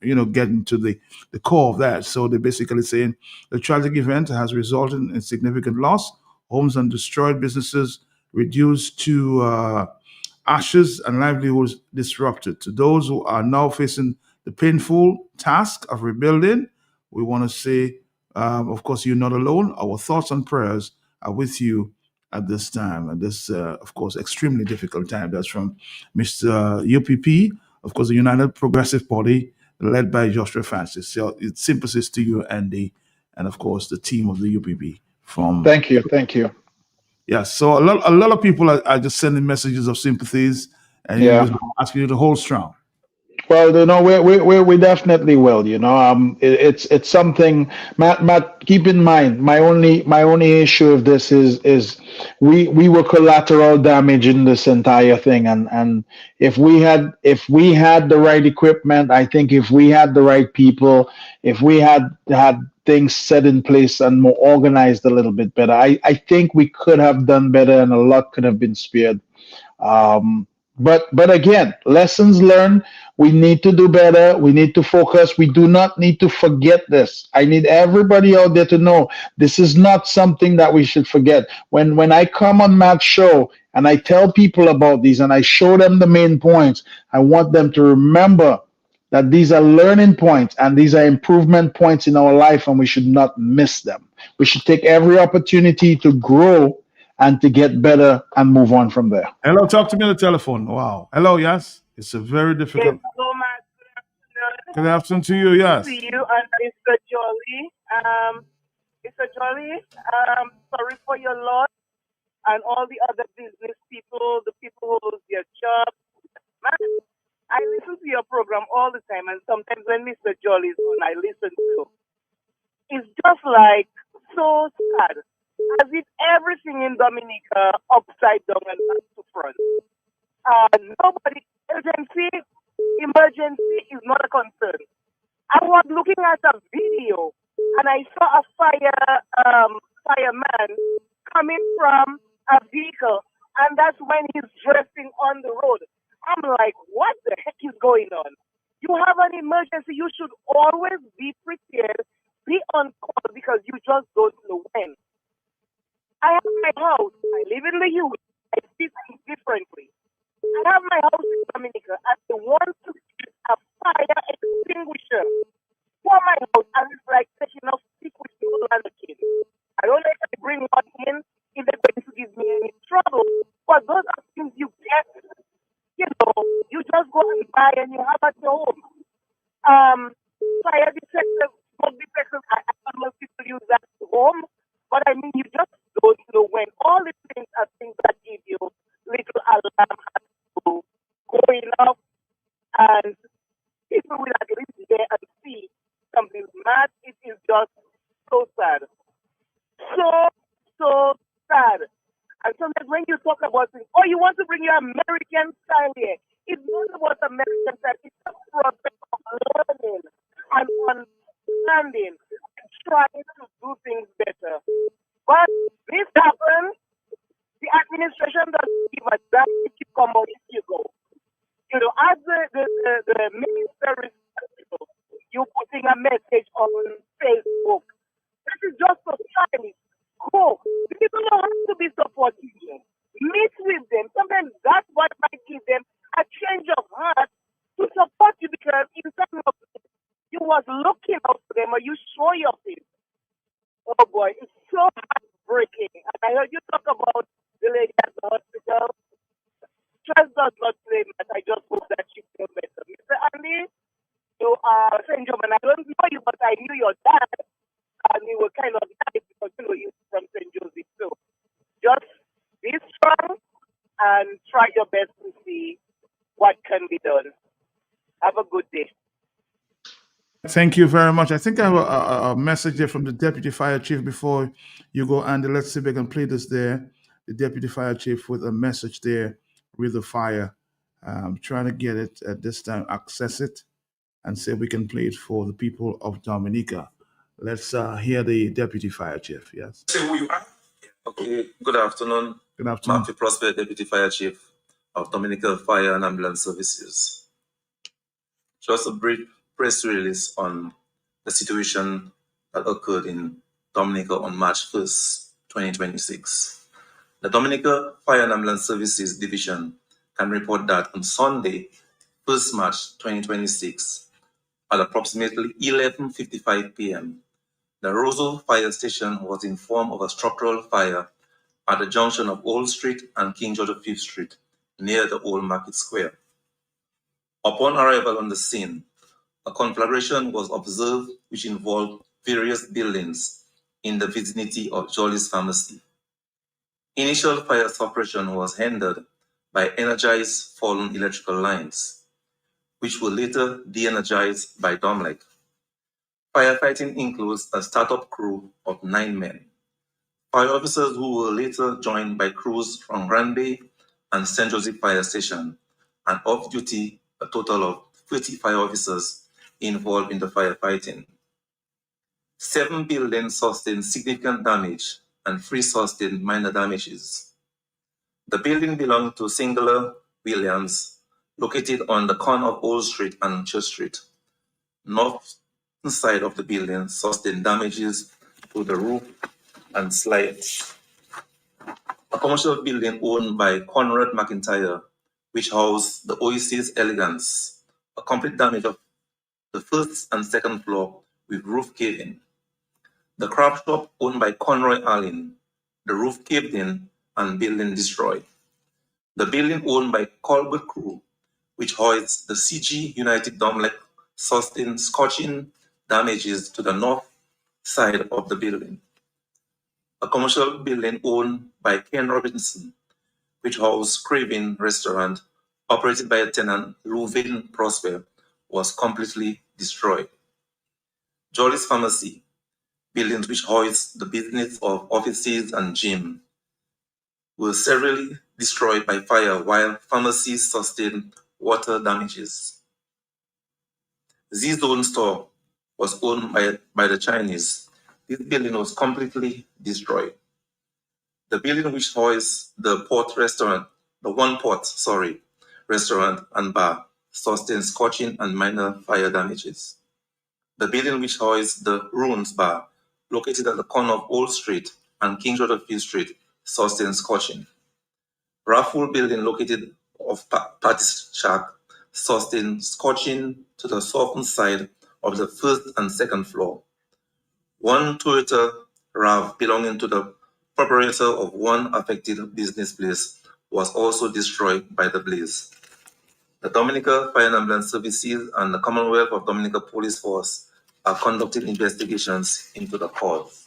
getting to the core of that. So they're basically saying the tragic event has resulted in significant loss, homes and destroyed, businesses reduced to ashes, and livelihoods disrupted. To those who are now facing the painful task of rebuilding, we want to say, of course, you're not alone. Our thoughts and prayers are with you at this time, and this, of course, extremely difficult time. That's from Mr. UPP, of course, the United Progressive Party, led by Joshua Francis. So it's sympathies to you, Andy, and of course, the team of the UPP. Thank you. Yeah, so a lot of people are just sending messages of sympathies, and Yeah. just asking you to hold strong. Well, we definitely will. It's something. Matt, keep in mind, my only issue of this is we were collateral damage in this entire thing, and if we had the right equipment, I think if we had the right people, if we had things set in place and more organized a little bit better, I think we could have done better, and a lot could have been spared. But again, lessons learned. We need to do better. We need to focus. We do not need to forget this. I need everybody out there to know this is not something that we should forget. When I come on Matt's show and I tell people about these and I show them the main points, I want them to remember that these are learning points and these are improvement points in our life, and we should not miss them. We should take every opportunity to grow and to get better and move on from there. Hello, talk to me on the telephone. Wow. Hello, yes. It's a very difficult. Hello, Matt. Good afternoon. Good afternoon to you, yes. To you and Mr. Jolly. Mr. Jolly, sorry for your loss and all the other business people, the people who lose their jobs. Man, I listen to your program all the time, and sometimes when Mr. Jolly is on, I listen to. It's just like so sad. As if everything in Dominica upside down and back to front. Emergency is not a concern. I was looking at a video and I saw a fireman coming from a vehicle, and that's when he's dressing on the road. I'm like, what the heck is going on? You have an emergency, you should always be prepared, be on call, because you just don't know when. I have my house. I live in the U.S. I see things differently. I have my house in Dominica and they want to get a fire extinguisher for my house, and it's like taking off stick with people and a kid. I don't know if I bring one in, if they're going to give me any trouble, but those are things you get, you just go and buy and you have at your home. Fire detectors, smoke detectors, I know most people use that at home, but I mean, you just don't know when. All these things are things that give you little alarm going off, and people will at least there and see something mad. It is just so sad. So sad. And sometimes when you talk about things, oh, you want to bring your American style here. It's not about American style. It's a process of learning and understanding and trying to do things better. But this happens. The administration doesn't give a damn if you come or if you go. As the minister is responsible, you putting a message on Facebook. This is just so childish. Go. People don't have to be supportive. Meet with them. Sometimes that's what might give them a change of heart to support you, because in some of them, you was looking out for them or you show your face. Oh boy, it's so heartbreaking. And I heard you talk about the lady at the hospital. Stress does not play much. I just hope that she feels better. Mr. Andy, you are St. John, and I don't know you, but I knew your dad. And we were kind of nice because you're from St. Joseph. So just be strong and try your best to see what can be done. Have a good day. Thank you very much. I think I have a message there from the Deputy Fire Chief before you go, Andy. Let's see if I can play this there. The Deputy Fire Chief with a message there with the fire. I'm trying to get it at this time, access it, and see if we can play it for the people of Dominica. Let's hear the Deputy Fire Chief. Yes. Say who you are. Okay. Good afternoon. Good afternoon. Matthew Prosper, Deputy Fire Chief of Dominica Fire and Ambulance Services. Just a brief press release on the situation that occurred in Dominica on March 1st, 2026. The Dominica Fire and Ambulance Services Division can report that on Sunday, 1st March 2026, at approximately 11:55 p.m., the Roseau Fire Station was informed of a structural fire at the junction of Old Street and King George V Street near the Old Market Square. Upon arrival on the scene, a conflagration was observed which involved various buildings in the vicinity of Jolly's Pharmacy. Initial fire suppression was hindered by energized fallen electrical lines, which were later de-energized by Domlec. Firefighting includes a startup crew of 9 men. Fire officers who were later joined by crews from Granby and St. Joseph Fire Station, and off-duty a total of 30 fire officers involved in the firefighting. 7 buildings sustained significant damage and 3 sustained minor damages. The building belonged to Singular Williams, located on the corner of Old Street and Church Street. North side of the building sustained damages to the roof and slides. A commercial building owned by Conrad McIntyre, which housed the Oasis Elegance, a complete damage of the first and second floor with roof caving. The craft shop owned by Conroy Allen, the roof caved in and building destroyed. The building owned by Colbert Crew, which housed the CG United Domlec, sustained scorching damages to the north side of the building. A commercial building owned by Ken Robinson, which housed Craven Restaurant, operated by a tenant Louvain Prosper, was completely destroyed. Jolly's Pharmacy, buildings which housed the business of offices and gym, were severely destroyed by fire, while pharmacies sustained water damages. Z-Zone store was owned by the Chinese. This building was completely destroyed. The building which housed the One Port restaurant and bar, sustained scorching and minor fire damages. The building which housed the Ruins Bar, located at the corner of Old Street and King George V Street, sustained scorching. Raffle building located of Patty Shack sustained scorching to the southern side of the first and second floor. One Toyota RAV belonging to the proprietor of one affected business place was also destroyed by the blaze. The Dominica Fire and Ambulance Services and the Commonwealth of Dominica Police Force are conducting investigations into the cause.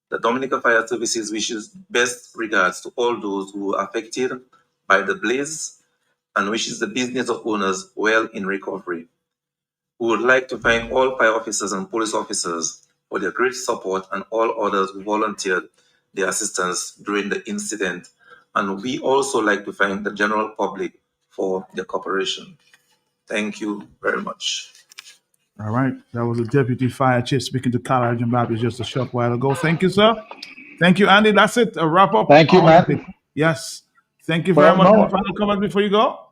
The Dominica Fire Services wishes best regards to all those who were affected by the blaze and wishes the business of owners well in recovery. We would like to thank all fire officers and police officers for their great support and all others who volunteered their assistance during the incident. And we also like to thank the general public for their cooperation. Thank you very much. All right. That was the Deputy Fire Chief speaking to Kala Jimbabi just a short while ago. Thank you, sir. Thank you, Andy. That's it. A wrap up. Thank you, Matt. Yes. Thank you very much. No, Any final comment before you go?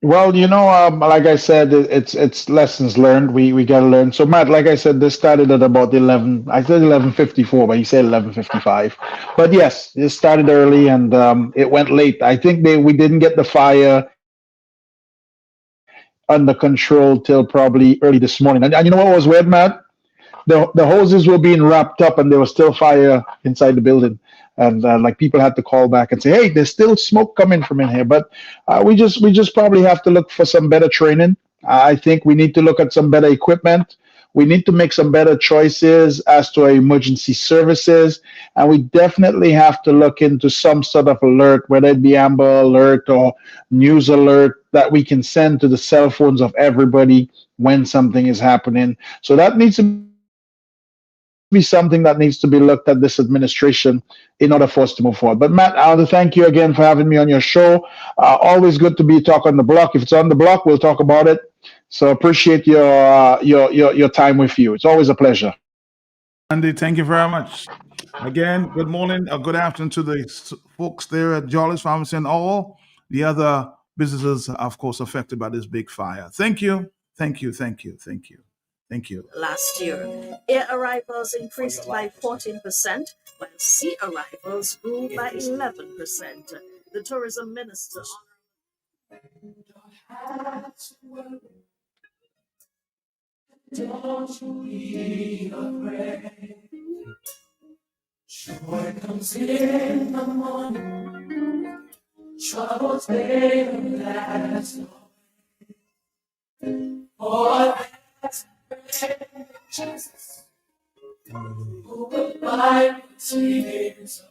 well, like I said, it's lessons learned. We got to learn. So, Matt, like I said, this started at about 11. I said 11:54, but he said 11:55. But yes, it started early and it went late. I think we didn't get the fire under control till probably early this morning. And you know what was weird, Matt? The hoses were being wrapped up and there was still fire inside the building. And like people had to call back and say, hey, there's still smoke coming from in here. But we just probably have to look for some better training. I think we need to look at some better equipment. We need to make some better choices as to our emergency services. And we definitely have to look into some sort of alert, whether it be Amber Alert or News Alert, that we can send to the cell phones of everybody when something is happening. So that needs to be something that needs to be looked at this administration in order for us to move forward. But Matt, I want to thank you again for having me on your show. Always good to be talk on the block. If it's on the block, we'll talk about it. So appreciate your time with you. It's always a pleasure. Andy, thank you very much. Again, good morning or good afternoon to the folks there at Jolly's Pharmacy and all the other businesses, of course, affected by this big fire. Thank you. Thank you. Thank you. Thank you. Thank you. Last year, air arrivals increased by 14%, while sea arrivals grew by 11%. The tourism minister. Don't you be afraid. Joy comes in the morning. Troubles they will last. For that's Jesus, who will wipe the tears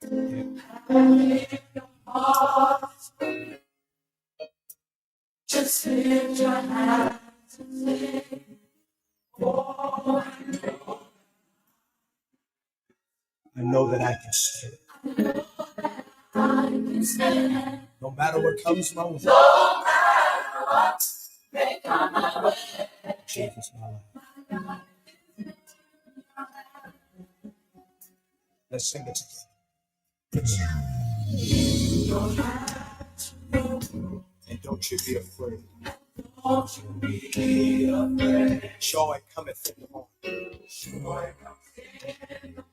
away. And if your heart is broken, just lift your hands and say, oh, I know that I can stand. I know that I can stand. No matter what comes my way. No matter what may come my way. Jesus, my life. Let's sing it together. And don't you be afraid. Don't you be afraid. Joy cometh in the morning. Joy comes in the morning.